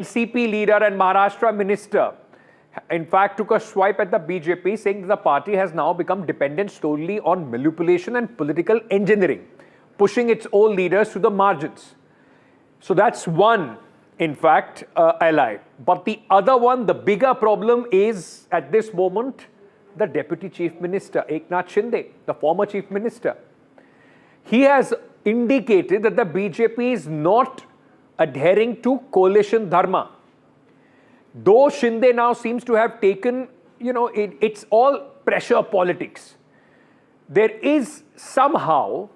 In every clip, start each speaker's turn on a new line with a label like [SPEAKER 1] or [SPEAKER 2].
[SPEAKER 1] NCP leader and Maharashtra minister, in fact, took a swipe at the BJP, saying that the party has now become dependent solely on manipulation and political engineering, pushing its own leaders to the margins. So that's one, in fact, ally. But the other one, the bigger problem is, at this moment, the Deputy Chief Minister, Eknath Shinde, the former Chief Minister. He has indicated that the BJP is not adhering to coalition dharma. Though Shinde now seems to have taken, it's all pressure politics. There is somehow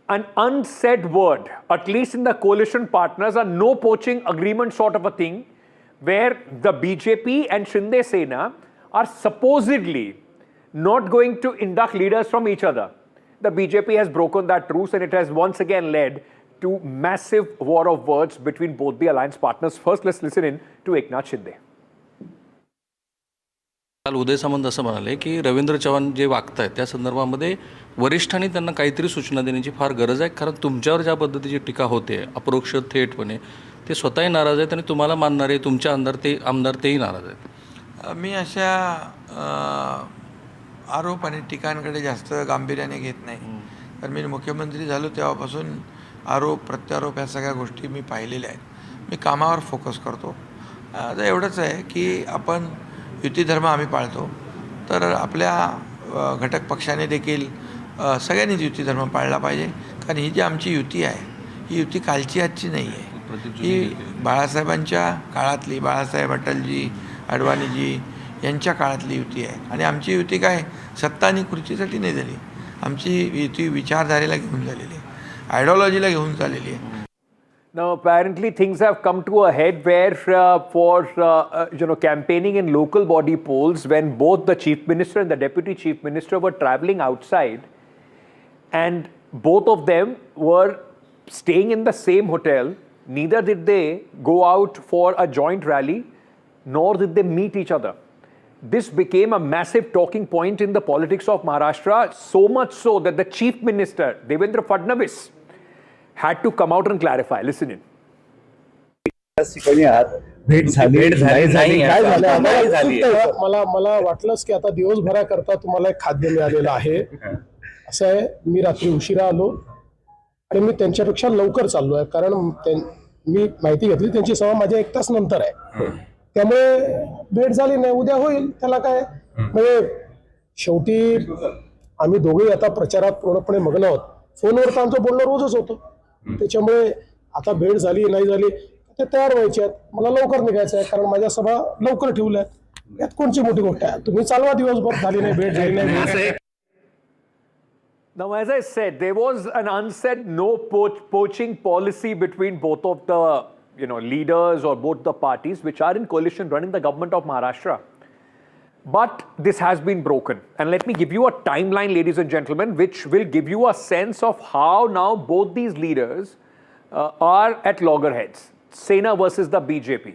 [SPEAKER 1] an unsaid word, at least in the coalition partners, a no poaching agreement sort of a thing, where the BJP and Shinde Sena are supposedly not going to induct leaders from each other. The BJP has broken that truce, and it has once again led to massive war of words between both the alliance partners. First, let's listen in to Eknath Shinde.
[SPEAKER 2] काल उदय सामंत असं म्हणाले की रवींद्र चव्हाण जे वागतायत त्या संदर्भामध्ये वरिष्ठांनी त्यांना काहीतरी सूचना देण्याची फार गरज आहे, कारण तुमच्यावर ज्या पद्धतीची टीका होते अप्रोक्ष थेटपणे ते स्वतःही नाराज आहेत आणि तुम्हाला मानणारे तुमचे आमदार तेही नाराज आहेत.
[SPEAKER 3] मी अशा आरोप आणि टीकांकडे जास्त गांभीर्याने घेत नाही, कारण मी मुख्यमंत्री झालो तेव्हापासून आरोप प्रत्यारोप या सगळ्या गोष्टी मी पाहिलेल्या आहेत. मी कामावर फोकस करतो. आता एवढंच आहे की आपण युती धर्म आम्ही पाळतो, तर आपल्या घटक पक्षाने देखील सगळ्यांनीच युती धर्म पाळला पाहिजे, कारण ही जी आमची युती आहे ही युती कालची आजची नाही आहे. ही बाळासाहेबांच्या काळातली, बाळासाहेब अटलजी, अडवाणीजी यांच्या काळातली युती आहे. आणि आमची युती काय सत्ता आणि खुर्चीसाठी नाही झाली, आमची युती विचारधारेला घेऊन झालेली आहे, आयडिओलॉजीला घेऊन चाललेली आहे.
[SPEAKER 1] Now, apparently things have come to a head where for campaigning in local body polls, when both the Chief Minister and the Deputy Chief Minister were travelling outside, and both of them were staying in the same hotel, neither did they go out for a joint rally, nor did they meet each other. This became a massive talking point in the politics of Maharashtra, so much so that the Chief Minister, Devendra Fadnavis, had to come out and clarify. Listen in.
[SPEAKER 4] भेट झाली काय झालं मला वाटलंच की आता दिवसभराकरता तुम्हाला एक खाद्य मिळालेलं आहे. असं आहे, मी रात्री उशिरा आलो आणि मी त्यांच्यापेक्षा लवकर चाललो आहे, कारण मी माहिती घेतली त्यांची सभा माझ्या 1 तास नंतर आहे, त्यामुळे भेट झाली नाही. उद्या होईल, त्याला काय. म्हणजे शेवटी आम्ही दोघेही आता प्रचारात पूर्णपणे मग्न आहोत. फोनवर तर आमचं बोलणं रोजच होतं, त्याच्यामुळे आता भेट झाली नाही झाली ते तयार व्हायचे आहेत. मला लवकर निघायचं आहे, कारण माझ्या सभा लवकर ठेवल्या आहेत. यात कोणची मोठी गोष्ट आहे. तुम्ही चालवा दिवसभर, झाली नाही भेट, झाली नाही.
[SPEAKER 1] Now, as I said, there was an unsaid no poaching policy between both of the leaders or both the parties which are in coalition running the government of Maharashtra. But this has been broken. And let me give you a timeline, ladies and gentlemen, which will give you a sense of how now both these leaders are at loggerheads. Sena versus the BJP.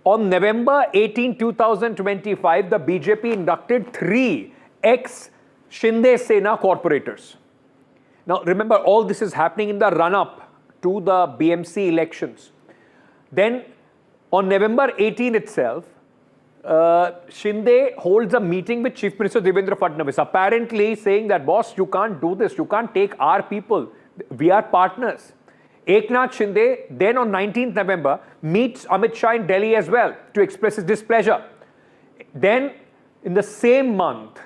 [SPEAKER 1] On November 18, 2025, the BJP inducted 3 ex-Shinde Sena corporators. Now, remember, all this is happening in the run-up to the BMC elections. Then, on November 18 itself, Shinde holds a meeting with Chief Minister Devendra Fadnavis, apparently saying that, boss, you can't do this, you can't take our people, we are partners. Eknath Shinde then on 19th November meets Amit Shah in Delhi as well to express his displeasure. Then in the same month,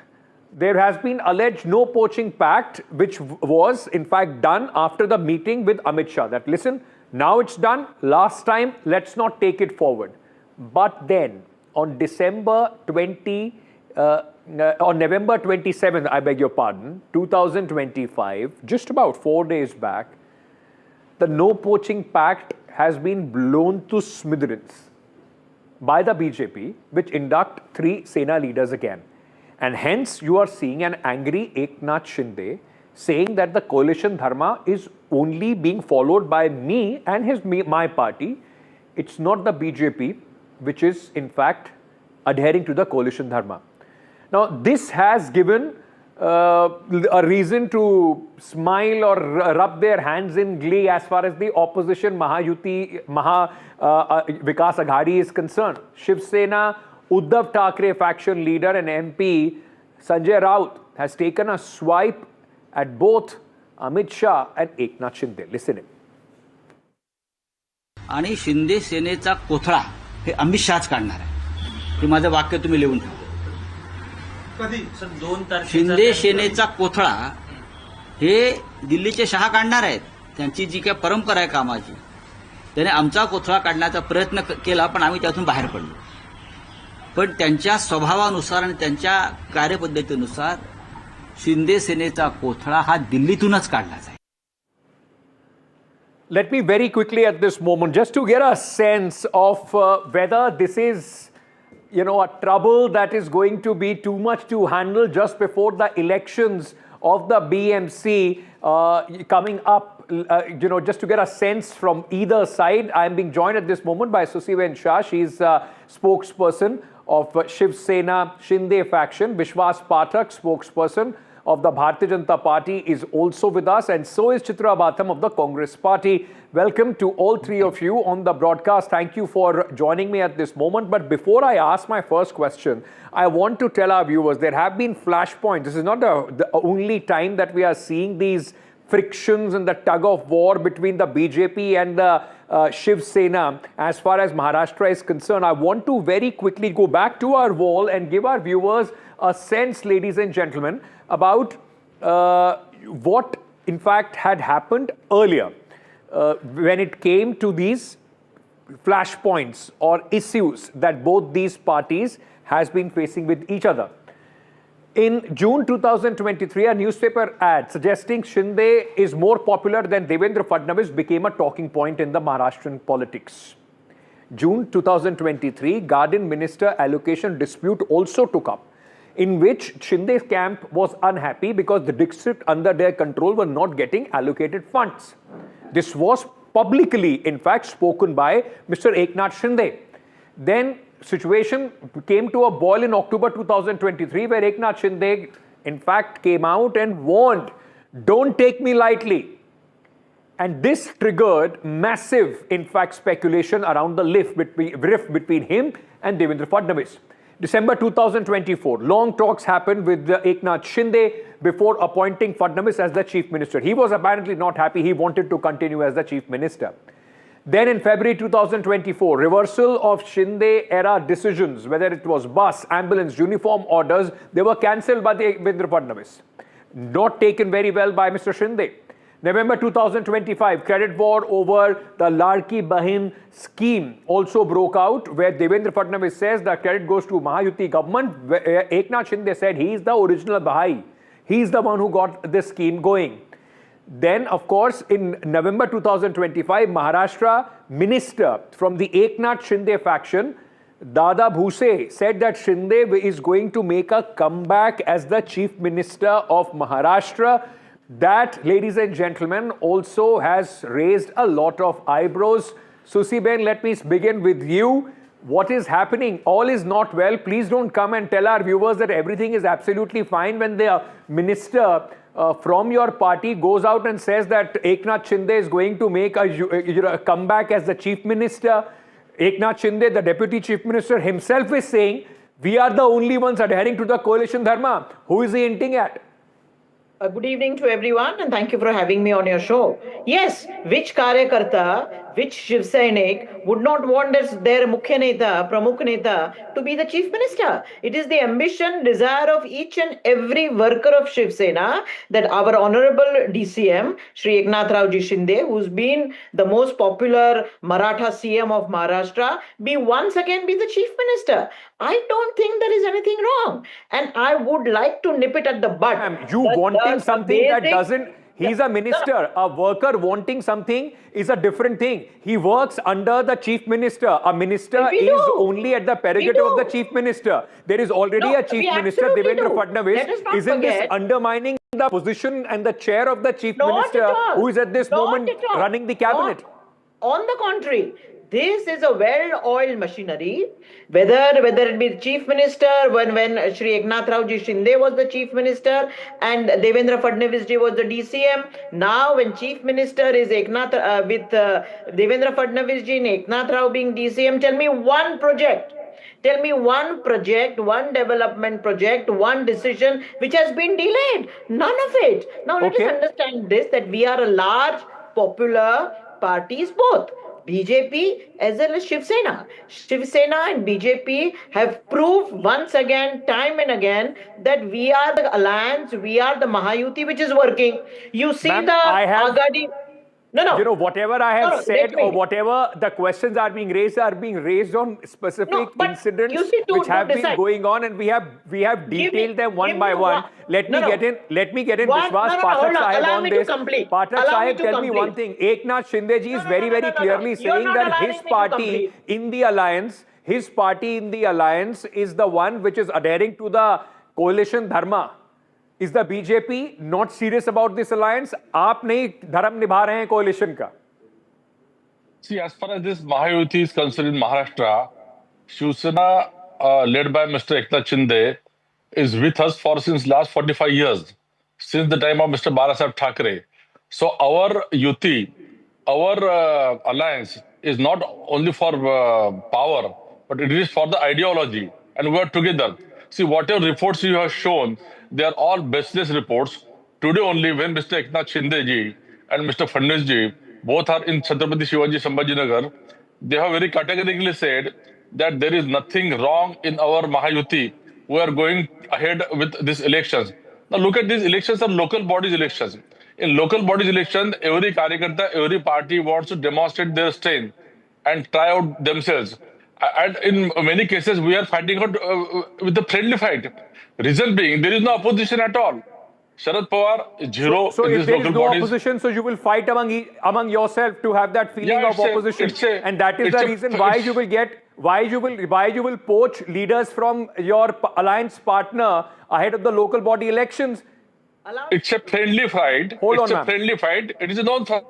[SPEAKER 1] there has been alleged no poaching pact, which was in fact done after the meeting with Amit Shah. That listen, now it's done, last time, let's not take it forward. But then on November 27th, I beg your pardon, 2025, just about 4 days back, the no poaching pact has been blown to smithereens by the BJP, which induct 3 Sena leaders again. And hence you are seeing an angry Eknath Shinde saying that the coalition dharma is only being followed by me and my party. It's not the BJP which is in fact adhering to the coalition dharma. Now, this has given a reason to smile or rub their hands in glee as far as the opposition Mahayuti, Vikas Aghadi is concerned. Shiv Sena, Uddhav Thackeray faction leader and MP Sanjay Raut has taken a swipe at both Amit Shah and Eknath Shinde. Listen in.
[SPEAKER 5] आणि शिंदे सेनेचा कोथळा हे अमित शहाच काढणार आहे. हे माझं वाक्य तुम्ही लिहून ठेवा. शिंदे सेनेचा कोथळा हे दिल्लीचे शहा काढणार आहेत. त्यांची जी काही परंपरा आहे कामाची, त्याने आमचा कोथळा काढण्याचा प्रयत्न केला, पण आम्ही त्यातून बाहेर पडलो. पण त्यांच्या स्वभावानुसार आणि त्यांच्या कार्यपद्धतीनुसार शिंदे सेनेचा कोथळा हा दिल्लीतूनच काढला जाईल.
[SPEAKER 1] Let me very quickly at this moment, just to get a sense of whether this is, a trouble that is going to be too much to handle just before the elections of the BMC coming up, just to get a sense from either side. I am being joined at this moment by Susiben Shah. She's spokesperson of Shiv Sena Shinde faction. Vishwas Pathak, spokesperson of the Bharatiya Janata Party, is also with us, and so is Chitra Batham of the Congress Party. Welcome to all three of you on the broadcast. Thank you for joining me at this moment. But before I ask my first question, I want to tell our viewers there have been flashpoints. This is not the only time that we are seeing these frictions and the tug of war between the BJP and the Shiv Sena as far as Maharashtra is concerned. I want to very quickly go back to our wall and give our viewers a sense, ladies and gentlemen, about what in fact had happened earlier when it came to these flashpoints or issues that both these parties has been facing with each other. In June 2023, a newspaper ad suggesting Shinde is more popular than Devendra Fadnavis became a talking point in the Maharashtrian politics. June 2023, Garden Minister allocation dispute also took up, in which Shinde's camp was unhappy because the district under their control were not getting allocated funds. This was publicly, in fact, spoken by Mr. Eknath Shinde. Then situation came to a boil in October 2023, where Eknath Shinde, in fact, came out and warned, "Don't take me lightly." And this triggered massive, in fact, speculation around the rift between him and Devendra Fadnavis. December 2024, long talks happened with Eknath Shinde before appointing Fadnavis as the chief minister. He was apparently not happy. He wanted to continue as the chief minister. Then in February 2024, reversal of Shinde-era decisions, whether it was bus, ambulance, uniform orders, they were cancelled by Devendra Fadnavis. Not taken very well by Mr. Shinde. November 2025, credit war over the Larki Bahin scheme also broke out, where Devendra Fadnavis says the credit goes to Mahayuti government. Eknath Shinde said he is the original Bahai. He is the one who got this scheme going. Then, of course, in November 2025, Maharashtra minister from the Eknath Shinde faction, Dada Bhuse, said that Shinde is going to make a comeback as the chief minister of Maharashtra. That, ladies and gentlemen, also has raised a lot of eyebrows. Susi Ben, let me begin with you. What is happening? All is not well. Please don't come and tell our viewers that everything is absolutely fine when the minister from your party goes out and says that Eknath Shinde is going to make a comeback as the chief minister. Eknath Shinde, the deputy chief minister himself, is saying, we are the only ones adhering to the coalition dharma. Who is he hinting at?
[SPEAKER 6] Good evening to everyone, and thank you for having me on your show. Yes, which Karyakarta, which Shiv Sainik would not want their Mukhya Neta, Pramukh Neta to be the chief minister? It is the ambition, desire of each and every worker of Shiv Sena that our honorable DCM, Shri Eknath Rauji Shinde, who's been the most popular Maratha CM of Maharashtra, be once again be the chief minister. I don't think there is anything wrong, and I would like to nip it at the bud.
[SPEAKER 1] You wanting something that doesn't. He's a minister. A worker wanting something is a different thing. He works under the chief minister. A minister is only at the prerogative of the chief minister. There is already a chief minister, Devendra Fadnavis. Isn't this undermining the position and the chair of the chief minister, who is at this moment running the cabinet?
[SPEAKER 6] On the contrary, this is a well-oiled machinery. Whether it be the chief minister, when Shri Eknath Shinde was the chief minister and Devendra Fadnavis ji was the DCM. Now, when chief minister is Eknath with Devendra Fadnavis ji and Eknath Rao being DCM, tell me one project. Tell me one project, one development project, one decision which has been delayed. None of it. Now let us understand this, that we are a large, popular parties both. BJP as well as Shiv Sena. Shiv Sena and BJP have proved once again, time and again, that we are the alliance, we are the Mahayuti which is working. You see Agadi. No.
[SPEAKER 1] You know, whatever I have said
[SPEAKER 6] let me.
[SPEAKER 1] or whatever the questions are being raised on specific
[SPEAKER 6] but
[SPEAKER 1] incidents
[SPEAKER 6] you see,
[SPEAKER 1] which have been
[SPEAKER 6] decide.
[SPEAKER 1] going on, and we have detailed them one by one. Let me get in. Vishwas Pathak Sahib on this. Pathak Sahib, tell me one thing. Eknath Shinde ji is very clearly saying that his party in the alliance, is the one which is adhering to the coalition dharma. Is the BJP not serious about this alliance? आप नहीं धर्म निभा रहे हैं coalition का.
[SPEAKER 7] See, as far as this Mahayuti is concerned in Maharashtra, Shiv Sena, led by Mr. Eknath Shinde, is with us for since last 45 years, since the time of Mr. Balasaheb Thackeray. So our Yuti, our alliance is not only for power, but it is for the ideology, and we are together. See, whatever reports you have shown, they are all baseless reports. Today only, when Mr. Eknath Shinde ji and Mr. Fadnavis ji both are in Chhatrapati Shivaji Sambhajinagar, they have very categorically said that there is nothing wrong in our Mahayuti. We are going ahead with these elections. Now look at these elections are local bodies elections. In local bodies election, every Karyakarta, every party wants to demonstrate their strength and try out themselves. And in many cases, we are fighting out with a friendly fight. Reason being, there is no opposition at all. Sharad Pawar, zero
[SPEAKER 1] so
[SPEAKER 7] in
[SPEAKER 1] if
[SPEAKER 7] these
[SPEAKER 1] there
[SPEAKER 7] local
[SPEAKER 1] is no
[SPEAKER 7] bodies.
[SPEAKER 1] opposition, so you will fight among yourself to have that feeling of opposition, and that is the reason why you will poach leaders from your alliance partner ahead of the local body elections.
[SPEAKER 7] It's a friendly fight. Friendly fight. It is a non-fight.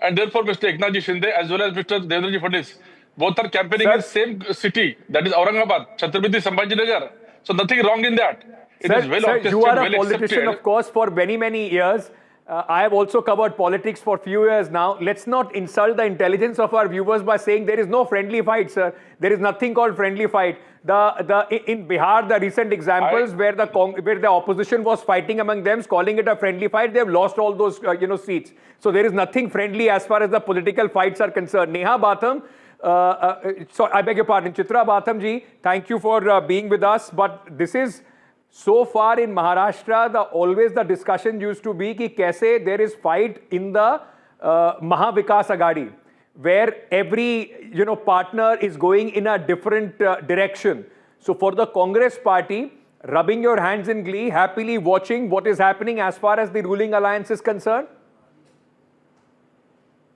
[SPEAKER 7] And therefore, Mr. Eknath Shinde as well as Mr. Devendra Fadnavis, both are campaigning in the same city, that is Aurangabad, Chhatrapati Sambhajinagar. So nothing wrong in that. It is well orchestrated,
[SPEAKER 1] you are a
[SPEAKER 7] well
[SPEAKER 1] politician,
[SPEAKER 7] accepted.
[SPEAKER 1] of course, for many years. I have also covered politics for a few years now. Let's not insult the intelligence of our viewers by saying there is no friendly fight, sir. There is nothing called friendly fight. In Bihar, the recent examples where the opposition was fighting among them, calling it a friendly fight, they have lost all those seats. So there is nothing friendly as far as the political fights are concerned. Neha Batham, so I beg your pardon, Chitra Batham ji, thank you for being with us. But this is so far in Maharashtra, always the discussion used to be ki kaise there is fight in the Maha Vikas Agadi, where every partner is going in a different direction. So for the Congress party, rubbing your hands in glee, happily watching what is happening as far as the ruling alliance is concerned.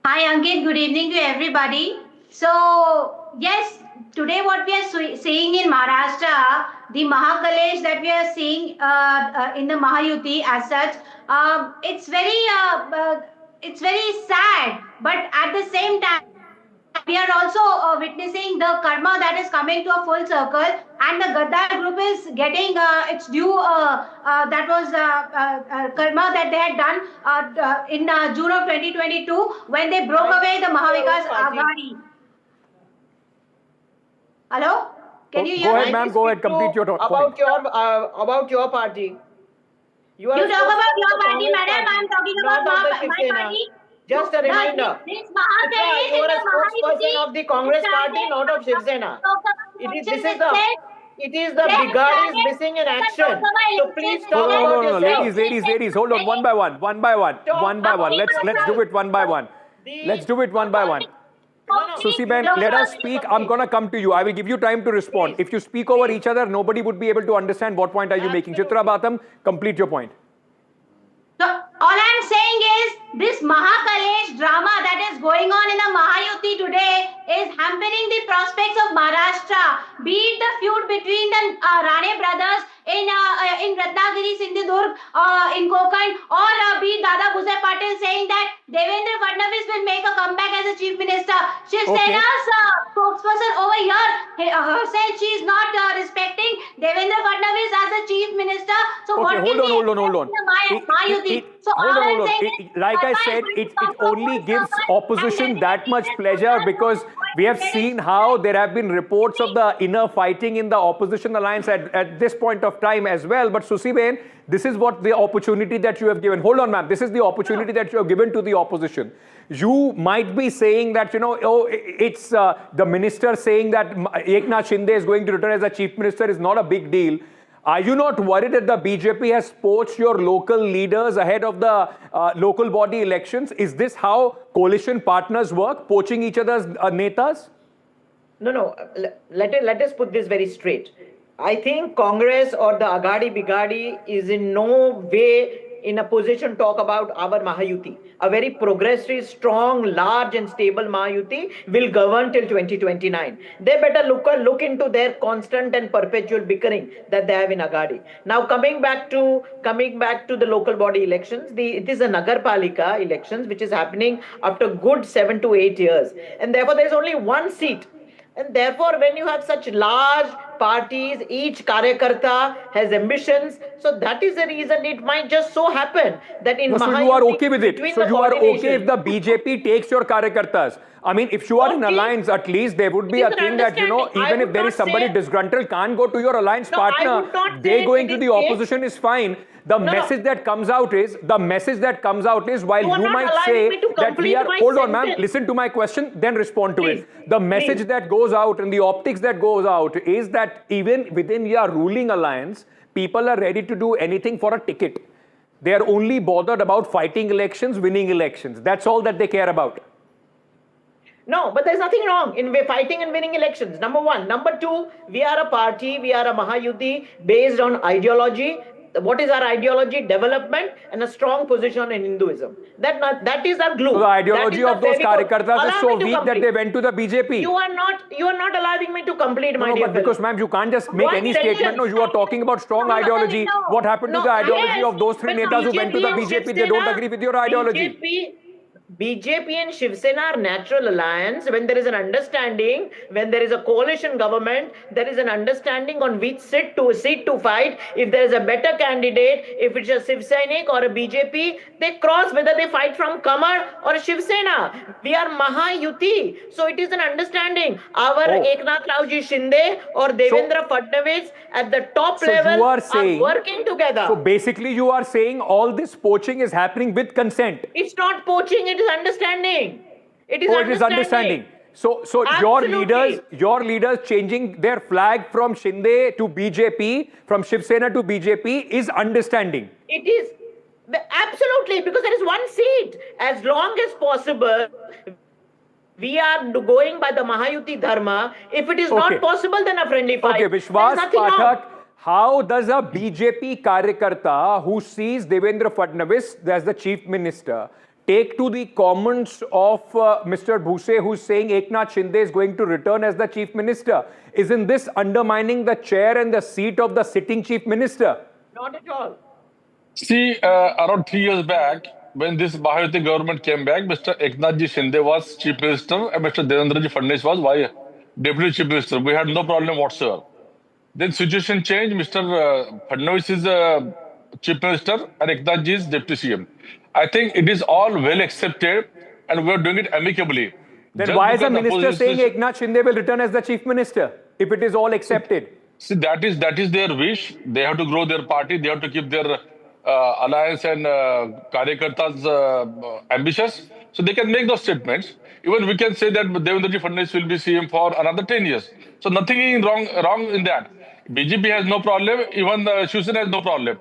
[SPEAKER 8] Hi Ankit, good evening to everybody. So yes, today what we are seeing in Maharashtra, the Mahakalesh that we are seeing in the Mahayuti as such, it's very sad, but at the same time, we are also witnessing the karma that is coming to a full circle, and the Gaddar group is getting its due. That was karma that they had done in June of 2022 when they broke away the Mahavikas Aghadi. Hello? Can you hear
[SPEAKER 1] me? Go
[SPEAKER 8] me?
[SPEAKER 1] ahead, ma'am. Go ahead. Complete your point.
[SPEAKER 6] About your party.
[SPEAKER 8] You talk about your party, madam. I am talking about my party.
[SPEAKER 6] Just a reminder.
[SPEAKER 8] This Mahakalesh
[SPEAKER 6] You are a
[SPEAKER 8] is the
[SPEAKER 6] spokesperson of the Congress party, not of Shiv Sena. It is the Bigadi is missing in action. So please talk about yourself.
[SPEAKER 1] Ladies, hold on. One by one. Let's do it one by one. Let's do it one by one. Susi Ben, let us speak. I'm going to come to you. I will give you time to respond. If you speak over each other, nobody would be able to understand what point are you making. Chitra Batham, complete your point.
[SPEAKER 8] So all I'm saying is this Mahakalesh drama that is going on in the Mahayuti today is hampering the prospects of Maharashtra. Be it the feud between the Rane brothers in Ratnagiri, Sindhudurg, in Konkan, or be Dada Bhuse Patil saying that Devendra Fadnavis will make a comeback as a chief minister. Shiv Sena's spokesperson over here, herself, she is not respecting Devendra Fadnavis as a chief minister. So what
[SPEAKER 1] hold on.
[SPEAKER 8] Mahayuti? So
[SPEAKER 1] hold on. Like I said, it only gives opposition that much pleasure because we have seen how there have been reports of the inner fighting in the opposition alliance at this point of time as well. But Susiben, this is what the opportunity that you have given. Hold on, ma'am. This is the opportunity that you have given to the opposition. You might be saying that, it's the minister saying that Eknath Shinde is going to return as a chief minister is not a big deal. Are you not worried that the BJP has poached your local leaders ahead of the local body elections? Is this how coalition partners work, poaching each other's netas?
[SPEAKER 6] No. Let us put this very straight. I think Congress or the Agadi Bigadi is in no way in a position to talk about our Mahayuti. A very progressive, strong, large and stable Mahayuti will govern till 2029. They better look into their constant and perpetual bickering that they have in Agadi. Now coming back to the local body elections, it is a Nagarpalika elections which is happening after good 7 to 8 years. And therefore there is only one seat. And therefore, when you have such large parties, each karyakarta has ambitions. So that is the reason it might just so happen that in
[SPEAKER 1] so you are okay with it. So you are okay if the BJP takes your karyakartas. I mean, if you are in alliance, at least there would be a thing that, even if there is somebody disgruntled can't go to your alliance partner, they going to the opposition is fine. The message that comes out is while you might say that we are, hold on ma'am, listen to my question, then respond to it. The message that goes out and the optics that goes out is that even within your ruling alliance, people are ready to do anything for a ticket. They are only bothered about fighting elections, winning elections. That's all that they care about.
[SPEAKER 6] No, but there's nothing wrong in fighting and winning elections. Number one. Number two, we are a party, we are a Mahayuti based on ideology. What is our ideology? Development and a strong position in Hinduism. That is our glue.
[SPEAKER 1] So the ideology of those karyakartas is so weak that they went to the BJP.
[SPEAKER 6] You are not allowing me to complete my dear.
[SPEAKER 1] But because ma'am, you can't just make any statement. No, you are talking about strong ideology. What happened to the ideology of those three netas who went to the BJP? They don't agree with your ideology.
[SPEAKER 6] BJP and Shiv Sena are natural alliance. When there is an understanding, when there is a coalition government, there is an understanding on which seat to fight. If there is a better candidate, if it's a Shiv Sainik or a BJP, they cross whether they fight from Kamar or Shiv Sena. We are Mahayuti. So it is an understanding. Our Eknath Shinde or Devendra Fadnavis at the top level are working together.
[SPEAKER 1] So basically you are saying all this poaching is happening with consent.
[SPEAKER 6] It's not poaching, it is understanding. It is understanding.
[SPEAKER 1] So your leaders changing their flag from Shinde to BJP, from Shiv Sena to BJP is understanding.
[SPEAKER 6] It is absolutely, because there is one seat. As long as possible, we are going by the Mahayuti dharma. If it is not possible, then a friendly fight.
[SPEAKER 1] Okay, Vishwas Pathak, how does a BJP karyakarta who sees Devendra Fadnavis as the chief minister take to the comments of Mr. Bhuse, who's saying Eknath Shinde is going to return as the chief minister? Isn't this undermining the chair and the seat of the sitting chief minister?
[SPEAKER 6] Not at all.
[SPEAKER 7] See, around 3 years back, when this Mahayuti government came back, Mr. Eknath Shinde was chief minister and Mr. Devendra Fadnavis was deputy chief minister. We had no problem whatsoever. Then situation changed. Mr. Fadnavis is chief minister and Eknath is deputy CM. I think it is all well accepted and we are doing it amicably.
[SPEAKER 1] Then just why is the minister saying Eknath Shinde will return as the chief minister if it is all accepted?
[SPEAKER 7] See, that is their wish. They have to grow their party. They have to keep their alliance and karyakartas ambitious. So they can make those statements. Even we can say that Devendra Fadnavis will be CM for another 10 years. So nothing is wrong in that. BJP has no problem. Even the Shiv Sena has no problem.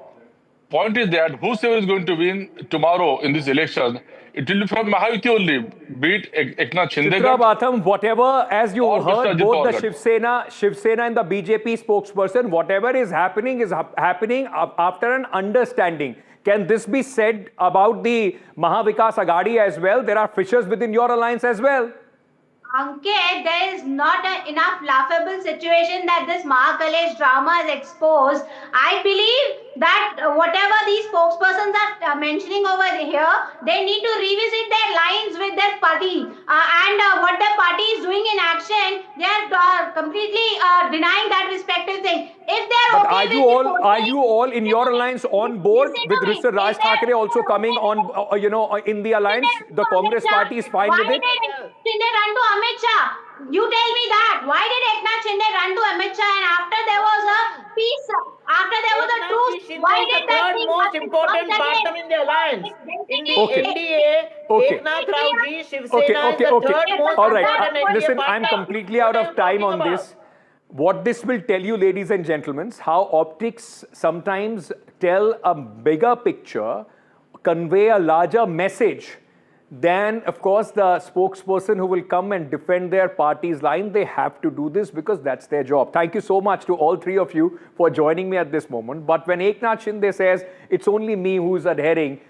[SPEAKER 7] Point is that whosoever is going to win tomorrow in this election, it will be from Mahayuti only, be it Eknath Shinde.
[SPEAKER 1] Chitra Batham, whatever, as you heard, both the Shiv Sena and the BJP spokesperson, whatever is happening after an understanding. Can this be said about the Maha Vikas Agadi as well? There are fissures within your alliance as well.
[SPEAKER 8] Ankit, there is not enough laughable situation that this Mahakalesh drama is exposed. I believe that whatever these spokespersons are mentioning over here, they need to revisit their lines with their party. And what the party is doing in action, they are completely denying that respective thing. If they are
[SPEAKER 1] But
[SPEAKER 8] okay
[SPEAKER 1] are you all in your alliance on board with Mr. Raj Thackeray also coming on, in the alliance? The Congress party is fine with it?
[SPEAKER 8] Why did Eknath Shinde run to Amit Shah? You tell me that. Why did Eknath Shinde run to Amit Shah, and after there was a peace, after there was a truce, why did that
[SPEAKER 6] third
[SPEAKER 8] thing
[SPEAKER 6] most
[SPEAKER 8] happen?
[SPEAKER 6] important
[SPEAKER 8] Once again,
[SPEAKER 6] partner in the alliance. In the
[SPEAKER 1] Okay.
[SPEAKER 6] NDA,
[SPEAKER 1] Okay.
[SPEAKER 6] Eknath Raoji, Shiv
[SPEAKER 1] Okay,
[SPEAKER 6] Sena is the third most
[SPEAKER 1] all right.
[SPEAKER 6] important NDA
[SPEAKER 1] Listen,
[SPEAKER 6] partner.
[SPEAKER 1] I'm completely out
[SPEAKER 6] What
[SPEAKER 1] of
[SPEAKER 6] are you
[SPEAKER 1] time
[SPEAKER 6] talking
[SPEAKER 1] on
[SPEAKER 6] about?
[SPEAKER 1] this. What this will tell you, ladies and gentlemen, how optics sometimes tell a bigger picture, convey a larger message than, of course, the spokesperson who will come and defend their party's line. They have to do this because that's their job. Thank you so much to all three of you for joining me at this moment. But when Eknath Shinde says it's only me who's adhering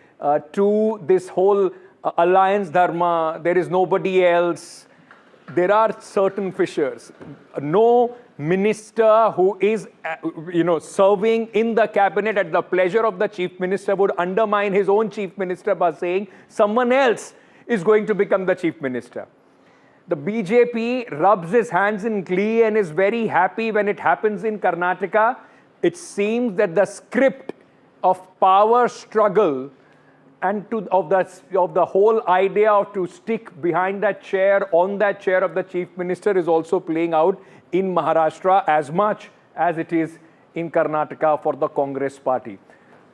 [SPEAKER 1] to this whole alliance dharma, there is nobody else, there are certain fissures. No minister who is, serving in the cabinet at the pleasure of the chief minister would undermine his own chief minister by saying someone else is going to become the chief minister. The BJP rubs his hands in glee and is very happy when it happens in Karnataka. It seems that the script of power struggle and of the whole idea of to stick behind that chair, on that chair of the chief minister, is also playing out in Maharashtra as much as it is in Karnataka for the Congress party.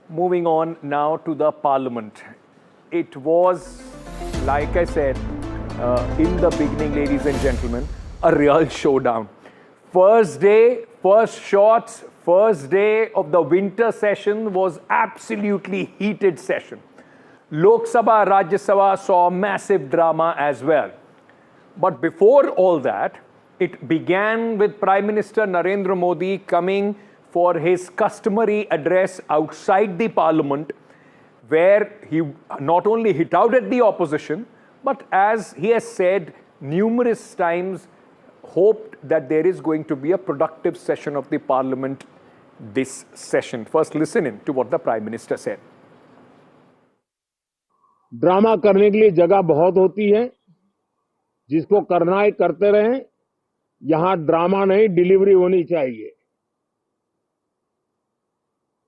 [SPEAKER 1] Moving on now to the parliament. It was, like I said in the beginning, ladies and gentlemen, a real showdown. First day, first shots, first day of the winter session was absolutely heated session. Lok Sabha, Rajya Sabha saw massive drama as well. But before all that, it began with Prime Minister Narendra Modi coming for his customary address outside the parliament, where he not only hit out at the opposition, but as he has said numerous times, hoped that there is going to be a productive session of the parliament this session. First, listen in to what the Prime Minister said.
[SPEAKER 9] Drama करने के लिए जगह बहुत होती है, जिसको करना है करते रहें। यहां ड्रामा नहीं, डिलीवरी होनी चाहिए।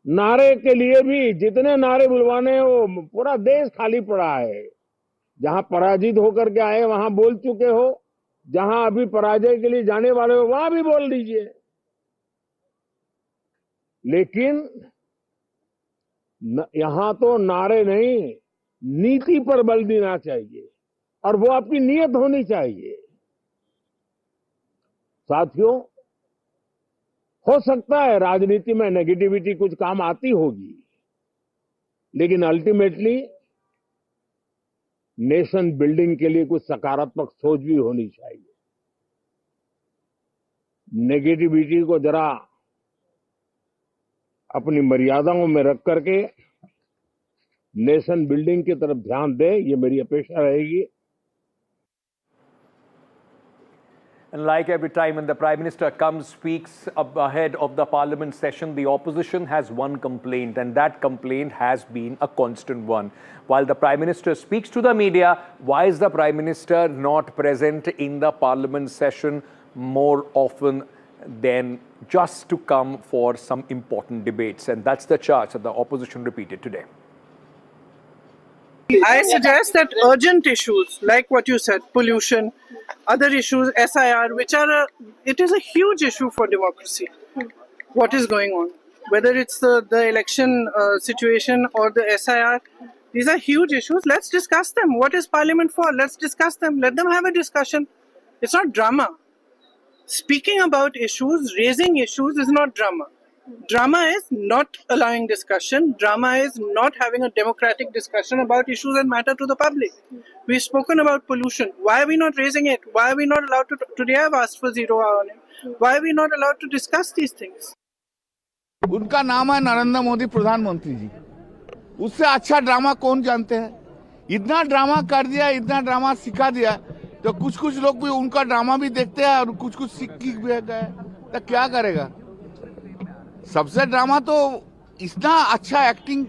[SPEAKER 9] नारे के लिए भी जितने नारे बुलवाने हैं, वो पूरा देश खाली पड़ा है। जहां पराजित होकर के आए वहां बोल चुके हो, जहां अभी पराजय के लिए जाने वाले हो वहां भी बोल दीजिए, लेकिन यहां तो नारे नहीं, नीति पर बल देना चाहिए और वो आपकी नीयत होनी चाहिए। साथियों, हो सकता है राजनीति में नेगेटिविटी कुछ काम आती होगी, लेकिन अल्टीमेटली नेशन बिल्डिंग के लिए कुछ सकारात्मक सोच भी होनी चाहिए। नेगेटिविटी को जरा अपनी मर्यादाओं में रख करके नेशन बिल्डिंग की तरफ ध्यान दें, ये मेरी अपेक्षा रहेगी।
[SPEAKER 1] And like every time when the Prime Minister comes, speaks up ahead of the Parliament session, the opposition has one complaint, and that complaint has been a constant one. While the Prime Minister speaks to the media, why is the Prime Minister not present in the Parliament session more often than just to come for some important debates? And that's the charge that the opposition repeated today.
[SPEAKER 10] I suggest that urgent issues, like what you said, pollution, other issues, SIR, it is a huge issue for democracy. What is going on? Whether it's the election situation or the SIR, these are huge issues. Let's discuss them. What is Parliament for? Let's discuss them. Let them have a discussion. It's not drama. Speaking about issues, raising issues is not drama. Drama is not allowing discussion. Drama is not having a democratic discussion about issues that matter to the public. We've spoken about pollution. Why are we not raising it? Why are we not allowed to? Today I've asked for 0 hour on it. Why are we not allowed to discuss these things?
[SPEAKER 11] उनका नाम है नरेंद्र मोदी प्रधानमंत्री जी। उससे अच्छा drama कौन जानते हैं? इतना ड्रामा कर दिया, इतना ड्रामा सिखा दिया तो कुछ लोग भी उनका ड्रामा भी देखते हैं और कुछ सीख भी गए, तो क्या करेगा? सबसे ड्रामा तो इतना अच्छा एक्टिंग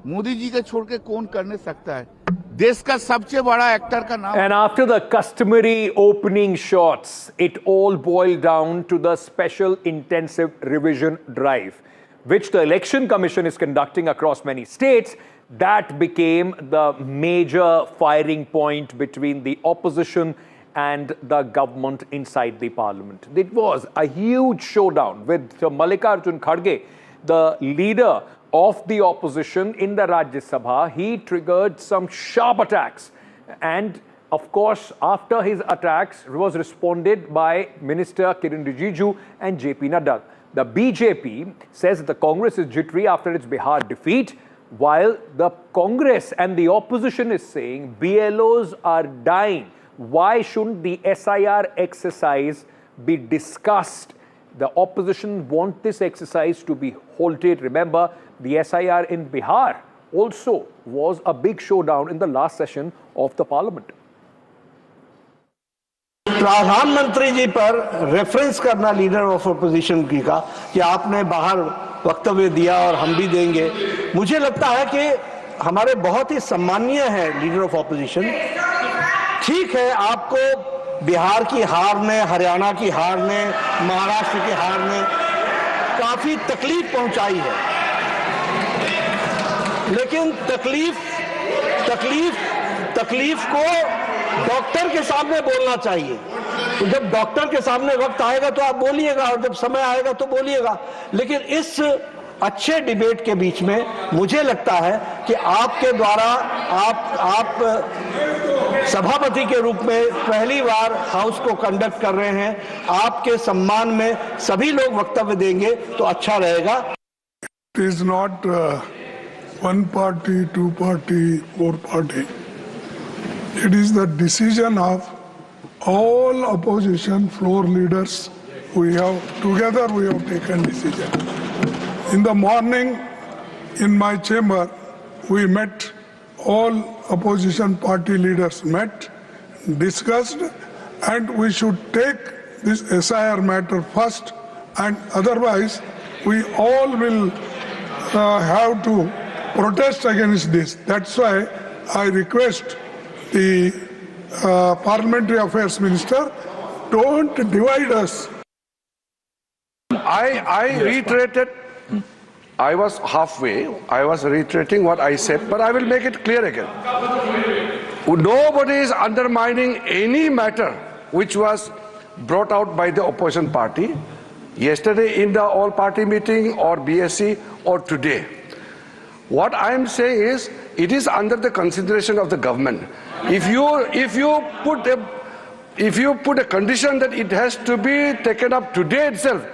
[SPEAKER 11] मोदी जी के छोड़ के कौन करने सकता है? देश का सबसे बड़ा एक्टर का नाम.
[SPEAKER 1] And after the customary opening shots, it all boiled down to the special intensive revision drive, which the Election Commission is conducting across many states. That became the major firing point between the opposition and the government inside the parliament. It was a huge showdown with Mallikarjun Kharge, the leader of the opposition in the Rajya Sabha. He triggered some sharp attacks, and of course after his attacks was responded by Minister Kiren Rijiju and JP Nadda. The BJP says that the Congress is jittery after its Bihar defeat, while the Congress and the opposition is saying BLOs are dying. Why shouldn't the SIR exercise be discussed? The opposition want this exercise to be halted. Remember, the SIR in Bihar also was a big showdown in the last session of the parliament.
[SPEAKER 12] प्रधानमंत्री जी पर reference करना leader of opposition की का कि आपने बाहर वक्तव्य दिया और हम भी देंगे, मुझे लगता है कि हमारे बहुत ही सम्माननीय है लीडर ऑफ अपोजिशन. ठीक है, आपको बिहार की हार ने, हरियाणा की हार ने, महाराष्ट्र की हार ने काफी तकलीफ पहुंचाई है, लेकिन तकलीफ को डॉक्टर के सामने बोलना चाहिए. तो जब डॉक्टर के सामने वक्त आएगा तो आप बोलिएगा, और जब समय आएगा तो बोलिएगा. लेकिन इस अच्छे डिबेट के बीच में मुझे लगता है कि आपके द्वारा आप सभापति के रूप में पहली बार हाउस को कंडक्ट कर रहे हैं, आपके सम्मान में सभी लोग वक्तव्य देंगे तो अच्छा रहेगा.
[SPEAKER 13] It is not one party, two party, four party. It is the decision of all opposition floor leaders. We have taken decision. In the morning, in my chamber, we met, all opposition party leaders met, discussed, and we should take this SIR matter first, and otherwise we all will have to protest against this. That's why I request the Parliamentary Affairs Minister, don't divide us.
[SPEAKER 14] I reiterated, I was halfway, I was reiterating what I said, but I will make it clear again. Nobody is undermining any matter which was brought out by the opposition party yesterday in the all-party meeting or BSc or today. What I am saying is, it is under the consideration of the government. If you put a condition that it has to be taken up today itself,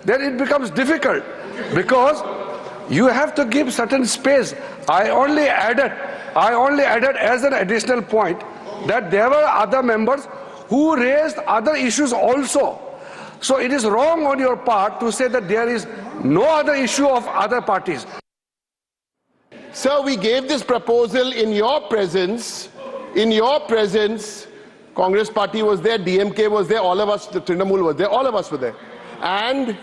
[SPEAKER 14] then it becomes difficult, because you have to give certain space. I only added as an additional point that there were other members who raised other issues also. So it is wrong on your part to say that there is no other issue of other parties.
[SPEAKER 15] Sir, we gave this proposal in your presence. In your presence, Congress party was there, DMK was there, all of us, the Trinamool was there, all of us were there. And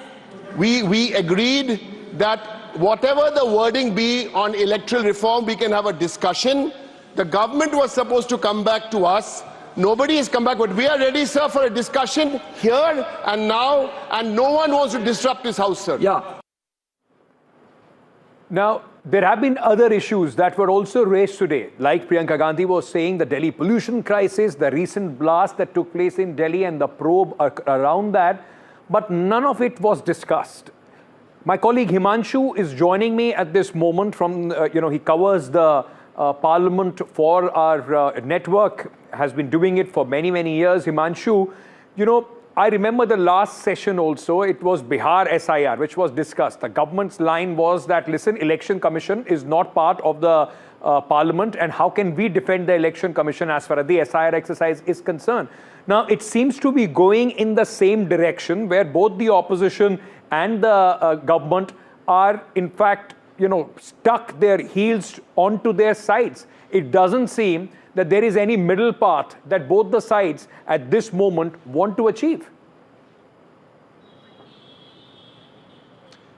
[SPEAKER 15] we agreed that whatever the wording be on electoral reform, we can have a discussion. The government was supposed to come back to us. Nobody has come back, but we are ready, sir, for a discussion here and now, and no one wants to disrupt this house, sir.
[SPEAKER 1] Yeah. Now, there have been other issues that were also raised today. Like Priyanka Gandhi was saying, the Delhi pollution crisis, the recent blast that took place in Delhi and the probe around that, but none of it was discussed. My colleague Himanshu is joining me at this moment from, he covers the Parliament for our network, has been doing it for many, many years. Himanshu, I remember the last session also, it was Bihar SIR, which was discussed. The government's line was that, listen, Election Commission is not part of the Parliament, and how can we defend the Election Commission as far as the SIR exercise is concerned? Now, it seems to be going in the same direction, where both the opposition and the government are, in fact, stuck their heels onto their sides. It doesn't seem that there is any middle path that both the sides at this moment want to achieve.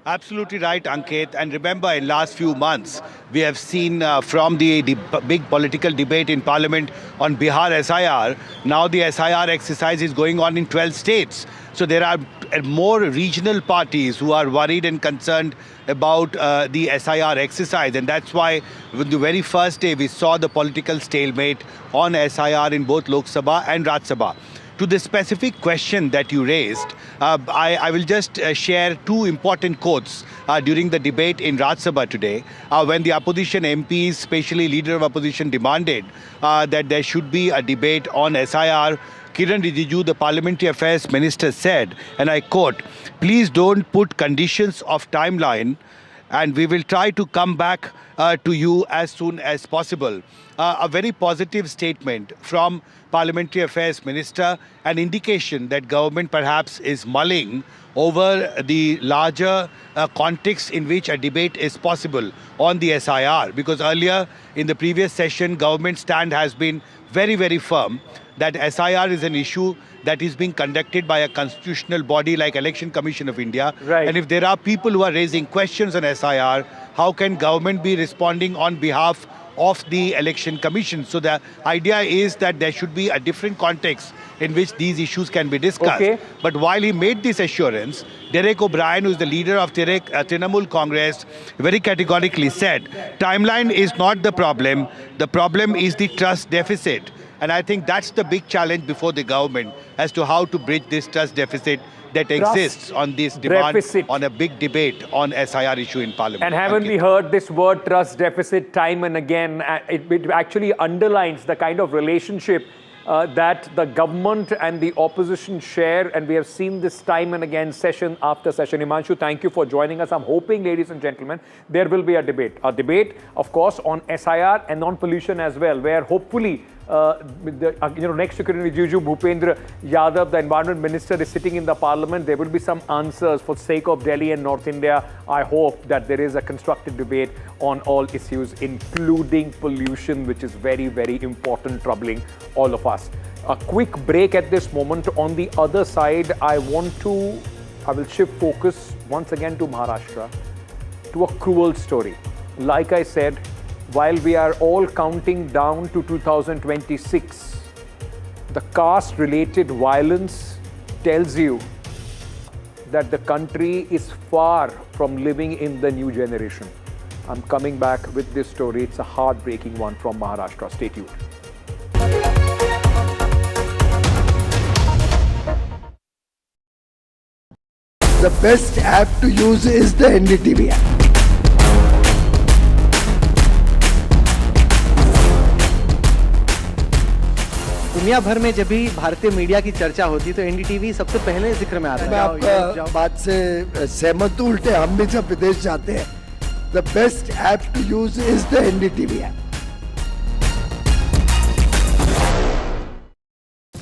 [SPEAKER 16] Absolutely right, Ankit. And remember, in last few months, we have seen from the big political debate in Parliament on Bihar SIR, now the SIR exercise is going on in 12 states. So there are more regional parties who are worried and concerned about the SIR exercise. And that's why on the very first day, we saw the political stalemate on SIR in both Lok Sabha and Raj Sabha. To the specific question that you raised, I will just share two important quotes during the debate in Raj Sabha today, when the opposition MPs, especially leader of opposition, demanded that there should be a debate on SIR. Kiran Rijiju, the Parliamentary Affairs Minister, said, and I quote, "Please don't put conditions of timeline and we will try to come back to you as soon as possible." A very positive statement from Parliamentary Affairs Minister, an indication that government perhaps is mulling over the larger context in which a debate is possible on the SIR. Because earlier in the previous session, government stand has been very, very firm that SIR is an issue that is being conducted by a constitutional body like Election Commission of India.
[SPEAKER 1] Right.
[SPEAKER 16] And if there are people who are raising questions on SIR, how can government be responding on behalf of the Election Commission? So the idea is that there should be a different context in which these issues can be discussed.
[SPEAKER 1] Okay.
[SPEAKER 16] But while he made this assurance, Derek O'Brien, who is the leader of Trinamool Congress, very categorically said, timeline is not the problem is the trust deficit. And I think that's the big challenge before the government as to how to bridge this trust deficit that exists on this demand
[SPEAKER 1] deficit.
[SPEAKER 16] on a big debate on SIR issue in Parliament.
[SPEAKER 1] And haven't we heard this word trust deficit time and again? It actually underlines the kind of relationship that the government and the opposition share, and we have seen this time and again, session after session. Himanshu, thank you for joining us. I'm hoping, ladies and gentlemen, there will be a debate. A debate, of course, on SIR and on pollution as well, where hopefully next to Kiran Rijiju, Bhupendra Yadav, the Environment Minister, is sitting in the Parliament. There will be some answers for sake of Delhi and North India. I hope that there is a constructive debate on all issues, including pollution, which is very, very important, troubling all of us. A quick break at this moment. On the other side, I will shift focus once again to Maharashtra, to a cruel story. Like I said, while we are all counting down to 2026, the caste-related violence tells you that the country is far from living in the new generation. I'm coming back with this story. It's a heartbreaking one from Maharashtra. Stay tuned.
[SPEAKER 17] The best app to use is the NDTV app.
[SPEAKER 18] दुनिया भर में जब भी भारतीय media की चर्चा होती है तो एनडीटीवी सबसे पहले जिक्र में आता है।
[SPEAKER 17] मैं आपका बात से सहमत हूं, उल्टे हम भी जब विदेश जाते हैं, the best app to use is the NDTV app.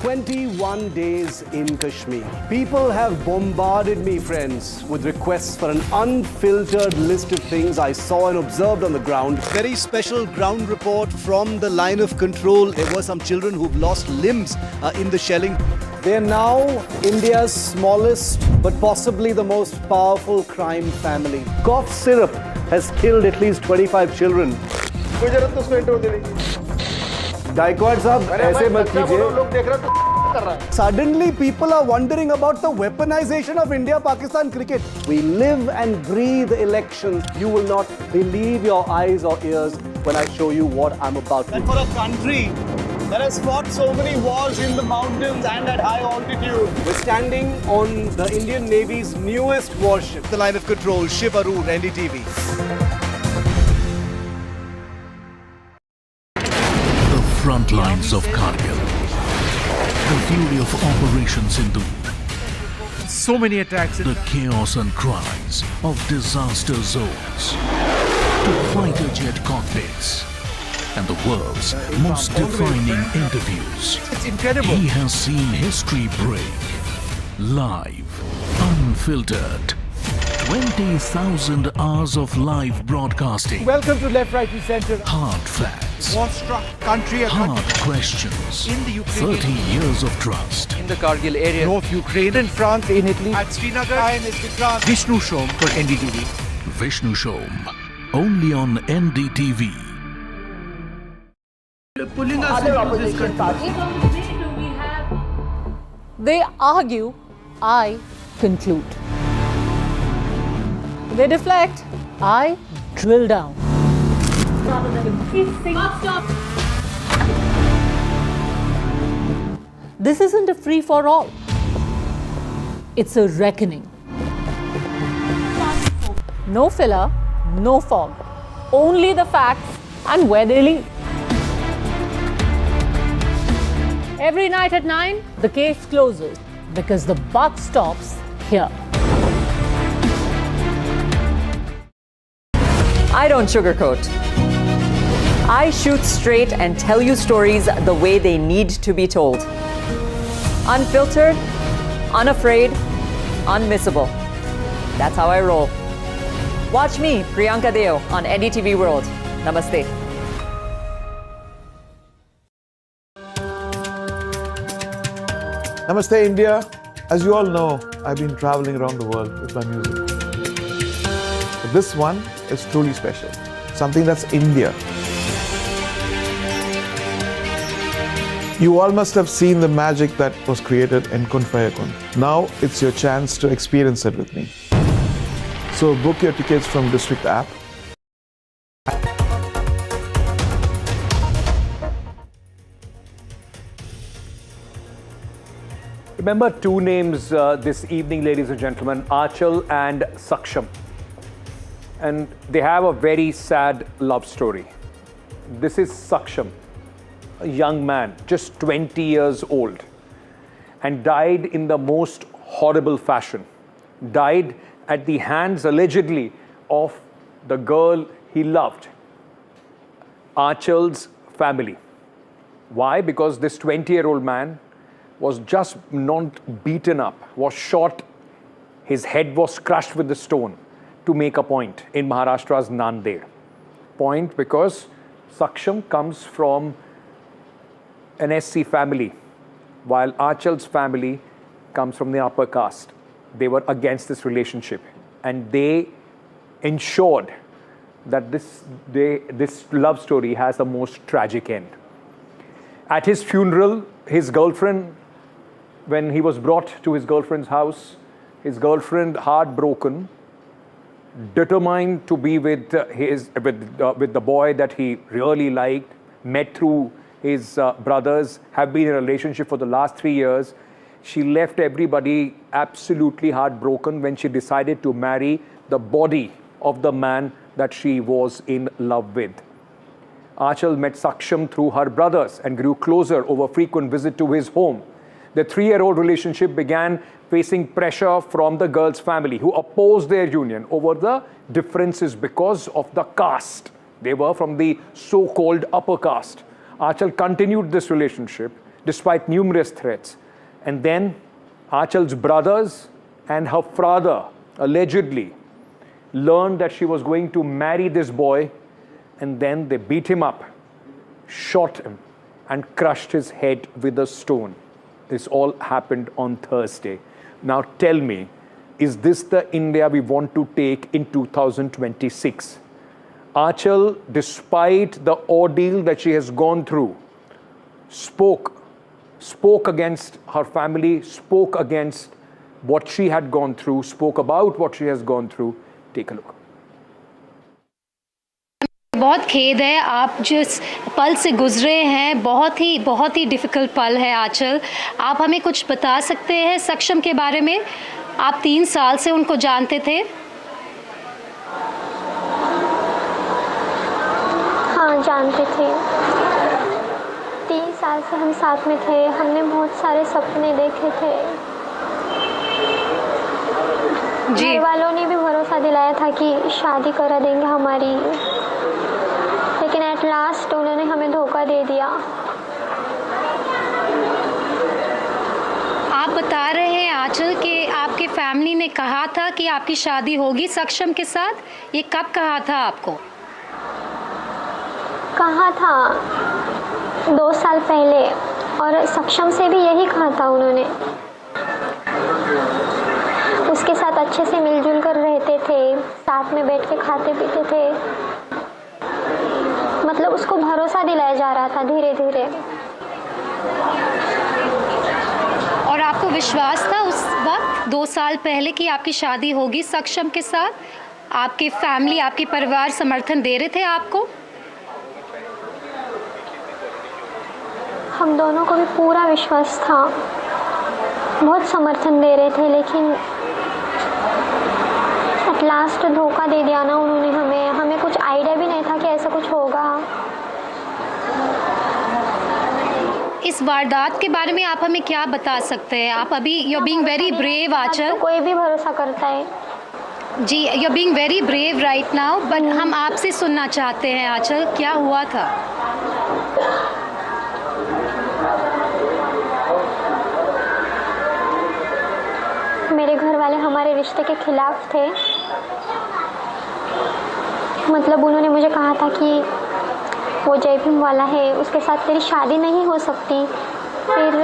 [SPEAKER 19] 21 days in Kashmir. People have bombarded me, friends, with requests for an unfiltered list of things I saw and observed on the ground. Very special ground report from the line of control. There were some children who've lost limbs in the shelling. They are now India's smallest but possibly the most powerful crime family. Cough syrup has killed at least 25 children. Gaikwad sahab, aise mat kijiye. Suddenly people are wondering about the weaponization of India-Pakistan cricket. We live and breathe elections. You will not believe your eyes or ears when I show you what I'm about to do. And for a country that has fought so many wars in the mountains and at high altitude, we're standing on the Indian Navy's newest warship. The line of control, Shiv Arun, NDTV.
[SPEAKER 20] Front lines of Kargil, the fury of Operation Sindhu,
[SPEAKER 21] so many attacks,
[SPEAKER 20] the chaos and cries of disaster zones, to fighter jet cockpits, and the world's most defining interviews.
[SPEAKER 21] It's incredible.
[SPEAKER 20] He has seen history break. Live, unfiltered. 20,000 hours of live broadcasting.
[SPEAKER 21] Welcome to Left, Right and Centre.
[SPEAKER 20] Hard facts. debates,
[SPEAKER 21] war-struck country,
[SPEAKER 20] hard questions,
[SPEAKER 21] in the Ukraine,
[SPEAKER 20] 30 years of trust.
[SPEAKER 18] In the Kargil area,
[SPEAKER 21] North Ukraine, in France, in Italy, at Srinagar, Vishnu Shom for NDTV.
[SPEAKER 20] Vishnu Shom, only on NDTV.
[SPEAKER 21] Pulling us into this country.
[SPEAKER 2] They argue, I conclude. They deflect, I drill down. This isn't a free-for-all. It's a reckoning. No filler, no fog. Only the facts and where they lead. Every night at 9, the case closes because the buck stops here.
[SPEAKER 22] I don't sugarcoat. I shoot straight and tell you stories the way they need to be told. Unfiltered, unafraid, unmissable. That's how I roll. Watch me, Priyanka Deo, on NDTV World. Namaste.
[SPEAKER 23] Namaste, India. As you all know, I've been traveling around the world with my music. But this one is truly special. Something that's India. You all must have seen the magic that was created in Kun Faya Kun. Now it's your chance to experience it with me. So book your tickets from District app.
[SPEAKER 1] Remember two names this evening, ladies and gentlemen, Aanchal and Saksham. And they have a very sad love story. This is Saksham, a young man, just 20 years old, and died in the most horrible fashion. Died at the hands, allegedly, of the girl he loved, Aanchal's family. Why? Because this 20-year-old man was just not beaten up, was shot, his head was crushed with a stone to make a point in Maharashtra's Nanded. Point because Saksham comes from an SC family, while Aanchal's family comes from the upper caste. They were against this relationship, and they ensured that this love story has a most tragic end. At his funeral, his girlfriend, when he was brought to his girlfriend's house, his girlfriend, heartbroken, determined to be with the boy that he really liked, met through his brothers, have been in a relationship for the last 3 years. She left everybody absolutely heartbroken when she decided to marry the body of the man that she was in love with. Aanchal met Saksham through her brothers and grew closer over frequent visit to his home. The 3-year-old relationship began facing pressure from the girl's family, who opposed their union over the differences because of the caste. They were from the so-called upper caste. Aanchal continued this relationship despite numerous threats. And then Aanchal's brothers and her father allegedly learned that she was going to marry this boy, and then they beat him up, shot him, and crushed his head with a stone. This all happened on Thursday. Now tell me, is this the India we want to take in 2026? Aanchal, despite the ordeal that she has gone through, spoke against her family, spoke against what she had gone through, spoke about what she has gone through. Take a look.
[SPEAKER 24] बहुत खेद है, आप जिस पल से गुजरे हैं बहुत ही डिफ़िकल्ट पल है आंचल। आप हमें कुछ बता सकते हैं सक्षम के बारे में? आप 3 साल से उनको जानते थे?
[SPEAKER 25] हाँ, जानते थे। 3 साल से हम साथ में थे, हमने बहुत सारे सपने देखे थे। घर वालों ने भी भरोसा दिलाया था कि शादी करा देंगे हमारी, लेकिन एट लास्ट उन्होंने हमें धोखा दे दिया।
[SPEAKER 24] आप बता रहे हैं आंचल कि आपके फैमिली ने कहा था कि आपकी शादी होगी सक्षम के साथ। ये कब कहा था आपको?
[SPEAKER 25] कहा था 2 साल पहले, और सक्षम से भी यही कहा था उन्होंने। उसके साथ अच्छे से मिलजुल कर रहते थे, साथ में बैठ के खाते पीते थे, मतलब उसको भरोसा दिलाया जा रहा था धीरे धीरे।
[SPEAKER 24] और आपको विश्वास था उस वक्त 2 साल पहले कि आपकी शादी होगी सक्षम के साथ? आपकी फैमिली, आपके परिवार समर्थन दे रहे थे आपको?
[SPEAKER 25] हम दोनों को भी पूरा विश्वास था, बहुत समर्थन दे रहे थे, लेकिन एट लास्ट धोखा दे दिया ना उन्होंने हमें कुछ आइडिया भी नहीं था कि ऐसा कुछ होगा।
[SPEAKER 24] इस वारदात के बारे में आप हमें क्या बता सकते हैं? आप अभी you are being very brave Aanchal.
[SPEAKER 25] तो कोई भी भरोसा करता है
[SPEAKER 24] जी, you are being very brave right now, but हम आपसे सुनना चाहते हैं आंचल, क्या हुआ था?
[SPEAKER 25] मेरे घर वाले हमारे रिश्ते के खिलाफ थे। मतलब उन्होंने मुझे कहा था कि वो जय भीम वाला है, उसके साथ तेरी शादी नहीं हो सकती। फिर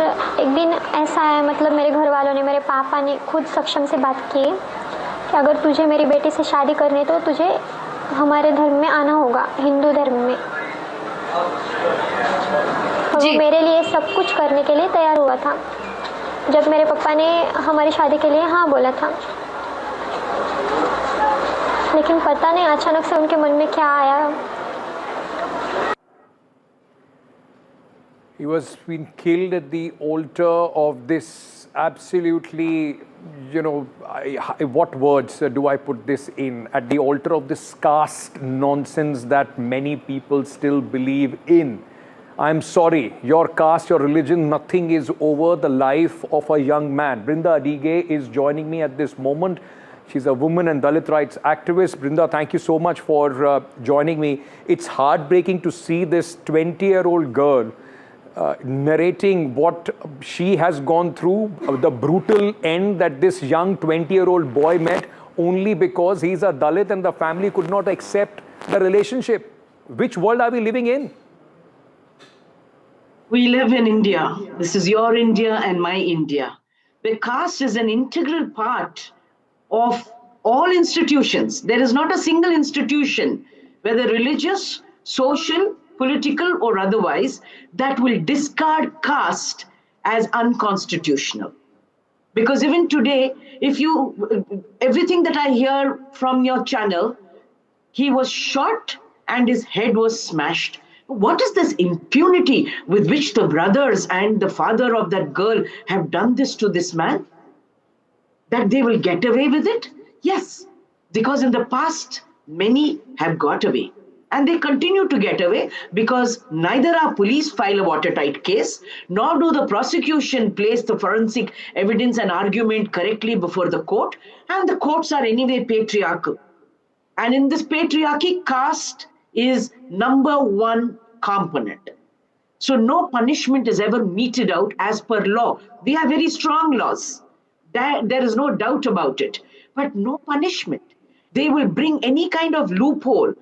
[SPEAKER 25] एक दिन ऐसा है, मतलब मेरे घर वालों ने, मेरे पापा ने खुद सक्षम से बात की कि अगर तुझे मेरी बेटी से शादी करनी है तो तुझे हमारे धर्म में आना होगा, हिंदू धर्म में। और वो मेरे लिए सब कुछ करने के लिए तैयार हुआ था जब मेरे पापा ने हमारी शादी के लिए हाँ बोला था। लेकिन पता नहीं अचानक से उनके मन में क्या आया।
[SPEAKER 1] He was been killed at the altar of this absolutely, you know, what words do I put this in? At the altar of this caste nonsense that many people still believe in. I'm sorry, your caste, your religion, nothing is over the life of a young man. Brinda Adige is joining me at this moment. She's a woman and Dalit rights activist. Brinda, thank you so much for joining me. It's heartbreaking to see this 20-year-old girl narrating what she has gone through, the brutal end that this young 20-year-old boy met only because he's a Dalit and the family could not accept the relationship. Which world are we living in?
[SPEAKER 3] We live in India. This is your India and my India, where caste is an integral part of all institutions. There is not a single institution, whether religious, social, political or otherwise, that will discard caste as unconstitutional. Because even today, everything that I hear from your channel, he was shot and his head was smashed. What is this impunity with which the brothers and the father of that girl have done this to this man? That they will get away with it? Yes, because in the past, many have got away. And they continue to get away because neither our police file a watertight case, nor do the prosecution place the forensic evidence and argument correctly before the court. And the courts are anyway patriarchal. And in this patriarchy, caste is #1 component. So no punishment is ever meted out as per law. We have very strong laws. There is no doubt about it. But no punishment. They will bring any kind of loophole,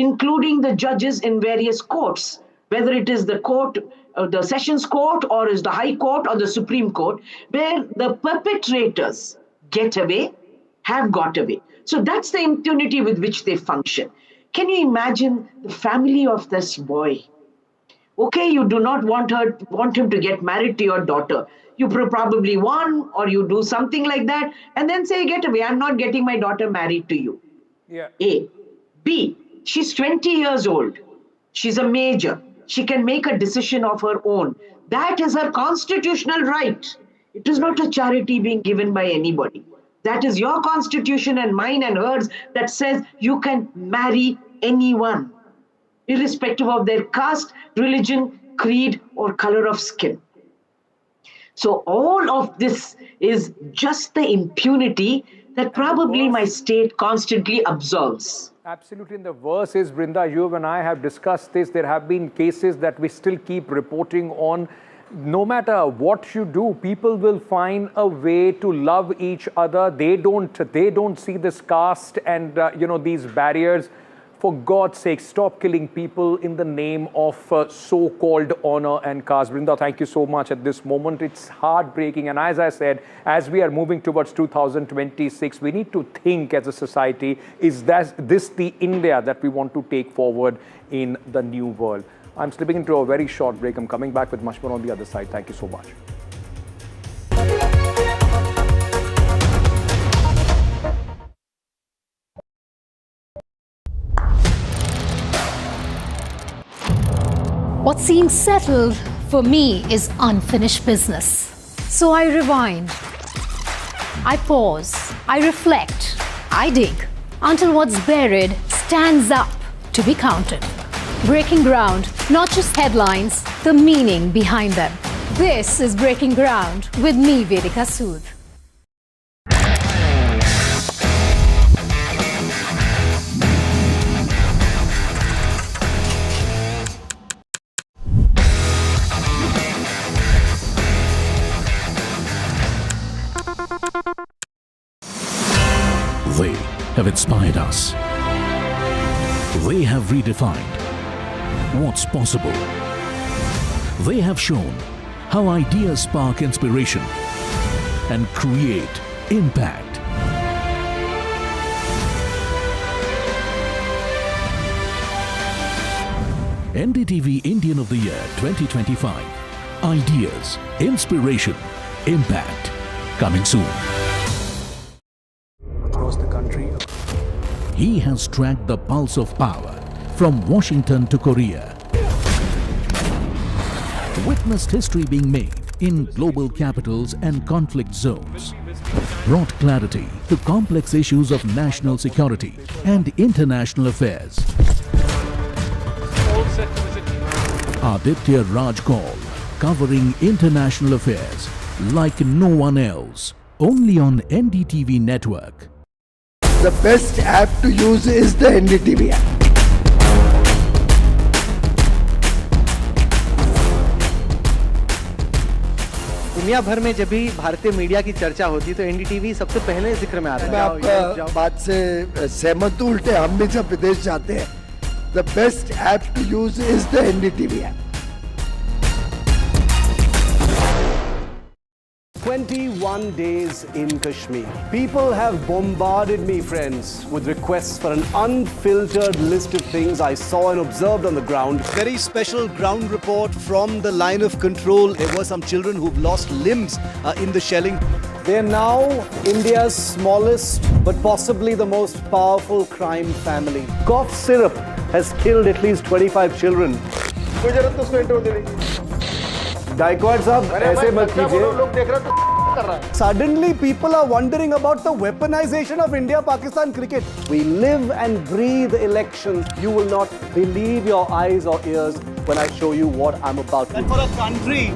[SPEAKER 3] including the judges in various courts, whether it is the court, the sessions court, or is the high court or the Supreme Court, where the perpetrators get away, have got away. So that's the impunity with which they function. Can you imagine the family of this boy? Okay, you do not want him to get married to your daughter. You probably won, or you do something like that, and then say, get away, I'm not getting my daughter married to you.
[SPEAKER 1] Yeah.
[SPEAKER 3] A. B. She's 20 years old. She's a major. She can make a decision of her own. That is her constitutional right. It is not a charity being given by anybody. That is your constitution and mine and hers that says you can marry anyone, irrespective of their caste, religion, creed, or color of skin. So all of this is just the impunity that probably my state constantly absolves.
[SPEAKER 1] Absolutely. And the worst is, Brinda, you and I have discussed this. There have been cases that we still keep reporting on. No matter what you do, people will find a way to love each other. They don't see this caste and, these barriers. For God's sake, stop killing people in the name of so-called honor and caste. Brinda, thank you so much at this moment. It's heartbreaking. And as I said, as we are moving towards 2026, we need to think as a society, is this the India that we want to take forward in the new world? I'm slipping into a very short break. I'm coming back with much more on the other side. Thank you so much.
[SPEAKER 24] What seems settled for me is unfinished business. So I rewind, I pause, I reflect, I dig until what's buried stands up to be counted. Breaking ground, not just headlines, the meaning behind them. This is Breaking Ground with me, Vedika Sood.
[SPEAKER 20] They have inspired us. They have redefined what's possible. They have shown how ideas spark inspiration and create impact. NDTV Indian of the Year 2025. Ideas, inspiration, impact. Coming soon.
[SPEAKER 19] Across the country.
[SPEAKER 20] He has tracked the pulse of power from Washington to Korea. Witnessed history being made in global capitals and conflict zones. Brought clarity to complex issues of national security and international affairs. Aditya Raj Kaul, covering international affairs like no one else. Only on NDTV network.
[SPEAKER 17] The best app to use is the NDTV app.
[SPEAKER 18] दुनिया भर में जब भी भारतीय media की चर्चा होती है तो एनडीटीवी सबसे पहले जिक्र में आता है।
[SPEAKER 17] मैं आपका बात से सहमत हूं, उल्टे हम भी जब विदेश जाते हैं, the best app to use is the NDTV app.
[SPEAKER 19] 21 days in Kashmir. People have bombarded me, friends, with requests for an unfiltered list of things I saw and observed on the ground.
[SPEAKER 4] Very special ground report from the line of control. There were some children who've lost limbs in the shelling.
[SPEAKER 19] They are now India's smallest but possibly the most powerful crime family. Cough syrup has killed at least 25 children. Gaikwad sahab, ऐसे मत कीजिए. Suddenly people are wondering about the weaponization of India-Pakistan cricket. We live and breathe elections. You will not believe your eyes or ears when I show you what I'm about to.
[SPEAKER 4] And for a country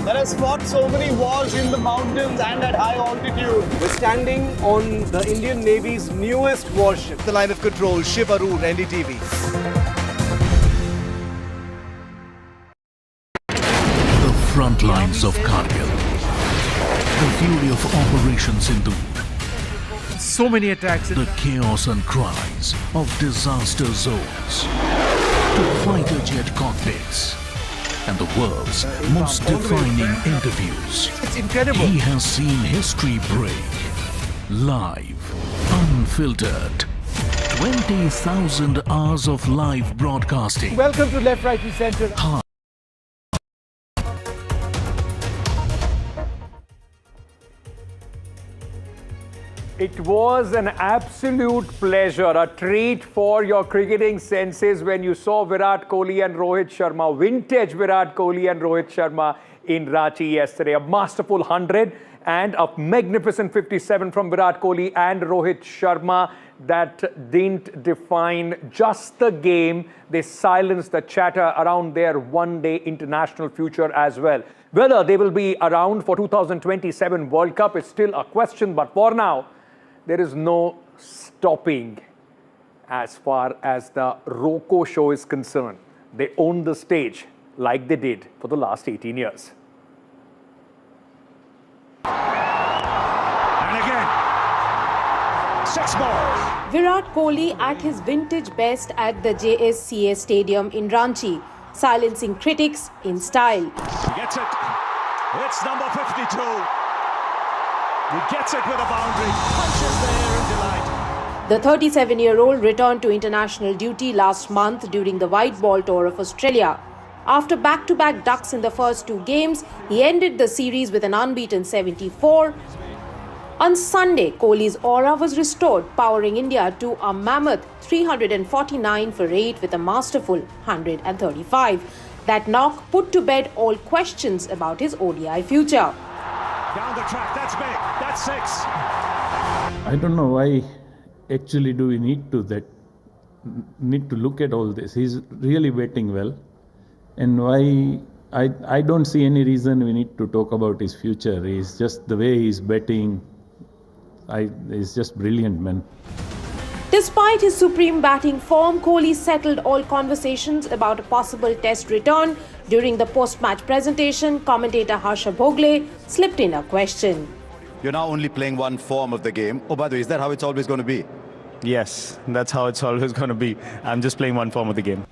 [SPEAKER 4] that has fought so many wars in the mountains and at high altitude.
[SPEAKER 19] We're standing on the Indian Navy's newest warship.
[SPEAKER 4] The line of control, Shiv Arun, NDTV.
[SPEAKER 20] Front lines of Kargil. The fury of Operation Sindhu.
[SPEAKER 21] So many attacks.
[SPEAKER 20] The chaos and cries of disaster zones. To fighter jet cockpits. And the world's most defining interviews.
[SPEAKER 21] It's incredible.
[SPEAKER 20] He has seen history break. Live. Unfiltered. 20,000 hours of live broadcasting.
[SPEAKER 21] Welcome to Left, Right and Centre.
[SPEAKER 1] It was an absolute pleasure, a treat for your cricketing senses when you saw Virat Kohli and Rohit Sharma, vintage Virat Kohli and Rohit Sharma in Ranchi yesterday. A masterful 100 and a magnificent 57 from Virat Kohli and Rohit Sharma that didn't define just the game. They silenced the chatter around their one-day international future as well. Whether they will be around for 2027 World Cup is still a question, but for now, there is no stopping as far as the Roko show is concerned. They own the stage like they did for the last 18 years.
[SPEAKER 5] And again, 6 balls.
[SPEAKER 2] Virat Kohli at his vintage best at the JSCA Stadium in Ranchi, silencing critics in style.
[SPEAKER 5] He gets it. It's number 52. He gets it with a boundary. Punches there in delight.
[SPEAKER 2] The 37-year-old returned to international duty last month during the white ball tour of Australia. After back-to-back ducks in the first two games, he ended the series with an unbeaten 74. On Sunday, Kohli's aura was restored, powering India to a mammoth 349 for 8 with a masterful 135. That knock put to bed all questions about his ODI future.
[SPEAKER 5] Down the track, that's big. That's 6.
[SPEAKER 6] I don't know why actually do we need to look at all this. He's really batting well. And why I don't see any reason we need to talk about his future. He's just the way he's batting. He's just brilliant, man.
[SPEAKER 2] Despite his supreme batting form, Kohli settled all conversations about a possible test return. During the post-match presentation, commentator Harsha Bhogle slipped in a question.
[SPEAKER 7] You're now only playing one form of the game. Oh, by the way, is that how it's always going to be?
[SPEAKER 8] Yes, that's how it's always going to be. I'm just playing one form of the game.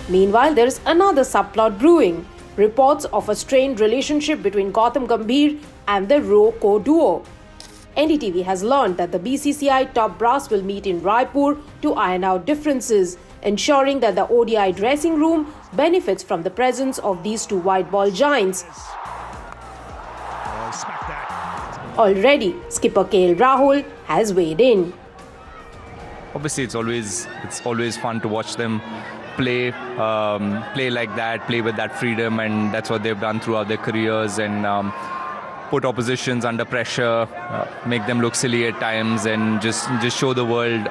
[SPEAKER 2] Meanwhile, there is another subplot brewing. Reports of a strained relationship between Gautam Gambhir and the Ro-Co duo. NDTV has learned that the BCCI top brass will meet in Raipur to iron out differences, ensuring that the ODI dressing room benefits from the presence of these two white ball giants. Already, skipper KL Rahul has weighed in.
[SPEAKER 9] Obviously, it's always fun to watch them play like that, play with that freedom, and that's what they've done throughout their careers, and put oppositions under pressure, make them look silly at times, and just show the world,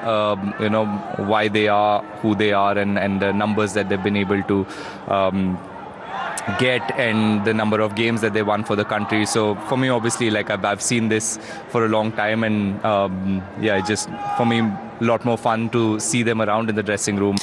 [SPEAKER 9] why they are who they are, and the numbers that they've been able to get, and the number of games that they won for the country. So for me, obviously, like I've seen this for a long time, and it's just for me a lot more fun to see them around in the dressing room.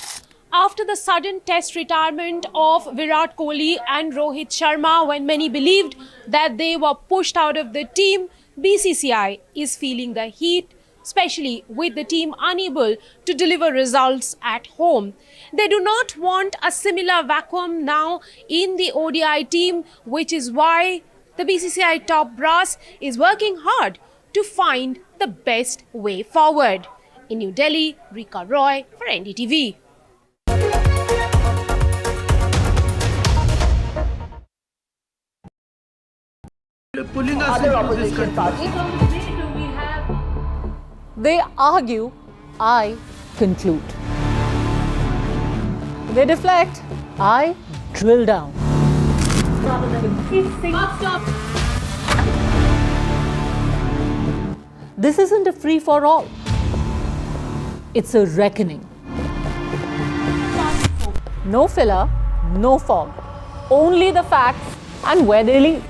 [SPEAKER 2] After the sudden test retirement of Virat Kohli and Rohit Sharma, when many believed that they were pushed out of the team, BCCI is feeling the heat, especially with the team unable to deliver results at home. They do not want a similar vacuum now in the ODI team, which is why the BCCI top brass is working hard to find the best way forward. In New Delhi, Rika Roy for NDTV.
[SPEAKER 10] Pulling us into this country.
[SPEAKER 2] They argue, I conclude. They deflect, I drill down. This isn't a free-for-all. It's a reckoning. No filler, no fog. Only the facts and where they lead.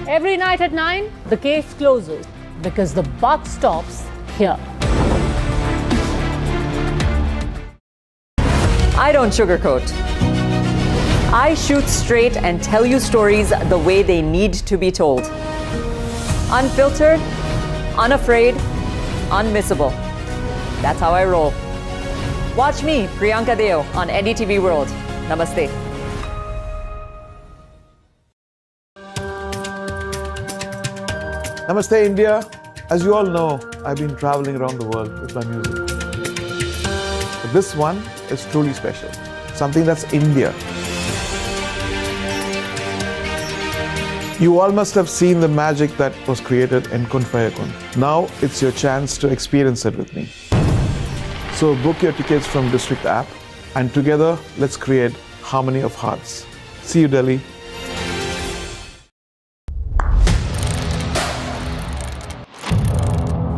[SPEAKER 2] Every night at 9, the case closes because the buck stops here.
[SPEAKER 22] I don't sugarcoat. I shoot straight and tell you stories the way they need to be told. Unfiltered, unafraid, unmissable. That's how I roll. Watch me, Priyanka Deo, on NDTV World. Namaste.
[SPEAKER 23] Namaste, India. As you all know, I've been traveling around the world with my music. But this one is truly special. Something that's India. You all must have seen the magic that was created in Kun Fayakun. Now it's your chance to experience it with me. So book your tickets from District app, and together let's create harmony of hearts. See you, Delhi.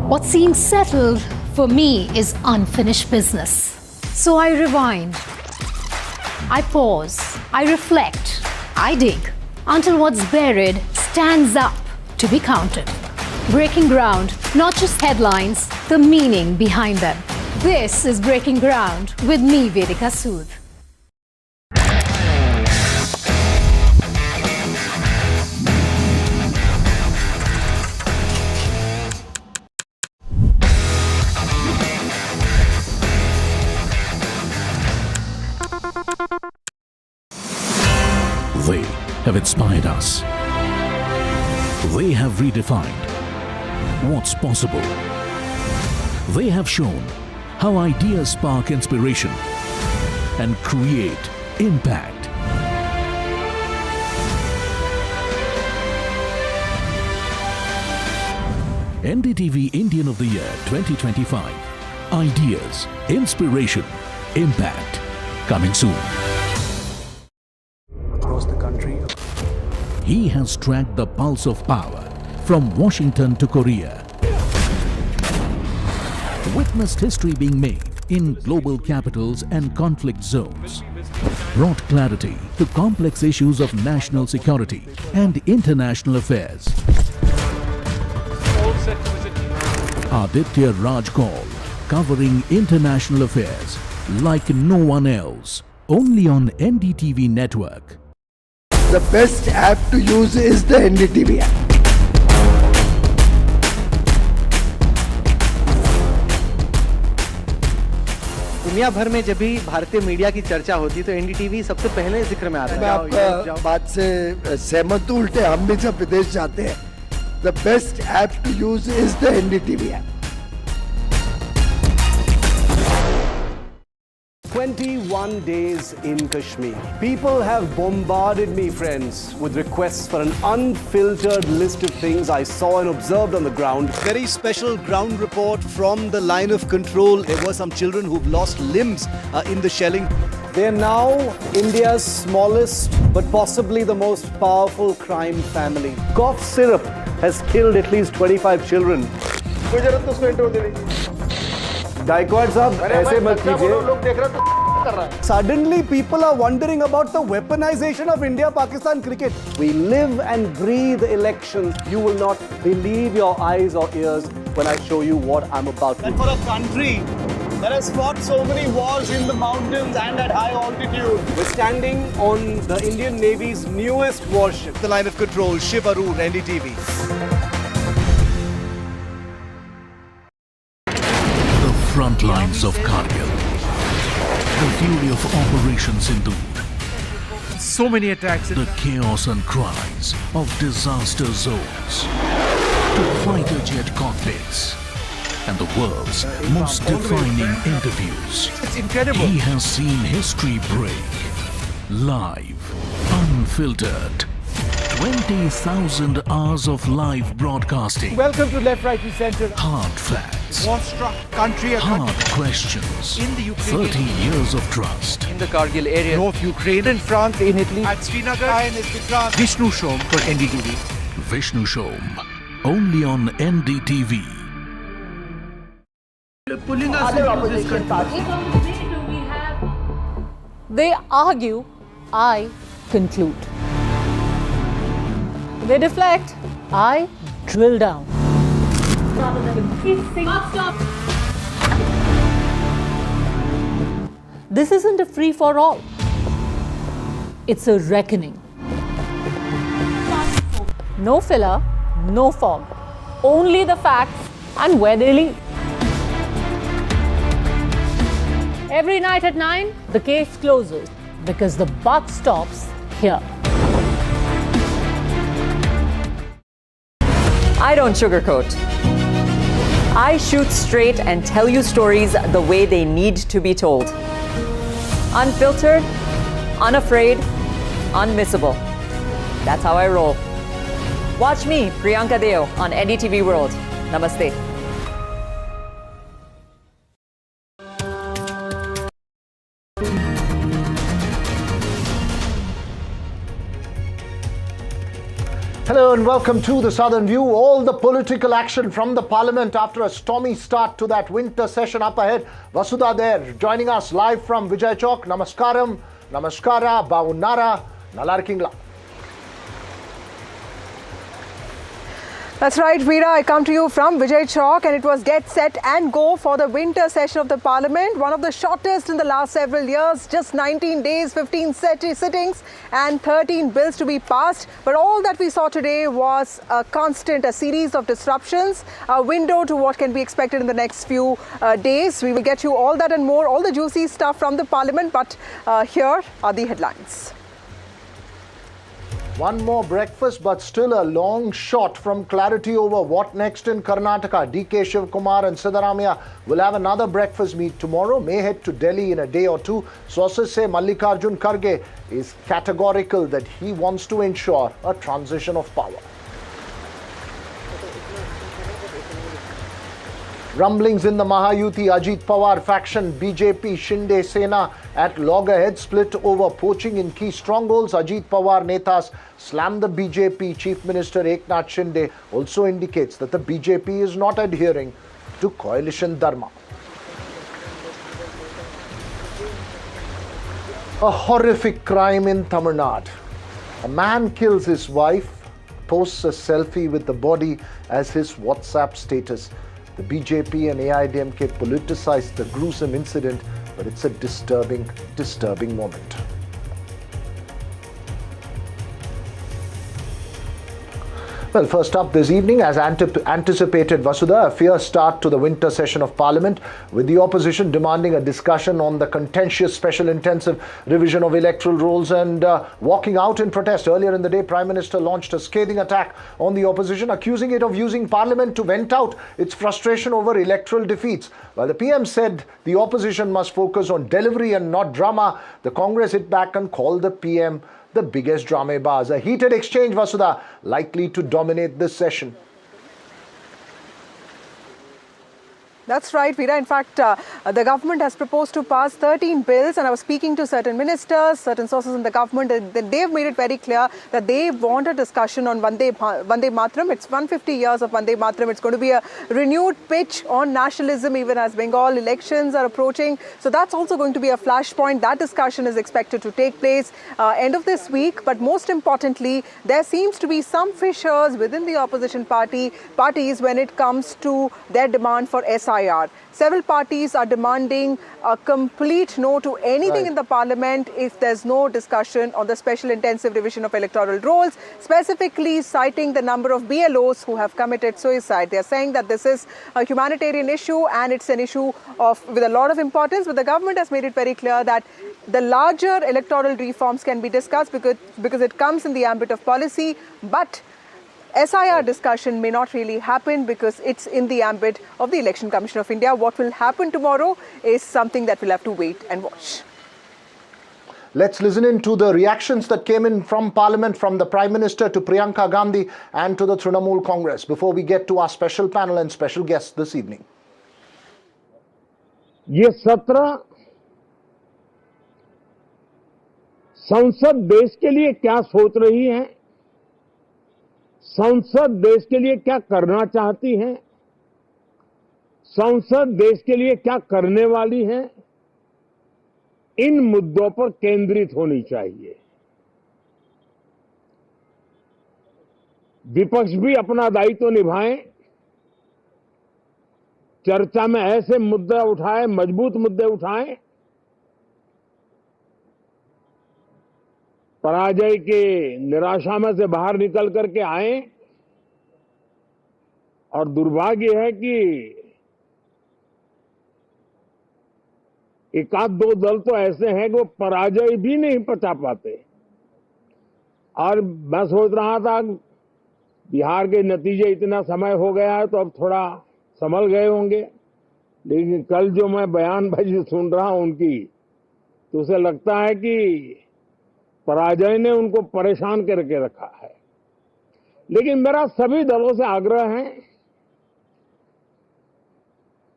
[SPEAKER 24] What seems settled for me is unfinished business. So I rewind, I pause, I reflect, I dig until what's buried stands up to be counted. Breaking ground, not just headlines, the meaning behind them. This is Breaking Ground with me, Vedika Sood.
[SPEAKER 20] have inspired us. They have redefined what's possible. They have shown how ideas spark inspiration and create impact. NDTV Indian of the Year 2025. Ideas, inspiration, impact. Coming soon.
[SPEAKER 19] Across the country.
[SPEAKER 20] He has tracked the pulse of power from Washington to Korea. Witnessed history being made in global capitals and conflict zones. Brought clarity to complex issues of national security and international affairs. Aditya Raj Kaul, covering international affairs like no one else. Only on NDTV network.
[SPEAKER 17] The best app to use is the NDTV app.
[SPEAKER 18] दुनिया भर में जब भी भारतीय media की चर्चा होती तो एनडीटीवी सबसे पहले जिक्र में आता है।
[SPEAKER 17] मैं आपका बात से सहमत हूं, उल्टे हम भी जब विदेश जाते हैं, the best app to use is the NDTV app.
[SPEAKER 19] 21 days in Kashmir. People have bombarded me, friends, with requests for an unfiltered list of things I saw and observed on the ground.
[SPEAKER 4] Very special ground report from the line of control. There were some children who've lost limbs in the shelling.
[SPEAKER 19] They are now India's smallest but possibly the most powerful crime family. Cough syrup has killed at least 25 children. Gaikwad sahab, ऐसे मत कीजिए. Suddenly people are wondering about the weaponization of India-Pakistan cricket. We live and breathe elections. You will not believe your eyes or ears when I show you what I'm about to do.
[SPEAKER 11] And for a country that has fought so many wars in the mountains and at high altitude.
[SPEAKER 19] We're standing on the Indian Navy's newest warship.
[SPEAKER 4] The line of control, Shiv Arun, NDTV.
[SPEAKER 20] Front lines of Kargil. The fury of Operation Sindoor.
[SPEAKER 21] So many attacks.
[SPEAKER 20] The chaos and cries of disaster zones. To fighter jet cockpits. And the world's most defining interviews.
[SPEAKER 21] It's incredible.
[SPEAKER 20] He has seen history break. Live. Unfiltered. 20,000 hours of live broadcasting.
[SPEAKER 21] Welcome to Left, Right and Centre.
[SPEAKER 20] Hard facts.
[SPEAKER 21] War-struck country.
[SPEAKER 20] Hard questions.
[SPEAKER 21] In the Ukraine.
[SPEAKER 20] 30 years of trust.
[SPEAKER 18] In the Kargil area.
[SPEAKER 21] North Ukraine. In France. In Italy. At Srinagar. Vishnu Shom for NDTV.
[SPEAKER 20] Vishnu Shom. Only on NDTV.
[SPEAKER 21] Pulling us into this country.
[SPEAKER 12] They argue, I conclude. They deflect, I drill down. Stop. This isn't a free-for-all. It's a reckoning. No filler, no fog. Only the facts and where they lead. Every night at 9, the case closes because the buck stops here.
[SPEAKER 22] I don't sugarcoat. I shoot straight and tell you stories the way they need to be told. Unfiltered, unafraid, unmissable. That's how I roll. Watch me, Priyanka Deo, on NDTV World. Namaste.
[SPEAKER 13] Hello and welcome to the Southern View. All the political action from the Parliament after a stormy start to that winter session up ahead. Vasudha there, joining us live from Vijay Chowk. Namaskaram, Namaskara, Bavunara, Nalarkingla.
[SPEAKER 14] That's right, Veera. I come to you from Vijay Chowk, and it was get, set and go for the winter session of the Parliament, one of the shortest in the last several years, just 19 days, 15 sittings and 13 bills to be passed. But all that we saw today was a series of disruptions, a window to what can be expected in the next few days. We will get you all that and more, all the juicy stuff from the Parliament, but here are the headlines.
[SPEAKER 13] One more breakfast, but still a long shot from clarity over what next in Karnataka. DK Shivkumar and Siddaramaiah will have another breakfast meet tomorrow, may head to Delhi in a day or two. Sources say Mallikarjun Kharge is categorical that he wants to ensure a transition of power. Rumblings in the Mahayuti Ajit Pawar faction, BJP Shinde Sena at loggerhead, split over poaching in key strongholds. Ajit Pawar netas slammed the BJP Chief Minister Eknath Shinde. Also indicates that the BJP is not adhering to coalition dharma. A horrific crime in Tamil Nadu. A man kills his wife, posts a selfie with the body as his WhatsApp status. The BJP and AIDMK politicized the gruesome incident, but it's a disturbing moment. Well, first up this evening, as anticipated, Vasudha, a fierce start to the winter session of Parliament, with the opposition demanding a discussion on the contentious special intensive revision of electoral rules and walking out in protest. Earlier in the day, Prime Minister launched a scathing attack on the opposition, accusing it of using Parliament to vent out its frustration over electoral defeats. While the PM said the opposition must focus on delivery and not drama, the Congress hit back and called the PM the biggest dramebaz. A heated exchange, Vasudha, likely to dominate this session.
[SPEAKER 14] That's right, Veera. In fact, the government has proposed to pass 13 bills, and I was speaking to certain ministers, certain sources in the government, and they've made it very clear that they want a discussion on Vande Mataram. It's 150 years of Vande Mataram. It's going to be a renewed pitch on nationalism, even as Bengal elections are approaching. So that's also going to be a flashpoint. That discussion is expected to take place end of this week. But most importantly, there seems to be some fissures within the opposition parties when it comes to their demand for SIR. Several parties are demanding a complete no to anything in the Parliament if there's no discussion on the special intensive revision of electoral rules, specifically citing the number of BLOs who have committed suicide. They're saying that this is a humanitarian issue and it's an issue with a lot of importance, but the government has made it very clear that the larger electoral reforms can be discussed because it comes in the ambit of policy, but SIR discussion may not really happen because it's in the ambit of the Election Commission of India. What will happen tomorrow is something that we'll have to wait and watch.
[SPEAKER 13] Let's listen in to the reactions that came in from Parliament, from the Prime Minister to Priyanka Gandhi and to the Trinamool Congress, before we get to our special panel and special guests this evening.
[SPEAKER 1] ये सत्र संसद देश के लिए क्या सोच रही है, संसद देश के लिए क्या करना चाहती है, संसद देश के लिए क्या करने वाली है, इन मुद्दों पर केंद्रित होनी चाहिए। विपक्ष भी अपना दायित्व निभाएं, चर्चा में ऐसे मुद्दे उठाएं, मजबूत मुद्दे उठाएं, पराजय के निराशा में से बाहर निकल करके आए। और दुर्भाग्य है कि एक आध दो दल तो ऐसे हैं कि वो पराजय भी नहीं पचा पाते। और मैं सोच रहा था बिहार के नतीजे इतना समय हो गया है तो अब थोड़ा संभल गए होंगे, लेकिन कल जो मैं बयानबाजी सुन रहा हूं उनकी, तो उसे लगता है कि पराजय ने उनको परेशान करके रखा है। लेकिन मेरा सभी दलों से आग्रह है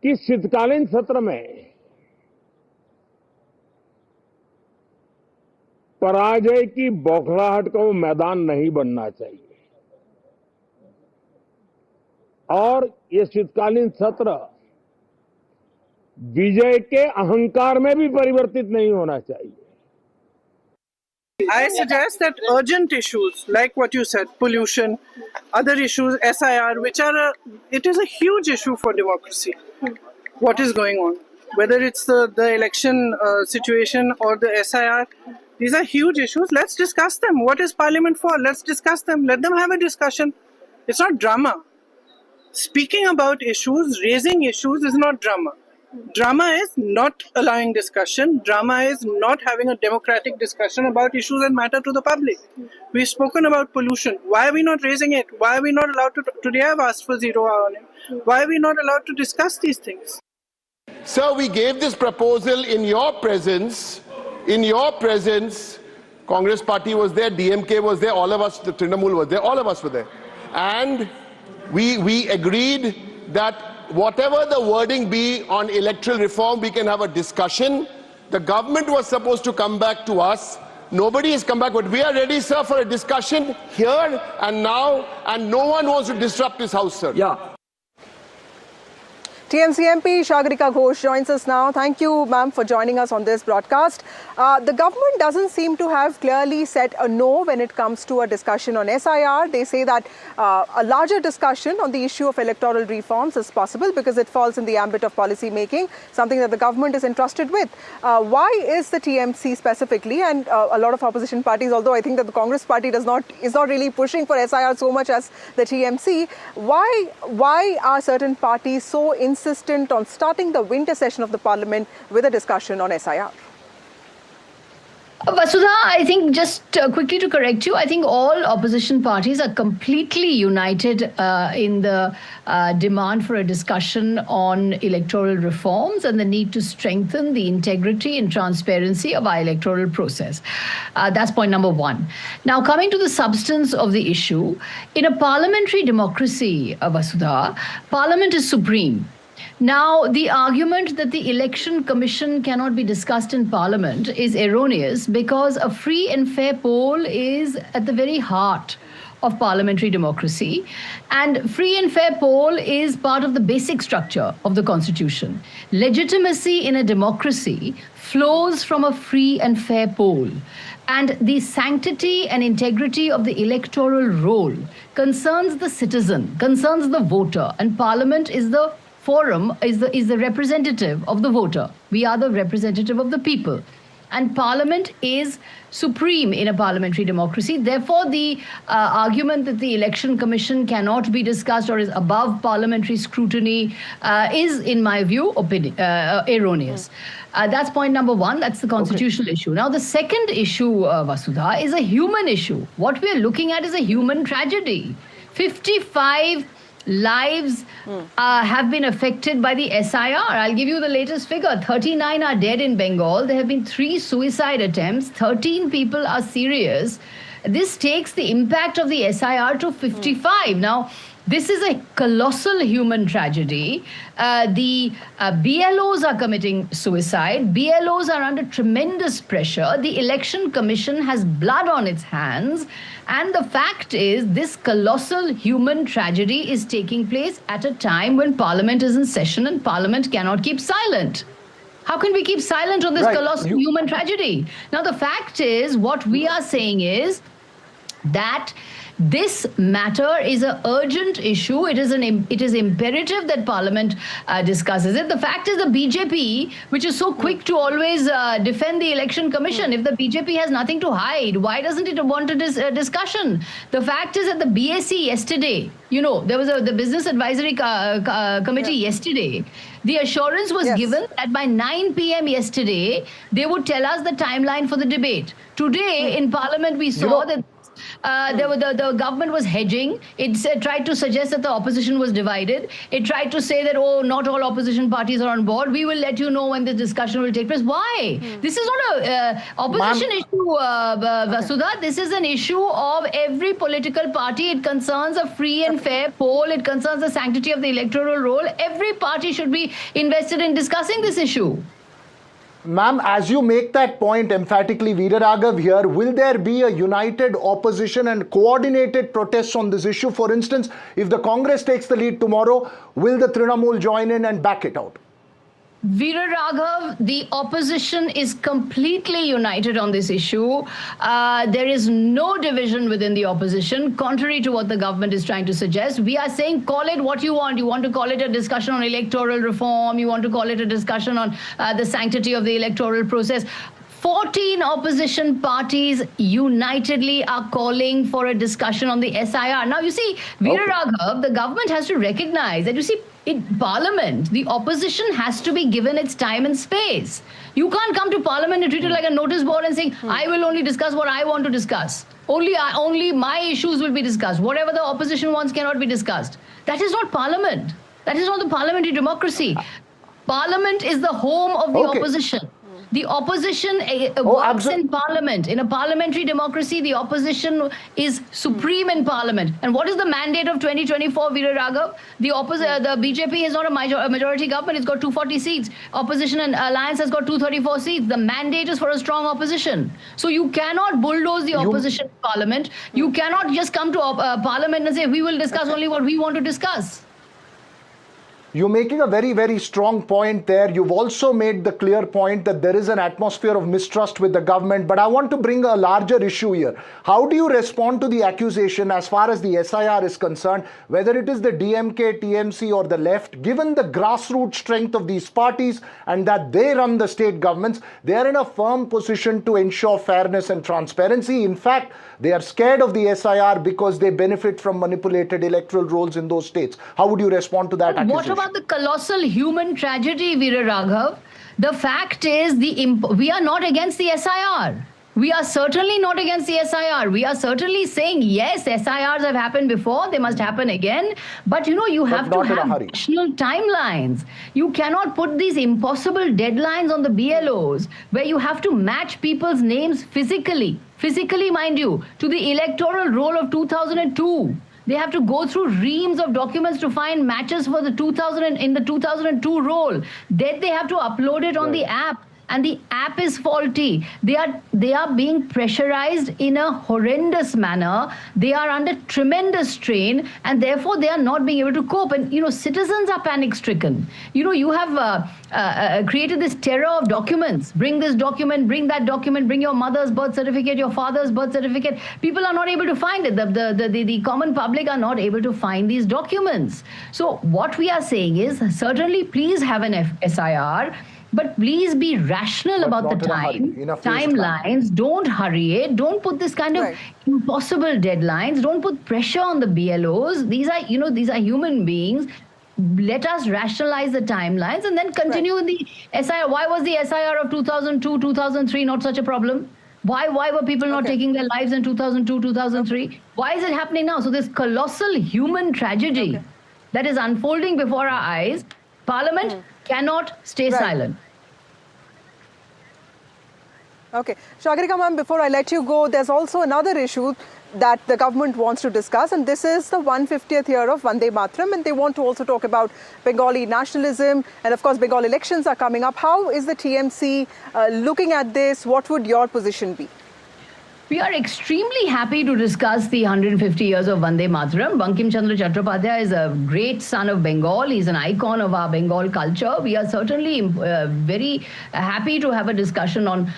[SPEAKER 1] कि शीतकालीन सत्र में पराजय की बौखलाहट का वो मैदान नहीं बनना चाहिए और ये शीतकालीन सत्र विजय के अहंकार में भी परिवर्तित नहीं होना चाहिए।
[SPEAKER 10] I suggest that urgent issues like what you said, pollution, other issues, SIR, it is a huge issue for democracy. What is going on? Whether it's the election situation or the SIR, these are huge issues. Let's discuss them. What is Parliament for? Let's discuss them. Let them have a discussion. It's not drama. Speaking about issues, raising issues is not drama. Drama is not allowing discussion. Drama is not having a democratic discussion about issues that matter to the public. We've spoken about pollution. Why are we not raising it? Why are we not allowed to? Today I've asked for 0 hour on it. Why are we not allowed to discuss these things?
[SPEAKER 3] Sir, we gave this proposal in your presence. In your presence, Congress party was there, DMK was there, all of us, the Trinamool was there, all of us were there. And we agreed that whatever the wording be on electoral reform, we can have a discussion. The government was supposed to come back to us. Nobody has come back, but we are ready, sir, for a discussion here and now, and no one wants to disrupt this house, sir.
[SPEAKER 14] Yeah. TMC MP Shagarika Ghosh joins us now. Thank you, ma'am, for joining us on this broadcast. The government doesn't seem to have clearly said a no when it comes to a discussion on SIR. They say that a larger discussion on the issue of electoral reforms is possible because it falls in the ambit of policy making, something that the government is entrusted with. Why is the TMC specifically, and a lot of opposition parties, although I think that the Congress party is not really pushing for SIR so much as the TMC, why are certain parties so insistent on starting the winter session of the Parliament with a discussion on SIR?
[SPEAKER 5] Vasudha, I think just quickly to correct you, I think all opposition parties are completely united in the demand for a discussion on electoral reforms and the need to strengthen the integrity and transparency of our electoral process. That's point number one. Now, coming to the substance of the issue, in a parliamentary democracy, Vasudha, Parliament is supreme. Now, the argument that the Election Commission cannot be discussed in Parliament is erroneous because a free and fair poll is at the very heart of parliamentary democracy, and free and fair poll is part of the basic structure of the Constitution. Legitimacy in a democracy flows from a free and fair poll, and the sanctity and integrity of the electoral roll concerns the citizen, concerns the voter, and Parliament is the forum, is the representative of the voter. We are the representative of the people. And Parliament is supreme in a parliamentary democracy. Therefore, the argument that the Election Commission cannot be discussed or is above parliamentary scrutiny is, in my view, erroneous. That's point number one. That's the constitutional issue. Now, the second issue, Vasudha, is a human issue. What we are looking at is a human tragedy. 55 lives have been affected by the SIR. I'll give you the latest figure. 39 are dead in Bengal. There have been 3 suicide attempts. 13 people are serious. This takes the impact of the SIR to 55. Now, this is a colossal human tragedy. The BLOs are committing suicide. BLOs are under tremendous pressure. The Election Commission has blood on its hands. And the fact is, this colossal human tragedy is taking place at a time when Parliament is in session and Parliament cannot keep silent. How can we keep silent on this colossal human tragedy? Now, the fact is, what we are saying is that this matter is an urgent issue. It is imperative that Parliament discusses it. The fact is the BJP, which is so quick to always defend the Election Commission, if the BJP has nothing to hide, why doesn't it want a discussion? The fact is that the BAC yesterday, you know, there was the Business Advisory Committee yesterday. The assurance was given that by 9 p.m. yesterday, they would tell us the timeline for the debate. Today in Parliament, we saw that the government was hedging. It tried to suggest that the opposition was divided. It tried to say that, oh, not all opposition parties are on board. We will let you know when the discussion will take place. Why? This is not an opposition issue, Vasudha. This is an issue of every political party. It concerns a free and fair poll. It concerns the sanctity of the electoral roll. Every party should be invested in discussing this issue.
[SPEAKER 13] Ma'am, as you make that point emphatically, Veera Raghav here, will there be a united opposition and coordinated protests on this issue? For instance, if the Congress takes the lead tomorrow, will the Trinamool join in and back it out?
[SPEAKER 5] Veera Raghav, the opposition is completely united on this issue. There is no division within the opposition, contrary to what the government is trying to suggest. We are saying, call it what you want. You want to call it a discussion on electoral reform. You want to call it a discussion on the sanctity of the electoral process. 14 opposition parties unitedly are calling for a discussion on the SIR. Now, you see, Veera Raghav, the government has to recognize that, you see, in Parliament, the opposition has to be given its time and space. You can't come to Parliament and treat it like a notice board and saying, I will only discuss what I want to discuss. Only my issues will be discussed. Whatever the opposition wants cannot be discussed. That is not Parliament. That is not the parliamentary democracy. Parliament is the home of the opposition. The opposition works in Parliament. In a parliamentary democracy, the opposition is supreme in Parliament. And what is the mandate of 2024, Veera Raghav? The BJP is not a majority government. It's got 240 seats. Opposition and alliance has got 234 seats. The mandate is for a strong opposition. So you cannot bulldoze the opposition in Parliament. You cannot just come to Parliament and say, we will discuss only what we want to discuss.
[SPEAKER 13] You're making a very, very strong point there. You've also made the clear point that there is an atmosphere of mistrust with the government. But I want to bring a larger issue here. How do you respond to the accusation as far as the SIR is concerned, whether it is the DMK, TMC or the left, given the grassroots strength of these parties and that they run the state governments, they are in a firm position to ensure fairness and transparency. In fact, they are scared of the SIR because they benefit from manipulated electoral rolls in those states. How would you respond to that accusation?
[SPEAKER 5] What about the colossal human tragedy, Veera Raghav? The fact is, we are not against the SIR. We are certainly not against the SIR. We are certainly saying, yes, SIRs have happened before, they must happen again. But, you have to have national timelines. You cannot put these impossible deadlines on the BLOs where you have to match people's names physically, mind you, to the electoral roll of 2002. They have to go through reams of documents to find matches for the 2002 roll. Then they have to upload it on the app. And the app is faulty. They are being pressurized in a horrendous manner. They are under tremendous strain, and therefore they are not being able to cope. And citizens are panic-stricken. You have created this terror of documents. Bring this document, bring that document, bring your mother's birth certificate, your father's birth certificate. People are not able to find it. The common public are not able to find these documents. So what we are saying is, certainly please have an SIR. But please be rational about the timelines. Don't hurry it. Don't put this kind of impossible deadlines. Don't put pressure on the BLOs. These are human beings. Let us rationalize the timelines and then continue with the SIR. Why was the SIR of 2002, 2003 not such a problem? Why were people not taking their lives in 2002, 2003? Why is it happening now? So this colossal human tragedy that is unfolding before our eyes, Parliament cannot stay silent.
[SPEAKER 14] Okay. Sagarika ma'am, before I let you go, there's also another issue that the government wants to discuss, and this is the 150th year of Vande Mataram, and they want to also talk about Bengali nationalism, and of course Bengal elections are coming up. How is the TMC looking at this? What would your position be?
[SPEAKER 5] We are extremely happy to discuss the 150 years of Vande Mataram. Bankim Chandra Chattopadhyay is a great son of Bengal. He's an icon of our Bengal culture. We are certainly very happy to have a discussion on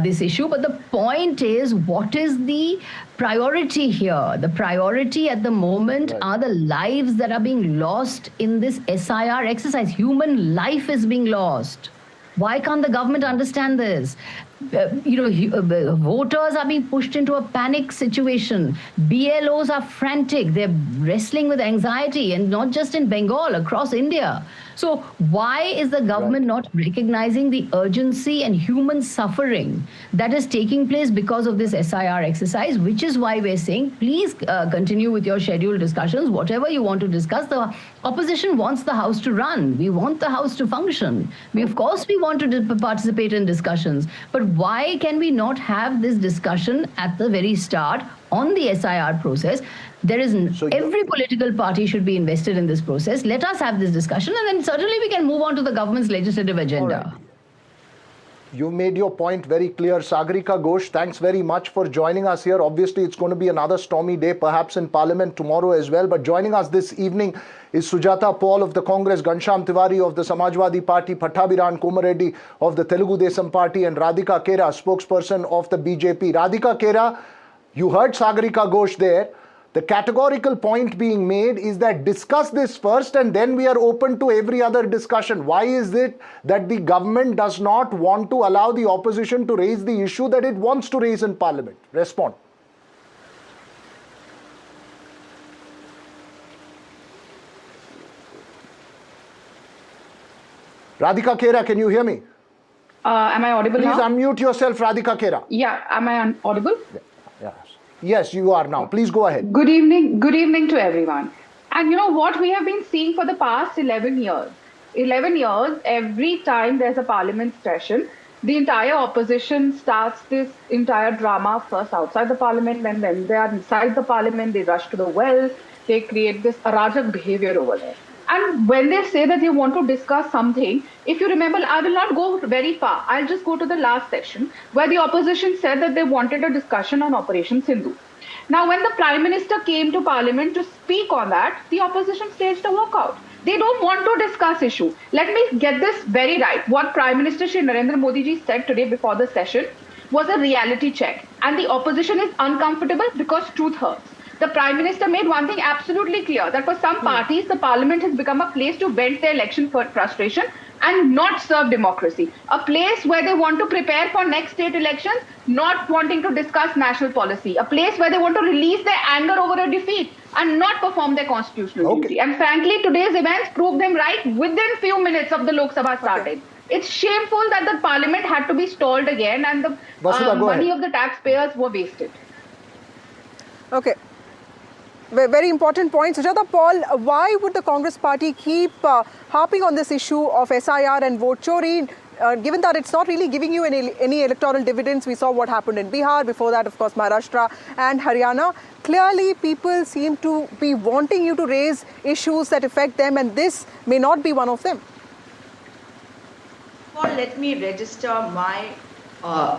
[SPEAKER 5] this issue. But the point is, what is the priority here? The priority at the moment are the lives that are being lost in this SIR exercise. Human life is being lost. Why can't the government understand this? Voters are being pushed into a panic situation. BLOs are frantic. They're wrestling with anxiety, and not just in Bengal, across India. So why is the government not recognizing the urgency and human suffering that is taking place because of this SIR exercise, which is why we're saying, please continue with your scheduled discussions, whatever you want to discuss. The opposition wants the House to run. We want the House to function. Of course, we want to participate in discussions. But why can we not have this discussion at the very start on the SIR process? Every political party should be invested in this process. Let us have this discussion, and then certainly we can move on to the government's legislative agenda.
[SPEAKER 13] You made your point very clear. Sagarika Ghosh, thanks very much for joining us here. Obviously, it's going to be another stormy day, perhaps in Parliament tomorrow as well. But joining us this evening is Sujata Paul of the Congress, Ghanshyam Tiwari of the Samajwadi Party, Pattabhiran Komareddy of the Telugu Desam Party, and Radhika Khera, spokesperson of the BJP. Radhika Khera, you heard Sagarika Ghosh there. The categorical point being made is that discuss this first and then we are open to every other discussion. Why is it that the government does not want to allow the opposition to raise the issue that it wants to raise in Parliament? Respond. Radhika Khera, can you hear me?
[SPEAKER 6] Am I audible now?
[SPEAKER 13] Please unmute yourself, Radhika Khera.
[SPEAKER 6] Yeah, am I audible?
[SPEAKER 13] Yes, you are now. Please go ahead.
[SPEAKER 6] Good evening to everyone. And you know what we have been seeing for the past 11 years? 11 years, every time there's a parliament session, the entire opposition starts this entire drama first outside the parliament, and then they are inside the parliament, they rush to the well, they create this arajak behavior over there. And when they say that they want to discuss something, if you remember, I will not go very far. I'll just go to the last section where the opposition said that they wanted a discussion on Operation Sindhu. Now, when the Prime Minister came to Parliament to speak on that, the opposition staged a walkout. They don't want to discuss issue. Let me get this very right. What Prime Minister Shri Narendra Modi ji said today before the session was a reality check. And the opposition is uncomfortable because truth hurts. The Prime Minister made one thing absolutely clear, that for some parties, the Parliament has become a place to vent their election frustration and not serve democracy. A place where they want to prepare for next state elections, not wanting to discuss national policy. A place where they want to release their anger over a defeat and not perform their constitutional duty. And frankly, today's events prove them right within few minutes of the Lok Sabha starting. It's shameful that the Parliament had to be stalled again and the money of the taxpayers were wasted.
[SPEAKER 14] Okay. Very important point. Sujata Paul, why would the Congress party keep harping on this issue of SIR and vote chori, given that it's not really giving you any electoral dividends? We saw what happened in Bihar, before that, of course, Maharashtra and Haryana. Clearly, people seem to be wanting you to raise issues that affect them, and this may not be one of them.
[SPEAKER 7] Paul, let me register my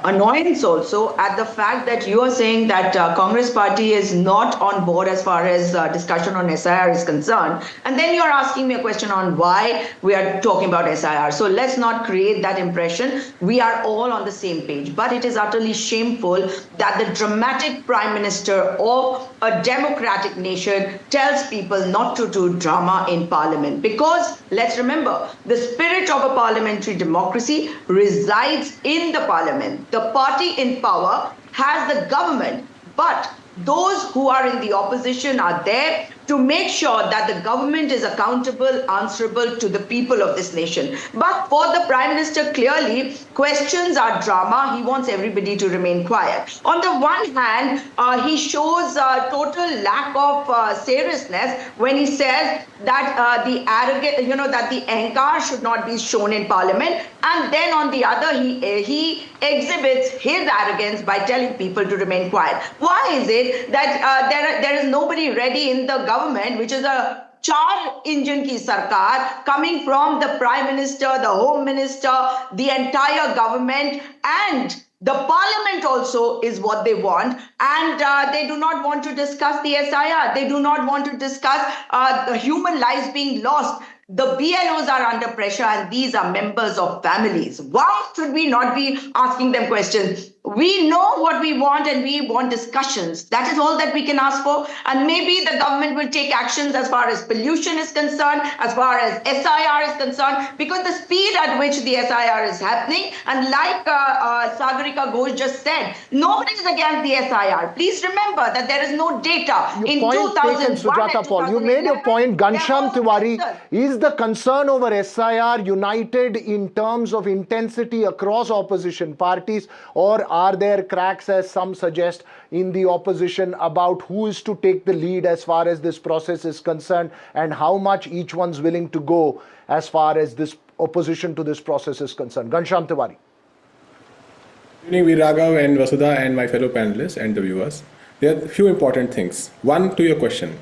[SPEAKER 7] annoyance also at the fact that you are saying that Congress party is not on board as far as discussion on SIR is concerned, and then you are asking me a question on why we are talking about SIR. So let's not create that impression. We are all on the same page, but it is utterly shameful that the dramatic Prime Minister of a democratic nation tells people not to do drama in Parliament, because let's remember, the spirit of a parliamentary democracy resides in the Parliament. The party in power has the government, but those who are in the opposition are there to make sure that the government is accountable, answerable to the people of this nation. But for the Prime Minister, clearly, questions are drama. He wants everybody to remain quiet. On the one hand, he shows a total lack of seriousness when he says that the arrogance, that the ahankar should not be shown in Parliament. And then on the other, he exhibits his arrogance by telling people to remain quiet. Why is it that there is nobody ready in the government, which is a char engine ki sarkar, coming from the Prime Minister, the Home Minister, the entire government, and the Parliament also is what they want, and they do not want to discuss the SIR. They do not want to discuss the human lives being lost. The BLOs are under pressure, and these are members of families. Why should we not be asking them questions? We know what we want, and we want discussions. That is all that we can ask for. And maybe the government will take actions as far as pollution is concerned, as far as SIR is concerned, because the speed at which the SIR is happening, and like Sagarika Ghosh just said, nobody is against the SIR. Please remember that there is no data. In 2001
[SPEAKER 13] Sujata Paul, you made your point. Ghanshyam Tiwari, is the concern over SIR united in terms of intensity across opposition parties, or are there cracks, as some suggest, in the opposition about who is to take the lead as far as this process is concerned, and how much each one's willing to go as far as this opposition to this process is concerned? Ghanshyam Tiwari.
[SPEAKER 15] Good evening, Viragav and Vasudha and my fellow panelists and the viewers. There are a few important things. One, to your question.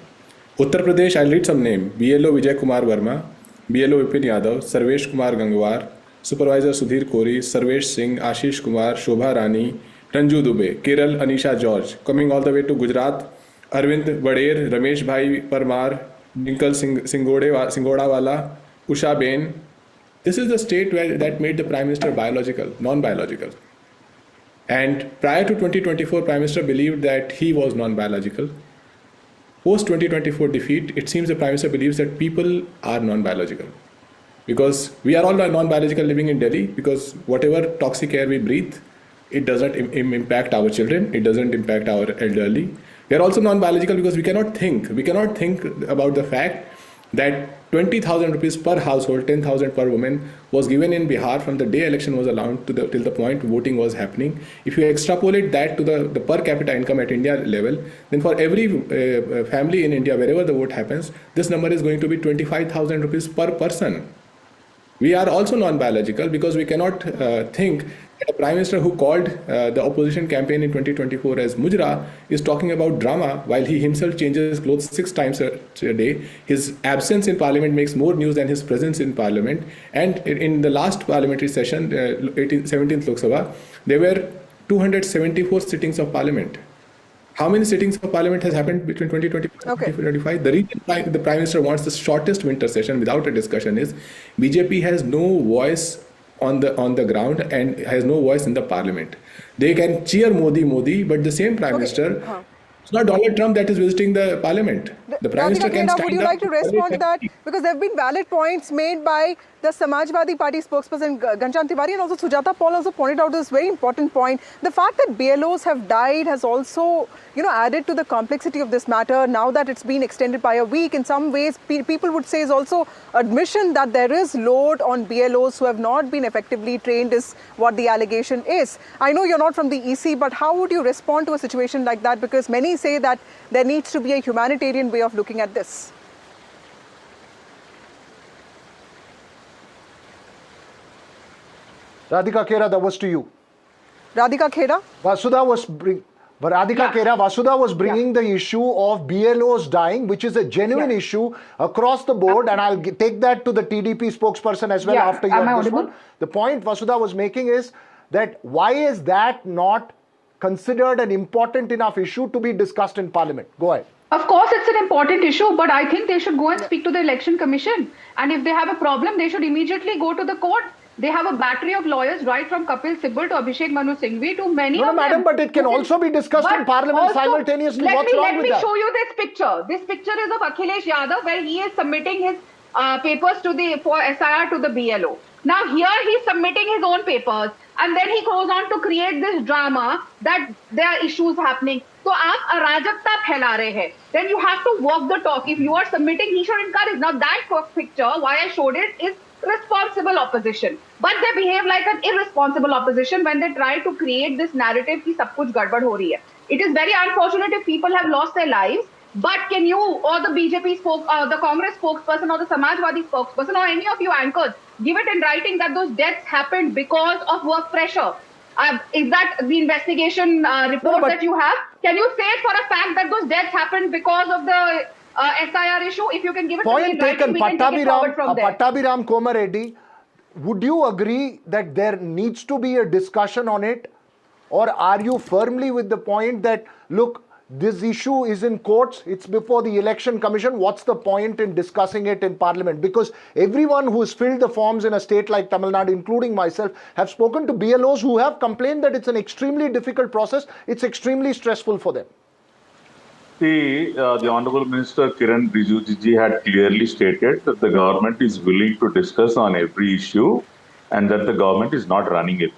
[SPEAKER 15] Uttar Pradesh, I'll read some names. BLO Vijay Kumar Verma, BLO Vipin Yadav, Sarvesh Kumar Gangwar, Supervisor Sudhir Kori, Sarvesh Singh, Ashish Kumar, Shobha Rani, Ranju Dubey, Kerala Anisha George, coming all the way to Gujarat, Arvind Vader, Ramesh Bhai Parmar, Dinkal Singhodawala, Usha Bain. This is the state that made the Prime Minister biological, non-biological. And prior to 2024, Prime Minister believed that he was non-biological. Post 2024 defeat, it seems the Prime Minister believes that people are non-biological. Because we are all non-biological living in Delhi, because whatever toxic air we breathe, it doesn't impact our children, it doesn't impact our elderly. We are also non-biological because we cannot think. We cannot think about the fact that 20,000 rupees per household, 10,000 per woman was given in Bihar from the day election was allowed till the point voting was happening. If you extrapolate that to the per capita income at India level, then for every family in India, wherever the vote happens, this number is going to be 25,000 rupees per person. We are also non-biological because we cannot think that a Prime Minister who called the opposition campaign in 2024 as Mujra is talking about drama while he himself changes clothes 6 times a day. His absence in Parliament makes more news than his presence in Parliament. And in the last parliamentary session, 17th Lok Sabha, there were 274 sittings of Parliament. How many sittings of Parliament has happened between 2024 and 2025? The reason why the Prime Minister wants the shortest winter session without a discussion is BJP has no voice on the ground and has no voice in the Parliament. They can cheer Modi, but the same Prime Minister, it's not Donald Trump that is visiting the Parliament. The Prime Minister can stand up.
[SPEAKER 14] Would you like to respond to that? Because there have been valid points made by the Samajwadi Party spokesperson Ghanshyam Tiwari, and also Sujata Paul also pointed out this very important point. The fact that BLOs have died has also, added to the complexity of this matter. Now that it's been extended by a week, in some ways, people would say is also admission that there is load on BLOs who have not been effectively trained is what the allegation is. I know you're not from the EC, but how would you respond to a situation like that? Because many say that there needs to be a humanitarian way of looking at this.
[SPEAKER 13] Radhika Khera, that was to you.
[SPEAKER 14] Radhika Khera?
[SPEAKER 13] Vasudha was bringing the issue of BLOs dying, which is a genuine issue across the board, and I'll take that to the TDP spokesperson as well after you have this one. The point Vasudha was making is that why is that not considered an important enough issue to be discussed in Parliament? Go ahead.
[SPEAKER 6] Of course, it's an important issue, but I think they should go and speak to the Election Commission. And if they have a problem, they should immediately go to the court. They have a battery of lawyers, right from Kapil Sibal to Abhishek Manu Singhvi to many of them.
[SPEAKER 13] No, madam, but it can also be discussed in Parliament simultaneously. What's wrong with that?
[SPEAKER 6] Let me show you this picture. This picture is of Akhilesh Yadav, where he is submitting his papers for SIR to the BLO. Now here he's submitting his own papers, and then he goes on to create this drama that there are issues happening. So aap arajakta phaila rahe hai. Then you have to walk the talk. If you are submitting, he should encourage. Now that picture, why I showed it, is responsible opposition. But they behave like an irresponsible opposition when they try to create this narrative ki sab kuch gadbad ho rahi hai. It is very unfortunate if people have lost their lives. But can you, or the BJP the Congress spokesperson, or the Samajwadi spokesperson, or any of you anchors, give it in writing that those deaths happened because of work pressure? Is that the investigation report that you have? Can you say it for a fact that those deaths happened because of the SIR issue? If you can give it to me in writing, we can take it forward from there.
[SPEAKER 13] Pattabhiram Komareddy, would you agree that there needs to be a discussion on it? Or are you firmly with the point that, look, this issue is in courts, it's before the Election Commission, what's the point in discussing it in Parliament? Because everyone who's filled the forms in a state like Tamil Nadu, including myself, have spoken to BLOs who have complained that it's an extremely difficult process, it's extremely stressful for them.
[SPEAKER 2] The Honourable Minister Kiran Rijiju had clearly stated that the government is willing to discuss on every issue and that the government is not running it.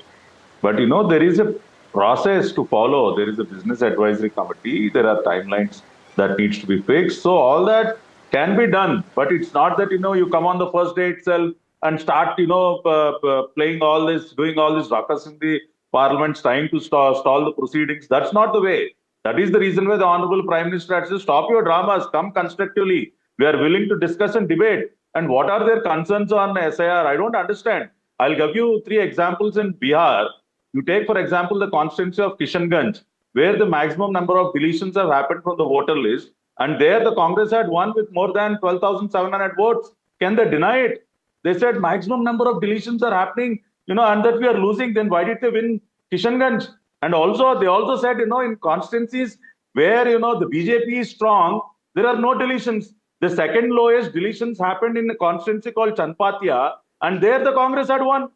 [SPEAKER 2] But there is a process to follow. There is a business advisory committee. There are timelines that needs to be fixed. So all that can be done, but it's not that you come on the first day itself and start playing all this, doing all this ruckus in the Parliament, trying to stall the proceedings. That's not the way. That is the reason why the Honourable Prime Minister had said, stop your dramas, come constructively. We are willing to discuss and debate. And what are their concerns on SIR? I don't understand. I'll give you 3 examples in Bihar. You take, for example, the constituency of Kishanganj, where the maximum number of deletions have happened from the voter list. And there the Congress had won with more than 12,700 votes. Can they deny it? They said maximum number of deletions are happening, and that we are losing. Then why did they win Kishanganj? And also, they also said, in constituencies where, the BJP is strong, there are no deletions. The second lowest deletions happened in a constituency called Chanpatia, and there the Congress had won.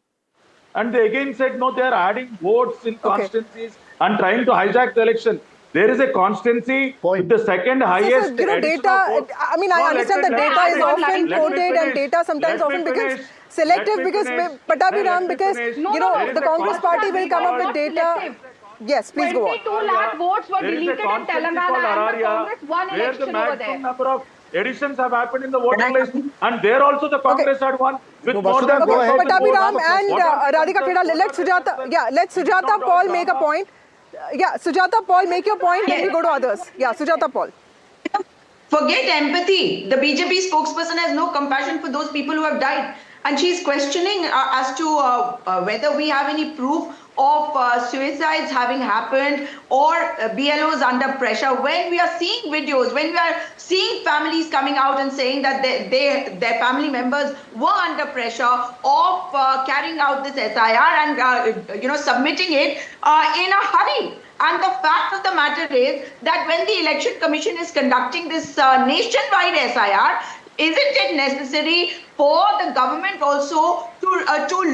[SPEAKER 2] And they again said, no, they are adding votes in constituencies and trying to hijack the election. There is a constancy with the second highest.
[SPEAKER 14] Data, I mean, I understand that data is often quoted and data sometimes often becomes selective because, Pattabhiram, because, the Congress party will come up with data. Yes, please go on.
[SPEAKER 6] 22 lakh votes were deleted in Telangana and the Congress won election over there.
[SPEAKER 2] Number of additions have happened in the voting list, and there also the Congress had won with more than
[SPEAKER 14] Pattabhiram and Radhika Kheda, let Sujata Paul make a point. Sujata Paul, make your point, then we go to others. Sujata Paul.
[SPEAKER 7] Forget empathy. The BJP spokesperson has no compassion for those people who have died. And she's questioning as to whether we have any proof of suicides having happened or BLOs under pressure. When we are seeing videos, when we are seeing families coming out and saying that their family members were under pressure of carrying out this SIR and submitting it in a hurry. And the fact of the matter is that when the Election Commission is conducting this nationwide SIR, isn't it necessary for the government also to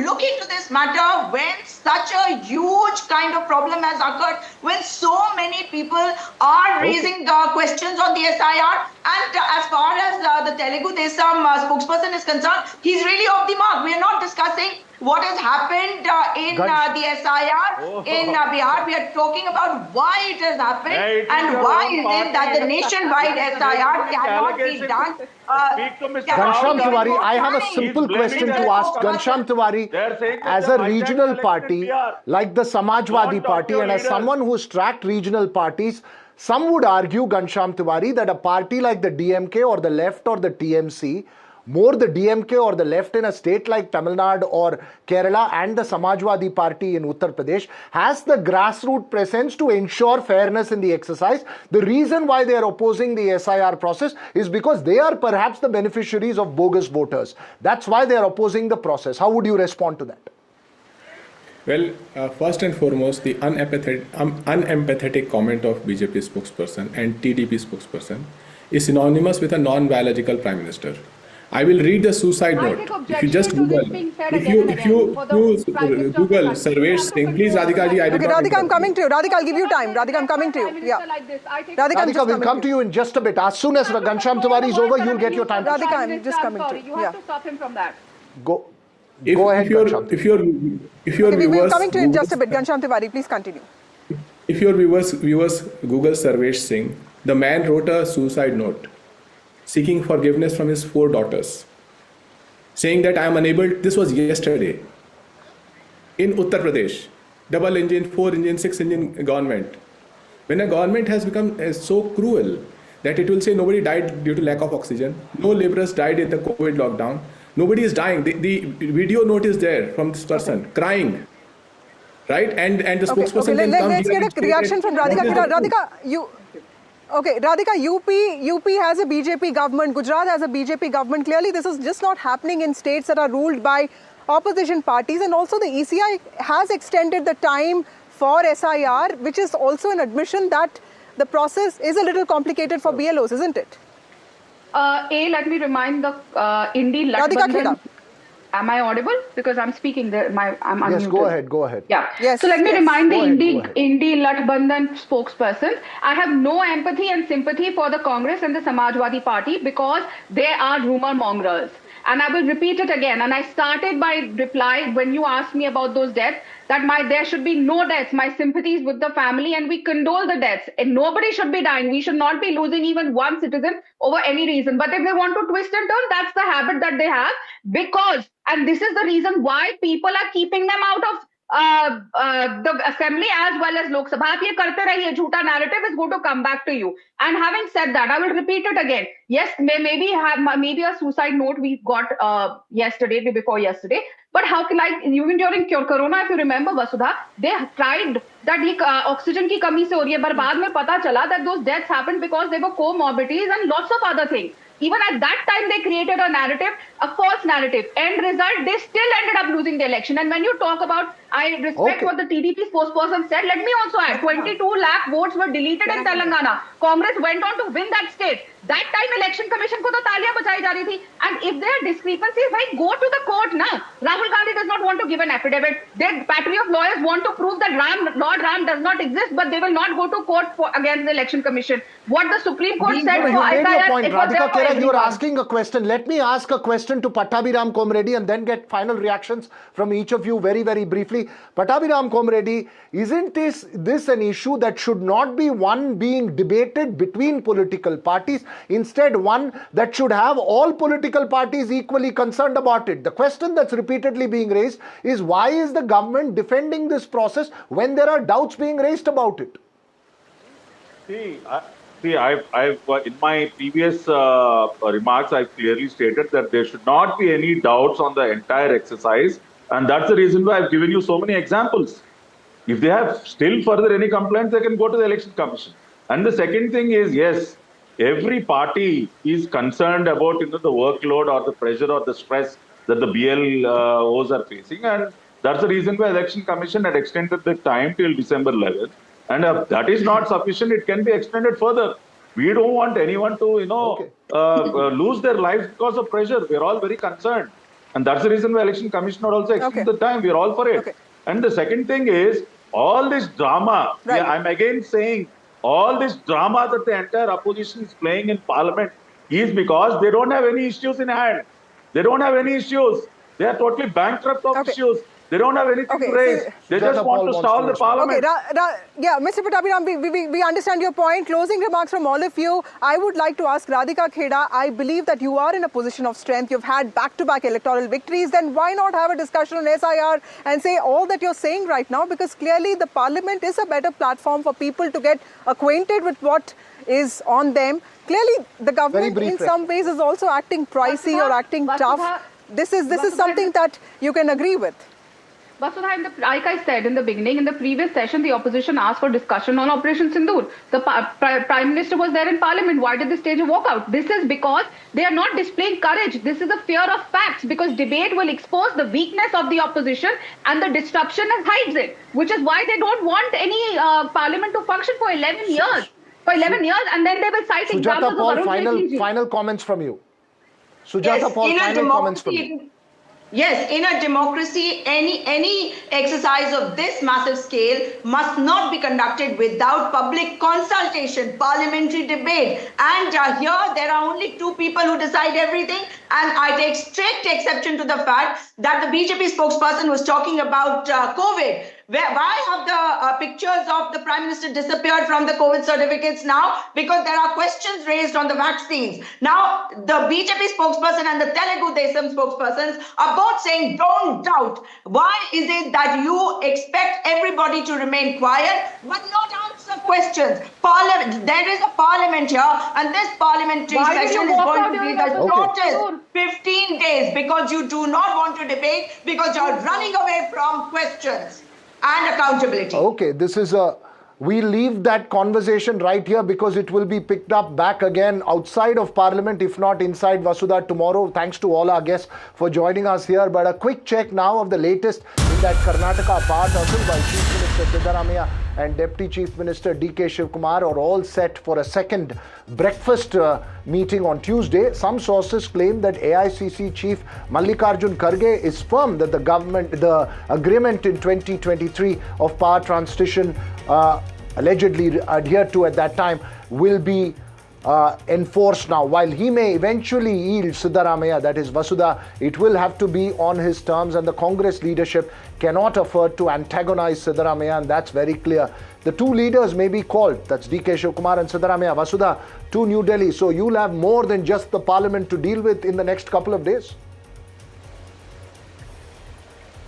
[SPEAKER 7] look into this matter when such a huge kind of problem has occurred, when so many people are raising questions on the SIR? And as far as the Telugu Desam spokesperson is concerned, he's really off the mark. We are not discussing what has happened in the SIR in Bihar. We are talking about why it has happened and why is it that the nationwide SIR cannot be done.
[SPEAKER 13] Ghanshyam Tiwari, I have a simple question to ask Ghanshyam Tiwari. As a regional party like the Samajwadi Party, and as someone who's tracked regional parties, some would argue, Ghanshyam Tiwari, that a party like the DMK or the left or the TMC, more the DMK or the left in a state like Tamil Nadu or Kerala and the Samajwadi Party in Uttar Pradesh has the grassroots presence to ensure fairness in the exercise. The reason why they are opposing the SIR process is because they are perhaps the beneficiaries of bogus voters. That's why they are opposing the process. How would you respond to that?
[SPEAKER 15] Well, first and foremost, the unempathetic comment of BJP spokesperson and TDP spokesperson is synonymous with a non-biological prime minister. I will read the suicide note. If you just Google, if you Google Sarvesh Singh, please, Radhika ji,
[SPEAKER 14] Radhika, I'm coming to you. Radhika, I'll give you time. Radhika, I'm coming to you. Yeah.
[SPEAKER 13] Radhika, we'll come to you in just a bit. As soon as Ghanshyam Tiwari is over, you'll get your time.
[SPEAKER 14] Radhika, I'm just coming to you.
[SPEAKER 6] You have to stop him from that.
[SPEAKER 13] Go ahead, Ghanshyam.
[SPEAKER 14] If your viewers, we're coming to you in just a bit. Ghanshyam Tiwari, please continue.
[SPEAKER 15] If your viewers Google Sarvesh Singh, the man wrote a suicide note seeking forgiveness from his 4 daughters, saying that I am unable. This was yesterday. In Uttar Pradesh, double engine, 4 engine, 6 engine government. When a government has become so cruel that it will say nobody died due to lack of oxygen, no laborers died in the COVID lockdown, nobody is dying. The video note is there from this person crying, right? And the spokesperson can come.
[SPEAKER 14] Let's get a reaction from Radhika. Radhika, UP has a BJP government. Gujarat has a BJP government. Clearly, this is just not happening in states that are ruled by opposition parties. And also, the ECI has extended the time for SIR, which is also an admission that the process is a little complicated for BLOs, isn't it?
[SPEAKER 6] Let me remind the Indi Latbandhan. Am I audible? Because I'm speaking there. I'm unmuted.
[SPEAKER 13] Yes, go ahead.
[SPEAKER 6] Yeah. Yes, so let me remind the Indi Latbandhan spokesperson, I have no empathy and sympathy for the Congress and the Samajwadi Party because they are rumor mongers. And I will repeat it again. And I started my reply when you asked me about those deaths, that there should be no deaths. My sympathies with the family, and we condole the deaths. And nobody should be dying. We should not be losing even one citizen over any reason. But if they want to twist and turn, that's the habit that they have. Because, and this is the reason why people are keeping them out of the assembly as well as Lok Sabha. Aap ye karte rahiye, jhoota narrative is going to come back to you. And having said that, I will repeat it again. Yes, maybe a suicide note we got day before yesterday. But how can, like, even during Corona, if you remember, Vasudha, they tried that oxygen ki kami se ho rahi hai, but baad mein pata chala that those deaths happened because they were comorbidities and lots of other things. Even at that time, they created a narrative, a false narrative. End result, they still ended up losing the election. And when you talk about, I respect what the TDP spokesperson said, let me also add, 22 lakh votes were deleted in Telangana. Congress went on to win that state. That time election commission को तो तालियां बजाई जा रही थी. And if there are discrepancies, भाई go to the court ना. Rahul Gandhi does not want to give an affidavit. Their battery of lawyers want to prove that Lord Ram does not exist, but they will not go to court against the election commission. What the Supreme Court said for
[SPEAKER 13] SIR, point,
[SPEAKER 6] it was there for everyone.
[SPEAKER 13] You are asking a question. Let me ask a question to Pattabhiram Komredi and then get final reactions from each of you very, very briefly. Pattabhiram Komredi, isn't this an issue that should not be one being debated between political parties? Instead, one that should have all political parties equally concerned about it. The question that's repeatedly being raised is, why is the government defending this process when there are doubts being raised about it?
[SPEAKER 2] I've in my previous remarks, I clearly stated that there should not be any doubts on the entire exercise, and that's the reason why I've given you so many examples. If they have still further any complaints, they can go to the Election Commission. And the second thing is, yes, every party is concerned about the workload or the pressure or the stress that the BLOs are facing, and that's the reason why Election Commission had extended the time till December 11th. And if that is not sufficient, it can be extended further. We don't want anyone to, lose their lives because of pressure. We're all very concerned, and that's the reason why Election Commission would also extend the time. We're all for it.
[SPEAKER 14] Okay.
[SPEAKER 2] And the second thing is, all this drama.
[SPEAKER 14] Right.
[SPEAKER 2] Yeah, I'm again saying, all this drama that the entire opposition is playing in Parliament is because they don't have any issues in hand. They don't have any issues. They are totally bankrupt of issues. They don't have anything to raise. They just want to stall the Parliament.
[SPEAKER 14] Yeah, Mr. Pattabhiram, we understand your point. Closing remarks from all of you. I would like to ask Radhika Kheda, I believe that you are in a position of strength. You've had back-to-back electoral victories. Then why not have a discussion on SIR and say all that you're saying right now? Because clearly the Parliament is a better platform for people to get acquainted with what is on them. Clearly the government in some ways is also acting pricey or acting tough. This is something that you can agree with.
[SPEAKER 6] Vasudha, like I said in the beginning, in the previous session, the opposition asked for discussion on Operation Sindoor. The Prime Minister was there in Parliament. Why did they stage a walkout? This is because they are not displaying courage. This is a fear of facts, because debate will expose the weakness of the opposition and the disruption hides it, which is why they don't want any Parliament to function for 11 years. For 11 years, and then they will cite examples of
[SPEAKER 13] Paul, final comments from you. Sujata Paul, final comments from you.
[SPEAKER 7] Yes, in a democracy, any exercise of this massive scale must not be conducted without public consultation, parliamentary debate. And here there are only two people who decide everything. And I take strict exception to the fact that the BJP spokesperson was talking about COVID. Why have the pictures of the Prime Minister disappeared from the COVID certificates now? Because there are questions raised on the vaccines. Now, the BJP spokesperson and the Telugu Desam spokespersons are both saying, don't doubt. Why is it that you expect everybody to remain quiet but not answer questions? There is a parliament here, and this parliamentary session is going to be the shortest 15 days, because you do not want to debate, because you're running away from questions and accountability.
[SPEAKER 13] Okay, we leave that conversation right here, because it will be picked up back again outside of Parliament, if not inside Vasudha tomorrow. Thanks to all our guests for joining us here. But a quick check now of the latest in that Karnataka apart tussle, while Chief Minister Siddaramaiah and Deputy Chief Minister D.K. Shivkumar are all set for a second breakfast meeting on Tuesday. Some sources claim that AICC Chief Mallikarjun Kharge is firm that the agreement in 2023 of power transition allegedly adhered to at that time will be enforced now. While he may eventually yield Siddaramaiah, that is Vasudha, it will have to be on his terms, and the Congress leadership cannot afford to antagonize Siddaramaiah, and that's very clear. The two leaders may be called, that's D.K. Shivkumar and Siddaramaiah, Vasudha, to New Delhi. So you'll have more than just the Parliament to deal with in the next couple of days.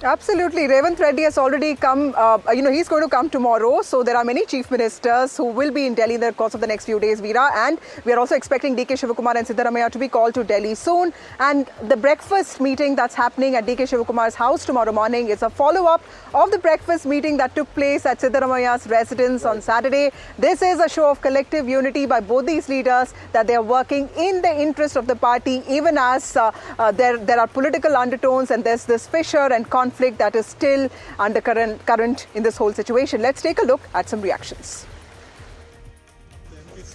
[SPEAKER 14] Absolutely. Revanth Reddy has already come, he's going to come tomorrow. So there are many chief ministers who will be in Delhi in the course of the next few days, Veera. And we are also expecting D.K. Shivkumar and Siddaramaiah to be called to Delhi soon. And the breakfast meeting that's happening at D.K. Shivkumar's house tomorrow morning is a follow-up of the breakfast meeting that took place at Siddaramaiah's residence on Saturday. This is a show of collective unity by both these leaders, that they are working in the interest of the party, even as there are political undertones and there's this fissure and conflict that is still under current in this whole situation. Let's take a look at some reactions.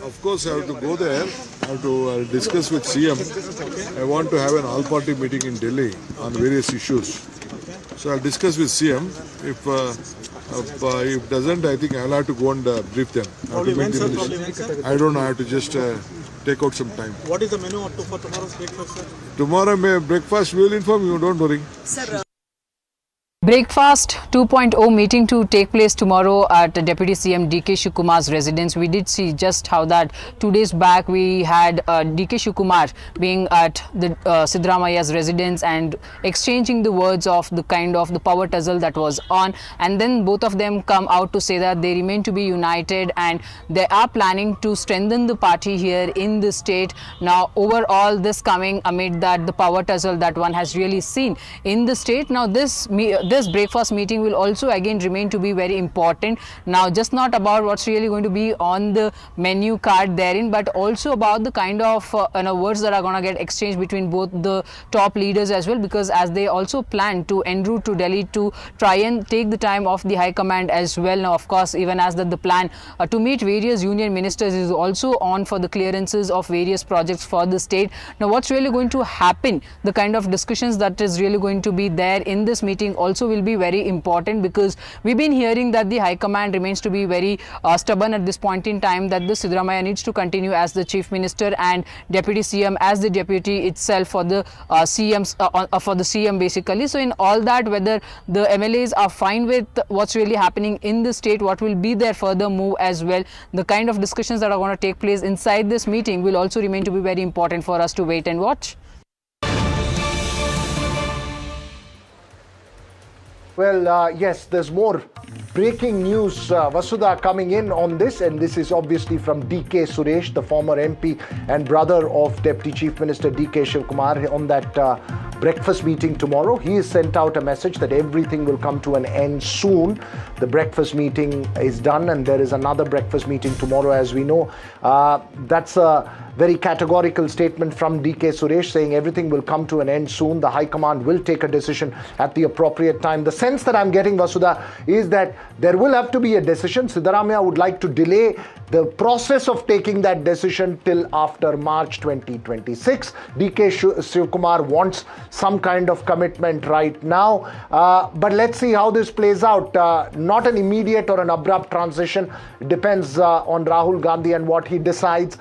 [SPEAKER 8] Of course, I have to go there. I have to discuss with CM. I want to have an all-party meeting in Delhi on various issues. So I'll discuss with CM. If doesn't, I think I'll have to go and brief them. I don't know. I have to just take out some time.
[SPEAKER 9] What is the menu for tomorrow's breakfast, sir?
[SPEAKER 8] Tomorrow breakfast, we will inform you. Don't worry.
[SPEAKER 16] Sir, Breakfast 2.0 meeting to take place tomorrow at Deputy CM DK Shivkumar's residence. We did see just how that 2 days back we had DK Shivkumar being at the Siddaramaia's residence and exchanging the words of the kind of the power tussle that was on, and then both of them come out to say that they remain to be united and they are planning to strengthen the party here in the state. Now overall this coming amid that the power tussle that one has really seen in the state. Now this breakfast meeting will also again remain to be very important. Now just not about what's really going to be on the menu card therein, but also about the kind of words that are going to get exchanged between both the top leaders as well, because as they also plan to en route to Delhi to try and take the time of the High Command as well. Now of course even as that the plan to meet various union ministers is also on for the clearances of various projects for the state. Now what's really going to happen, the kind of discussions that is really going to be there in this meeting also will be very important, because we've been hearing that the High Command remains to be very stubborn at this point in time, that the Siddaramaiah needs to continue as the Chief Minister and Deputy CM as the Deputy itself for the CM basically. So in all that, whether the MLAs are fine with what's really happening in the state, what will be their further move as well, the kind of discussions that are going to take place inside this meeting will also remain to be very important for us to wait and watch.
[SPEAKER 13] Well, yes, there's more breaking news, Vasudha, coming in on this, and this is obviously from DK Suresh, the former MP and brother of Deputy Chief Minister DK Shivkumar. On that breakfast meeting tomorrow, he has sent out a message that everything will come to an end soon. The breakfast meeting is done and there is another breakfast meeting tomorrow, as we know. That's a very categorical statement from DK Suresh, saying everything will come to an end soon. The High Command will take a decision at the appropriate time. The sense that I'm getting, Vasudha, is that there will have to be a decision. Siddaramaiah would like to delay the process of taking that decision till after March 2026. DK Shivkumar wants some kind of commitment right now. But let's see how this plays out. Not an immediate or an abrupt transition. It depends on Rahul Gandhi and what he decides.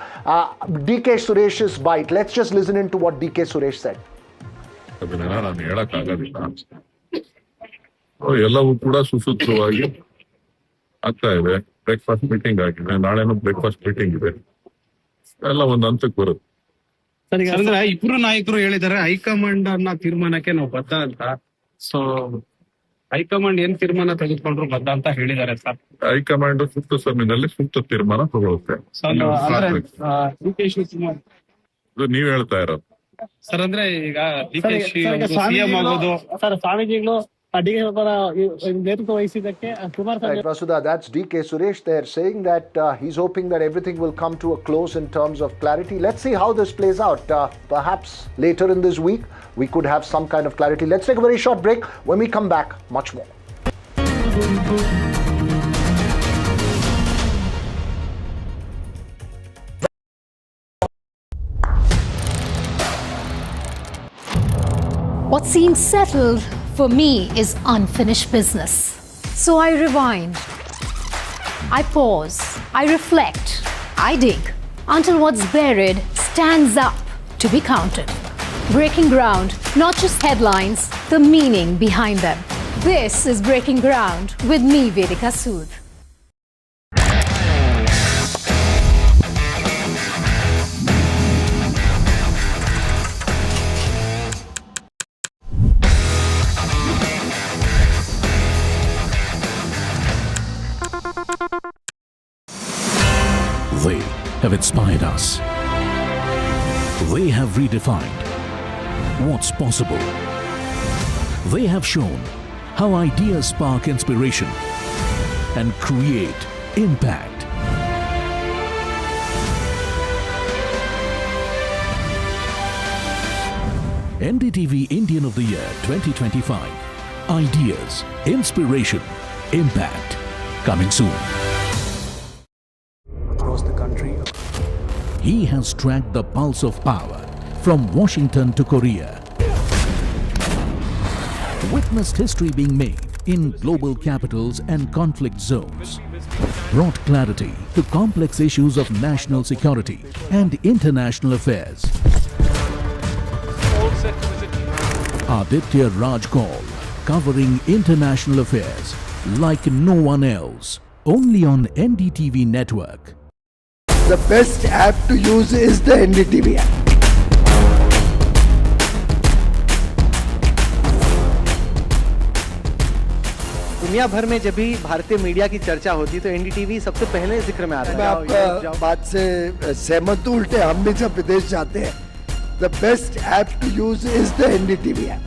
[SPEAKER 13] DK Suresh's bite. Let's just listen into what DK Suresh said.
[SPEAKER 23] ಎಲ್ಲವೂ ಕೂಡ ಸುಸೂತ್ರವಾಗಿ ಆಗ್ತಾ ಇದೆ. Breakfast meeting ಆಗಿದೆ, ನಾಳೆನೂ breakfast meeting ಇದೆ, ಎಲ್ಲ ಒಂದು ಹಂತಕ್ಕೆ ಬರುತ್ತೆ.
[SPEAKER 25] ಅಂದ್ರೆ ಇಬ್ರು ನಾಯಕರು ಹೇಳಿದ್ದಾರೆ ಹೈಕಮಾಂಡ್ ಅನ್ನ ತೀರ್ಮಾನಕ್ಕೆ ನಾವು ಬದ್ಧ ಅಂತ. ಸೊ ಹೈಕಮಾಂಡ್ ಏನ್ ತೀರ್ಮಾನ ತೆಗೆದುಕೊಂಡ್ರು ಬದ್ಧ ಅಂತ ಹೇಳಿದ್ದಾರೆ ಸರ್.
[SPEAKER 23] ಹೈಕಮಾಂಡ್ ಸೂಕ್ತ ಸಮಯದಲ್ಲಿ ಸೂಕ್ತ ತೀರ್ಮಾನ ತಗೊಳುತ್ತೆ. ನೀವ್ ಹೇಳ್ತಾ ಇರೋದು
[SPEAKER 25] ಸರ್, ಅಂದ್ರೆ ಈಗ ಸಿಎಂ ಆಗೋದು ಸರ್, ಸ್ವಾಮೀಜಿಗಳು
[SPEAKER 13] Right, Vasudha, that's DK Suresh there saying that he's hoping that everything will come to a close in terms of clarity. Let's see how this plays out. Perhaps later in this week, we could have some kind of clarity. Let's take a very short break. When we come back, much more.
[SPEAKER 24] What seems settled for me is unfinished business. So I rewind, I pause, I reflect, I dig until what's buried stands up to be counted. Breaking ground, not just headlines, the meaning behind them. This is Breaking Ground with me, Vedika Sood.
[SPEAKER 20] They have inspired us. They have redefined what's possible. They have shown how ideas spark inspiration and create impact. NDTV Indian of the Year 2025. Ideas, inspiration, impact. Coming soon.
[SPEAKER 21] Across the country.
[SPEAKER 20] He has tracked the pulse of power from Washington to Korea. Witnessed history being made in global capitals and conflict zones. Brought clarity to complex issues of national security and international affairs. Aditya Raj Kaul, covering international affairs like no one else. Only on NDTV network.
[SPEAKER 4] The best app to use is the NDTV app.
[SPEAKER 21] दुनिया भर में जब भी भारतीय media की चर्चा होती तो एनडीटीवी सबसे पहले जिक्र में आता है।
[SPEAKER 4] मैं आपका बात से सहमत हूं, उल्टे हम भी जब विदेश जाते हैं, the best app to use is the NDTV app.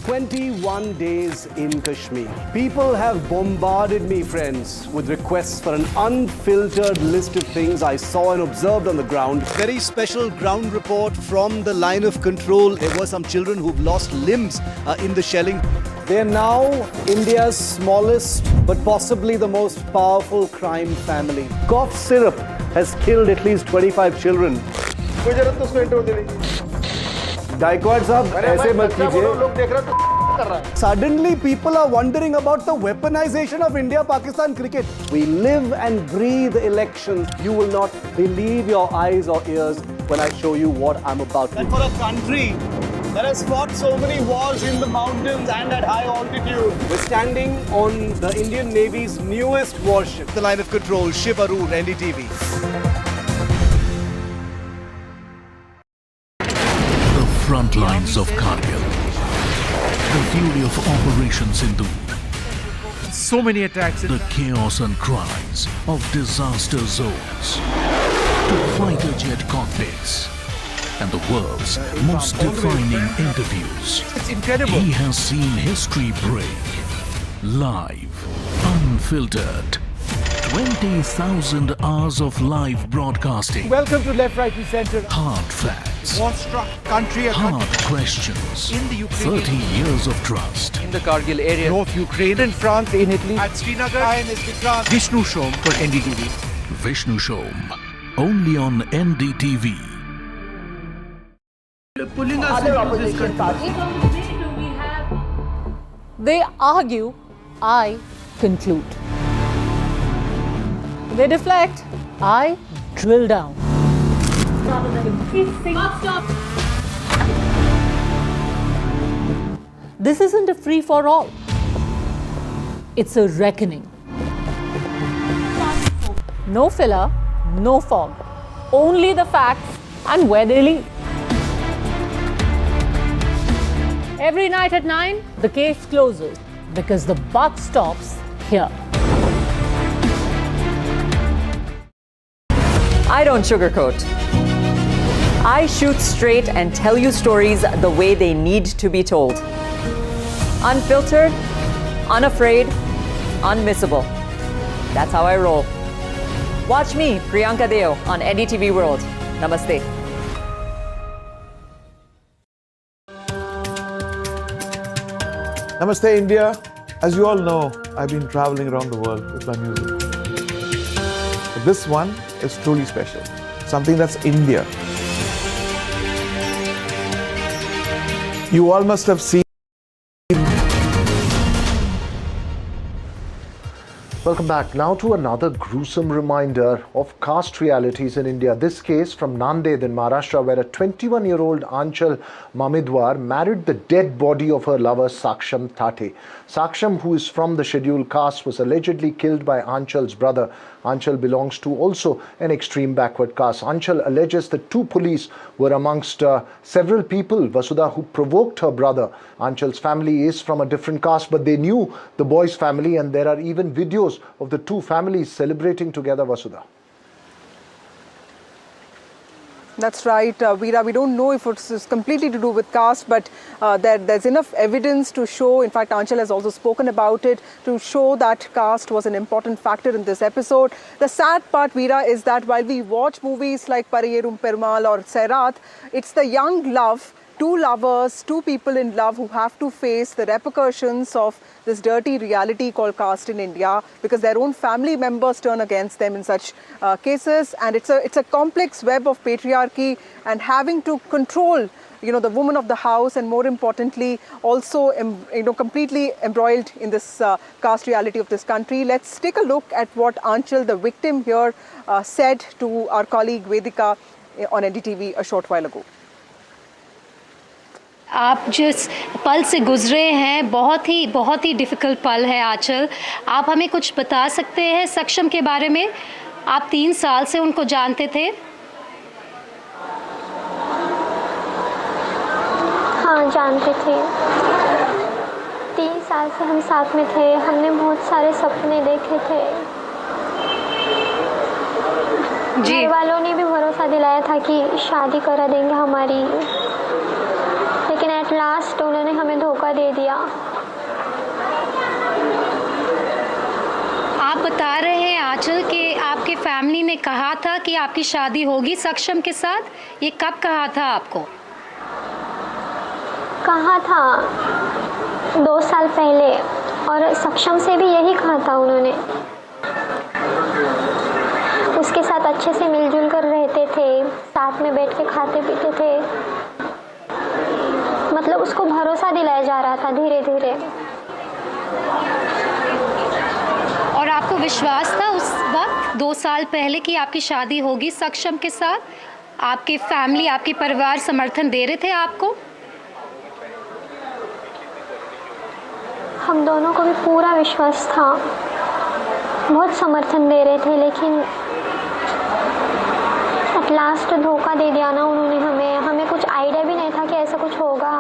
[SPEAKER 11] 21 days in Kashmir. People have bombarded me, friends, with requests for an unfiltered list of things I saw and observed on the ground.
[SPEAKER 21] Very special ground report from the line of control. There were some children who've lost limbs in the shelling.
[SPEAKER 11] They're now India's smallest but possibly the most powerful crime family. Cough syrup has killed at least 25 children. Gaikwad sahab, aise mat kijiye. Suddenly people are wondering about the weaponization of India-Pakistan cricket. We live and breathe elections. You will not believe your eyes or ears when I show you what I'm about to do.
[SPEAKER 21] And for a country that has fought so many wars in the mountains and at high altitude,
[SPEAKER 11] we're standing on the Indian Navy's newest warship.
[SPEAKER 21] The line of control, Shiv Arur, NDTV.
[SPEAKER 20] Front lines of Kargil. The fury of Operation Sindhu.
[SPEAKER 21] So many attacks.
[SPEAKER 20] The chaos and cries of disaster zones. To fighter jet cockpits. And the world's most defining interviews.
[SPEAKER 21] It's incredible.
[SPEAKER 20] He has seen history break. Live. Unfiltered. 20,000 hours of live broadcasting.
[SPEAKER 21] Welcome to Left, Right and Centre.
[SPEAKER 20] Hard facts.
[SPEAKER 21] War-struck country.
[SPEAKER 20] Hard questions.
[SPEAKER 21] In the Ukraine.
[SPEAKER 20] 30 years of trust.
[SPEAKER 21] In the Kargil area. North Ukraine. In France. In Italy. At Srinagar. Vishnu Shom for NDTV.
[SPEAKER 20] Vishnu Shom. Only on NDTV.
[SPEAKER 21] Pulling us into this country.
[SPEAKER 12] They argue, I conclude. They deflect, I drill down. This isn't a free-for-all. It's a reckoning. No filler, no fog. Only the facts and where they lead. Every night at 9, the case closes because the buck stops here.
[SPEAKER 22] I don't sugarcoat. I shoot straight and tell you stories the way they need to be told. Unfiltered, unafraid, unmissable. That's how I roll. Watch me, Priyanka Deo, on NDTV World. Namaste.
[SPEAKER 17] Namaste, India. As you all know, I've been traveling around the world with my music. But this one is truly special. Something that's India. You all must have seen.
[SPEAKER 13] Welcome back. Now to another gruesome reminder of caste realities in India. This case from Nanded in Maharashtra, where a 21-year-old Anchal Mamidwar married the dead body of her lover Saksham Thate. Saksham, who is from the scheduled caste, was allegedly killed by Anchal's brother. Anchal belongs to also an extreme backward caste. Anchal alleges the two police were amongst several people, Vasudha, who provoked her brother. Anchal's family is from a different caste, but they knew the boy's family, and there are even videos of the two families celebrating together, Vasudha.
[SPEAKER 14] That's right, Veera. We don't know if it's completely to do with caste, but there's enough evidence to show, in fact, Anchal has also spoken about it, to show that caste was an important factor in this episode. The sad part, Veera, is that while we watch movies like Pariyerum Perumal or Sairat, it's the young love two lovers, two people in love who have to face the repercussions of this dirty reality called caste in India because their own family members turn against them in such cases. And it's a complex web of patriarchy and having to control the woman of the house, and more importantly, also, completely embroiled in this caste reality of this country. Let's take a look at what Aanchal, the victim here, said to our colleague Vedika on NDTV a short while ago.
[SPEAKER 24] आप जिस पल से गुजरे हैं बहुत ही difficult पल है आंचल। आप हमें कुछ बता सकते हैं सक्षम के बारे में? आप 3 साल से उनको जानते थे?
[SPEAKER 1] हाँ, जानते थे। 3 साल से हम साथ में थे। हमने बहुत सारे सपने देखे थे। घर वालों ने भी भरोसा दिलाया था कि शादी करा देंगे हमारी, लेकिन एट लास्ट उन्होंने हमें धोखा दे दिया।
[SPEAKER 24] आप बता रहे हैं आंचल कि आपके फैमिली ने कहा था कि आपकी शादी होगी सक्षम के साथ। ये कब कहा था आपको?
[SPEAKER 1] कहा था 2 साल पहले, और सक्षम से भी यही कहा था उन्होंने। उसके साथ अच्छे से मिलजुल कर रहते थे, साथ में बैठ के खाते पीते थे। मतलब उसको भरोसा दिलाया जा रहा था धीरे धीरे।
[SPEAKER 24] और आपको विश्वास था उस वक्त 2 साल पहले कि आपकी शादी होगी सक्षम के साथ? आपके फैमिली, आपके परिवार समर्थन दे रहे थे आपको?
[SPEAKER 1] हम दोनों को भी पूरा विश्वास था, बहुत समर्थन दे रहे थे, लेकिन एट लास्ट धोखा दे दिया ना उन्होंने हमें कुछ आइडिया भी नहीं था कि ऐसा कुछ होगा।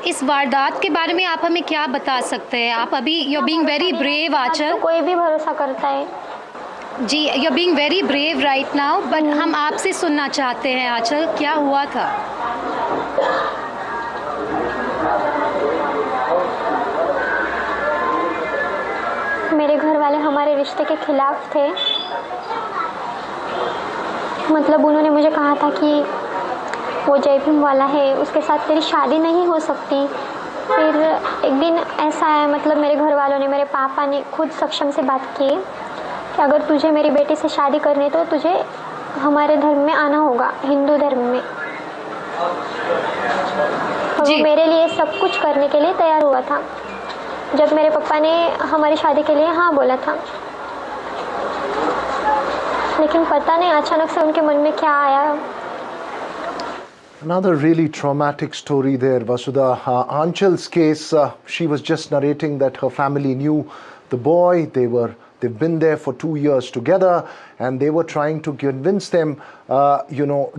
[SPEAKER 24] इस वारदात के बारे में आप हमें क्या बता सकते हैं? आप अभी you are being very brave Aanchal.
[SPEAKER 1] तो कोई भी भरोसा करता है
[SPEAKER 24] जी, you are being very brave right now, but हम आपसे सुनना चाहते हैं आंचल, क्या हुआ था?
[SPEAKER 1] मेरे घर वाले हमारे रिश्ते के खिलाफ थे। मतलब उन्होंने मुझे कहा था कि वो जय भीम वाला है, उसके साथ तेरी शादी नहीं हो सकती। फिर एक दिन ऐसा है, मतलब मेरे घर वालों ने, मेरे पापा ने खुद सक्षम से बात की कि अगर तुझे मेरी बेटी से शादी करनी तो तुझे हमारे धर्म में आना होगा, हिंदू धर्म में। और वो मेरे लिए सब कुछ करने के लिए तैयार हुआ था जब मेरे पापा ने हमारी शादी के लिए हाँ बोला था। लेकिन पता नहीं अचानक से उनके मन में क्या आया।
[SPEAKER 13] Another really traumatic story there, Vasudha. Aanchal's case, she was just narrating that her family knew the boy. They've been there for 2 years together, and they were trying to convince them,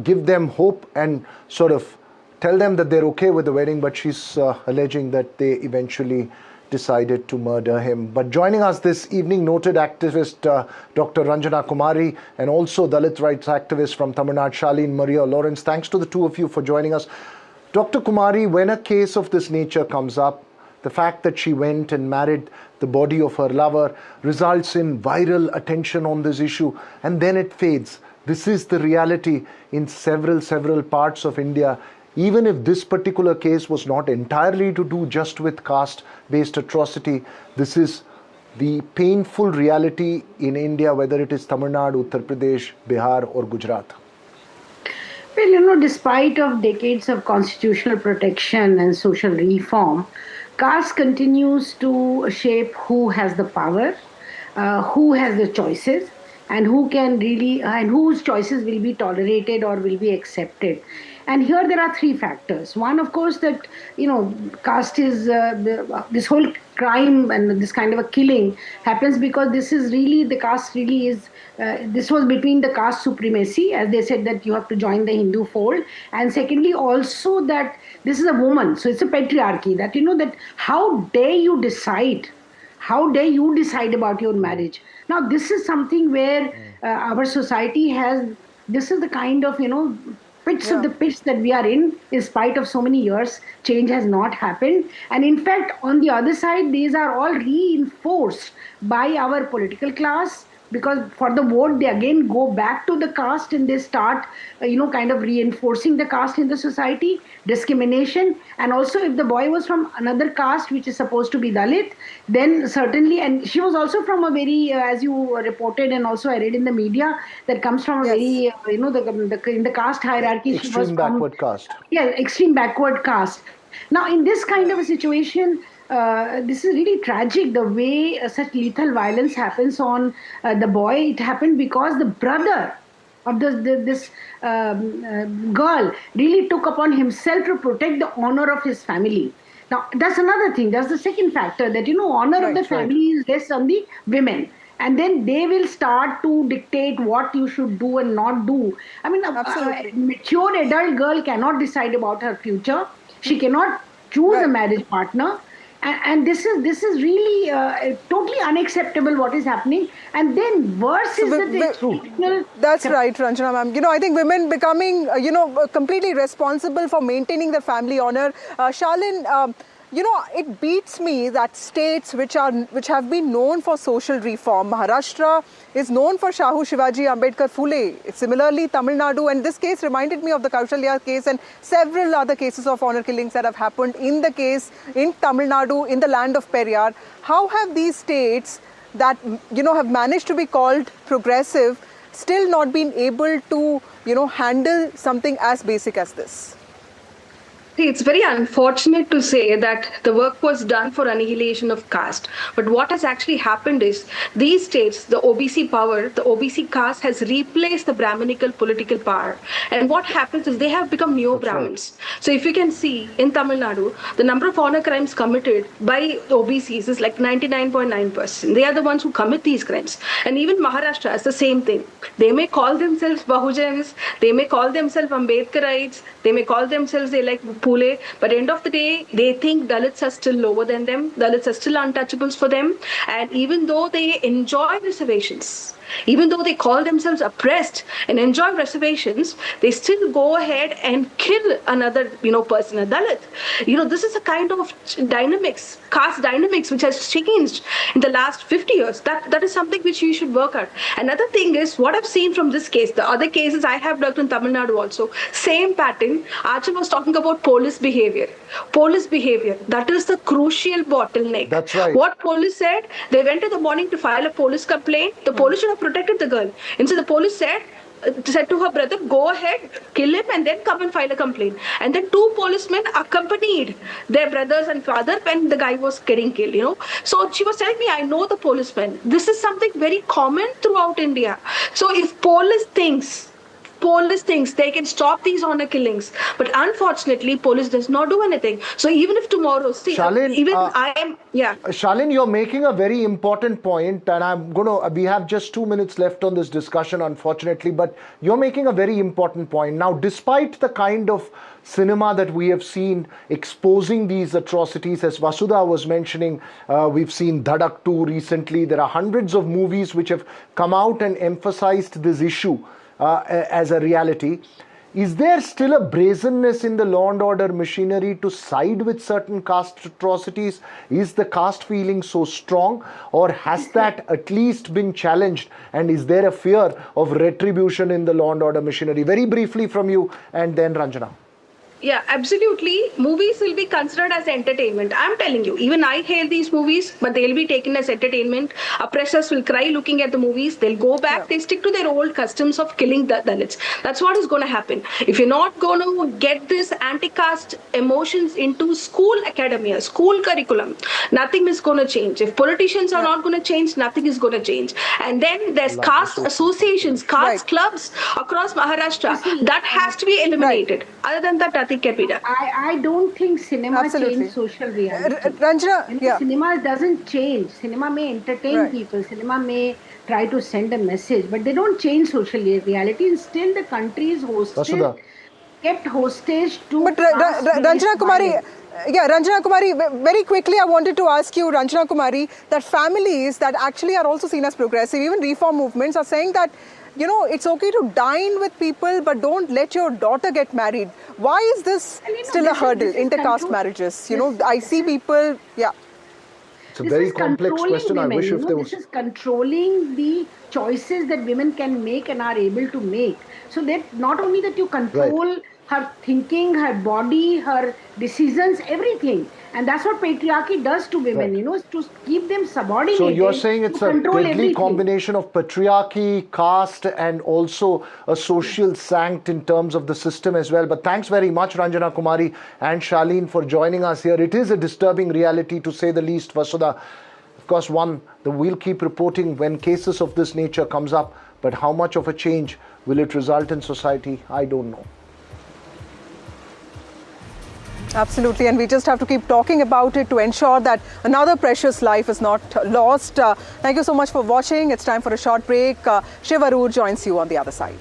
[SPEAKER 13] give them hope and sort of tell them that they're okay with the wedding. But she's alleging that they eventually decided to murder him. But joining us this evening, noted activist Dr. Ranjana Kumari, and also Dalit rights activist from Tamil Nadu, Charlene Maria Lawrence. Thanks to the two of you for joining us. Dr. Kumari, when a case of this nature comes up, the fact that she went and married the body of her lover results in viral attention on this issue, and then it fades. This is the reality in several parts of India. Even if this particular case was not entirely to do just with caste-based atrocity, this is the painful reality in India, whether it is Tamil Nadu, Uttar Pradesh, Bihar or Gujarat.
[SPEAKER 3] Well, despite of decades of constitutional protection and social reform, caste continues to shape who has the power, who has the choices, and who can really, and whose choices will be tolerated or will be accepted. And here there are 3 factors. One, of course, that, caste is, this whole crime and this kind of a killing happens because this is really, the caste really is, this was between the caste supremacy, as they said that you have to join the Hindu fold. And secondly, also that this is a woman. So it's a patriarchy that, that how dare you decide? How dare you decide about your marriage? Now, this is something where our society has, this is the kind of, pits of the pits that we are in spite of so many years, change has not happened. And in fact, on the other side, these are all reinforced by our political class, because for the vote they again go back to the caste and they start kind of reinforcing the caste in the society, discrimination. And also if the boy was from another caste which is supposed to be Dalit, then certainly, and she was also from a very as you reported and also I read in the media, that comes from a very in the caste hierarchy,
[SPEAKER 13] extreme
[SPEAKER 3] she was
[SPEAKER 13] backward caste.
[SPEAKER 3] Yeah, extreme backward caste. Now in this kind of a situation, this is really tragic, the way such lethal violence happens on the boy. It happened because the brother of this girl really took upon himself to protect the honor of his family. Now, that's another thing. That's the second factor, that, honor of the family is less on the women. And then they will start to dictate what you should do and not do. I mean, a mature adult girl cannot decide about her future. She cannot choose a marriage partner. And this is really totally unacceptable what is happening. And then worse is that
[SPEAKER 14] that's right, Ranjana ma'am. I think women becoming, completely responsible for maintaining the family honor. Shalin, it beats me that states which have been known for social reform, Maharashtra is known for Shahu Shivaji Ambedkar Phule. Similarly, Tamil Nadu, and this case reminded me of the Kaushalya case and several other cases of honor killings that have happened in the case in Tamil Nadu, in the land of Periyar. How have these states that have managed to be called progressive still not been able to handle something as basic as this?
[SPEAKER 5] It's very unfortunate to say that the work was done for annihilation of caste. But what has actually happened is these states, the OBC power, the OBC caste has replaced the Brahminical political power. And what happens is they have become neo-Brahmins. So if you can see in Tamil Nadu, the number of honor crimes committed by OBCs is like 99.9%. They are the ones who commit these crimes. And even Maharashtra is the same thing. They may call themselves Bahujans, they may call themselves Ambedkarites, they may call themselves Phule, but end of the day, they think Dalits are still lower than them. Dalits are still untouchables for them. And even though they enjoy reservations, even though they call themselves oppressed and enjoy reservations, they still go ahead and kill another, person, a Dalit. This is a kind of dynamics, caste dynamics, which has changed in the last 50 years. That is something which you should work at. Another thing is what I've seen from this case, the other cases I have worked in Tamil Nadu also, same pattern. Archal was talking about police behavior. Police behavior, that is the crucial bottleneck.
[SPEAKER 13] That's right.
[SPEAKER 5] What police said, they went in the morning to file a police complaint. The police should have protected the girl. Instead, the police said to her brother, go ahead, kill him, and then come and file a complaint. And then 2 policemen accompanied their brothers and father when the guy was getting killed, So she was telling me, I know the policemen. This is something very common throughout India. So if police thinks they can stop these honor killings, but unfortunately police does not do anything. So even if tomorrow,
[SPEAKER 13] Shalin, Shalin, you're making a very important point, and we have just 2 minutes left on this discussion, unfortunately, but you're making a very important point. Now, despite the kind of cinema that we have seen exposing these atrocities, as Vasudha was mentioning, we've seen Dhadak 2 recently. There are hundreds of movies which have come out and emphasized this issue as a reality. Is there still a brazenness in the law and order machinery to side with certain caste atrocities? Is the caste feeling so strong, or has that at least been challenged? And is there a fear of retribution in the law and order machinery? Very briefly from you, and then Ranjana.
[SPEAKER 5] Yeah, absolutely. Movies will be considered as entertainment. I'm telling you, even I hail these movies, but they'll be taken as entertainment. Oppressors will cry looking at the movies. They'll go back. They stick to their old customs of killing the Dalits. That's what is going to happen. If you're not going to get this anti-caste emotions into school academia, school curriculum, nothing is going to change. If politicians are not going to change, nothing is going to change. And then there's caste associations, caste clubs across Maharashtra. That has to be eliminated. Other than that,
[SPEAKER 3] I don't think cinema changes social reality.
[SPEAKER 14] Ranjana,
[SPEAKER 3] cinema doesn't change. Cinema may entertain people. Cinema may try to send a message, but they don't change social reality. And still, the country is kept hostage to.
[SPEAKER 14] But Ranjana Kumari. Yeah, Ranjana Kumari, very quickly I wanted to ask you, Ranjana Kumari, that families that actually are also seen as progressive, even reform movements, are saying that it's okay to dine with people, but don't let your daughter get married. Why is this still a hurdle, intercaste marriages? I see people,
[SPEAKER 13] It's a very complex question.
[SPEAKER 3] Women,
[SPEAKER 13] I wish if there was.
[SPEAKER 3] This is controlling the choices that women can make and are able to make. So that not only that you control her thinking, her body, her decisions, everything. And that's what patriarchy does to women, to keep them subordinated.
[SPEAKER 13] So you're saying it's a deadly
[SPEAKER 3] everything.
[SPEAKER 13] combination of patriarchy, caste, and also a social sanct in terms of the system as well. But thanks very much, Ranjana Kumari and Shaleen, for joining us here. It is a disturbing reality, to say the least, Vasudha. Of course, we'll keep reporting when cases of this nature comes up. But how much of a change will it result in society? I don't know.
[SPEAKER 14] Absolutely, and we just have to keep talking about it to ensure that another precious life is not lost. Thank you so much for watching. It's time for a short break. Shiv Arur joins you on the other side.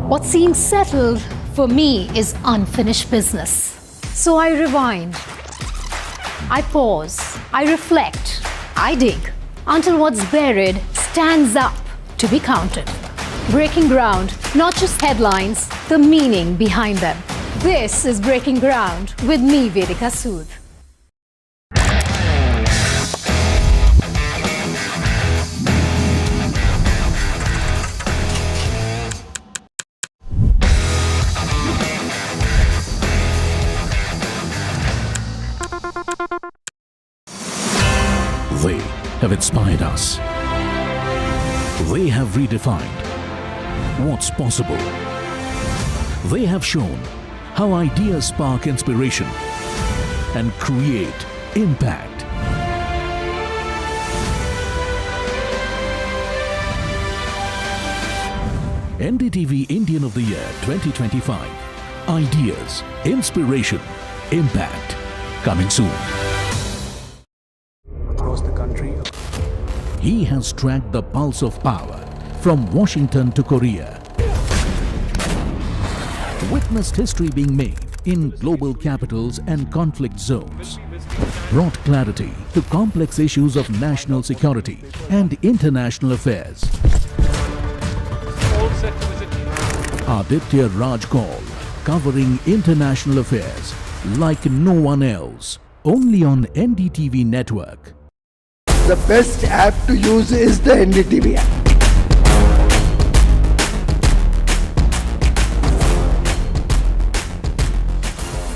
[SPEAKER 24] What seems settled for me is unfinished business. So I rewind. I pause, I reflect, I dig, until what's buried stands up to be counted. Breaking ground, not just headlines, the meaning behind them. This is Breaking Ground with me, Vedika Sood.
[SPEAKER 20] They have inspired us. They have redefined what's possible. They have shown how ideas spark inspiration and create impact. NDTV Indian of the Year 2025. Ideas, inspiration, impact. Coming soon.
[SPEAKER 11] Across the country.
[SPEAKER 20] He has tracked the pulse of power from Washington to Korea. Witnessed history being made in global capitals and conflict zones. Brought clarity to complex issues of national security and international affairs. Aditya Raj Kaul, covering international affairs like no one else. Only on NDTV network.
[SPEAKER 4] The best app to use is the NDTV app.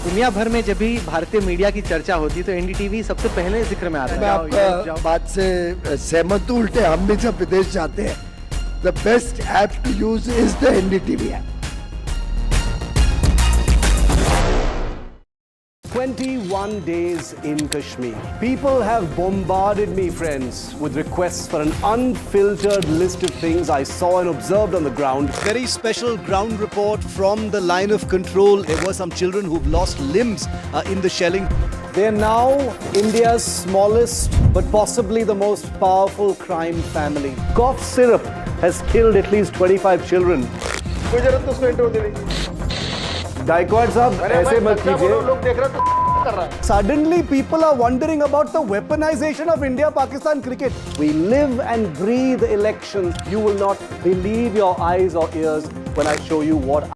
[SPEAKER 11] दुनिया भर में जब भी भारतीय media की चर्चा होती है तो एनडीटीवी सबसे पहले जिक्र में आता है।
[SPEAKER 4] मैं आपका बात से सहमत हूं, उल्टे हम भी जब विदेश जाते हैं, the best app to use is the NDTV app.
[SPEAKER 11] 21 days in Kashmir. People have bombarded me, friends, with requests for an unfiltered list of things I saw and observed on the ground. Very special ground report from the line of control. There were some children who've lost limbs in the shelling. They are now India's smallest but possibly the most powerful crime family. Cough syrup has killed at least 25 children. Gaikwad sahab, ऐसे मत कीजिए. Suddenly people are wondering about the weaponization of India-Pakistan cricket. We live and breathe elections. You will not believe your eyes or ears when I show you what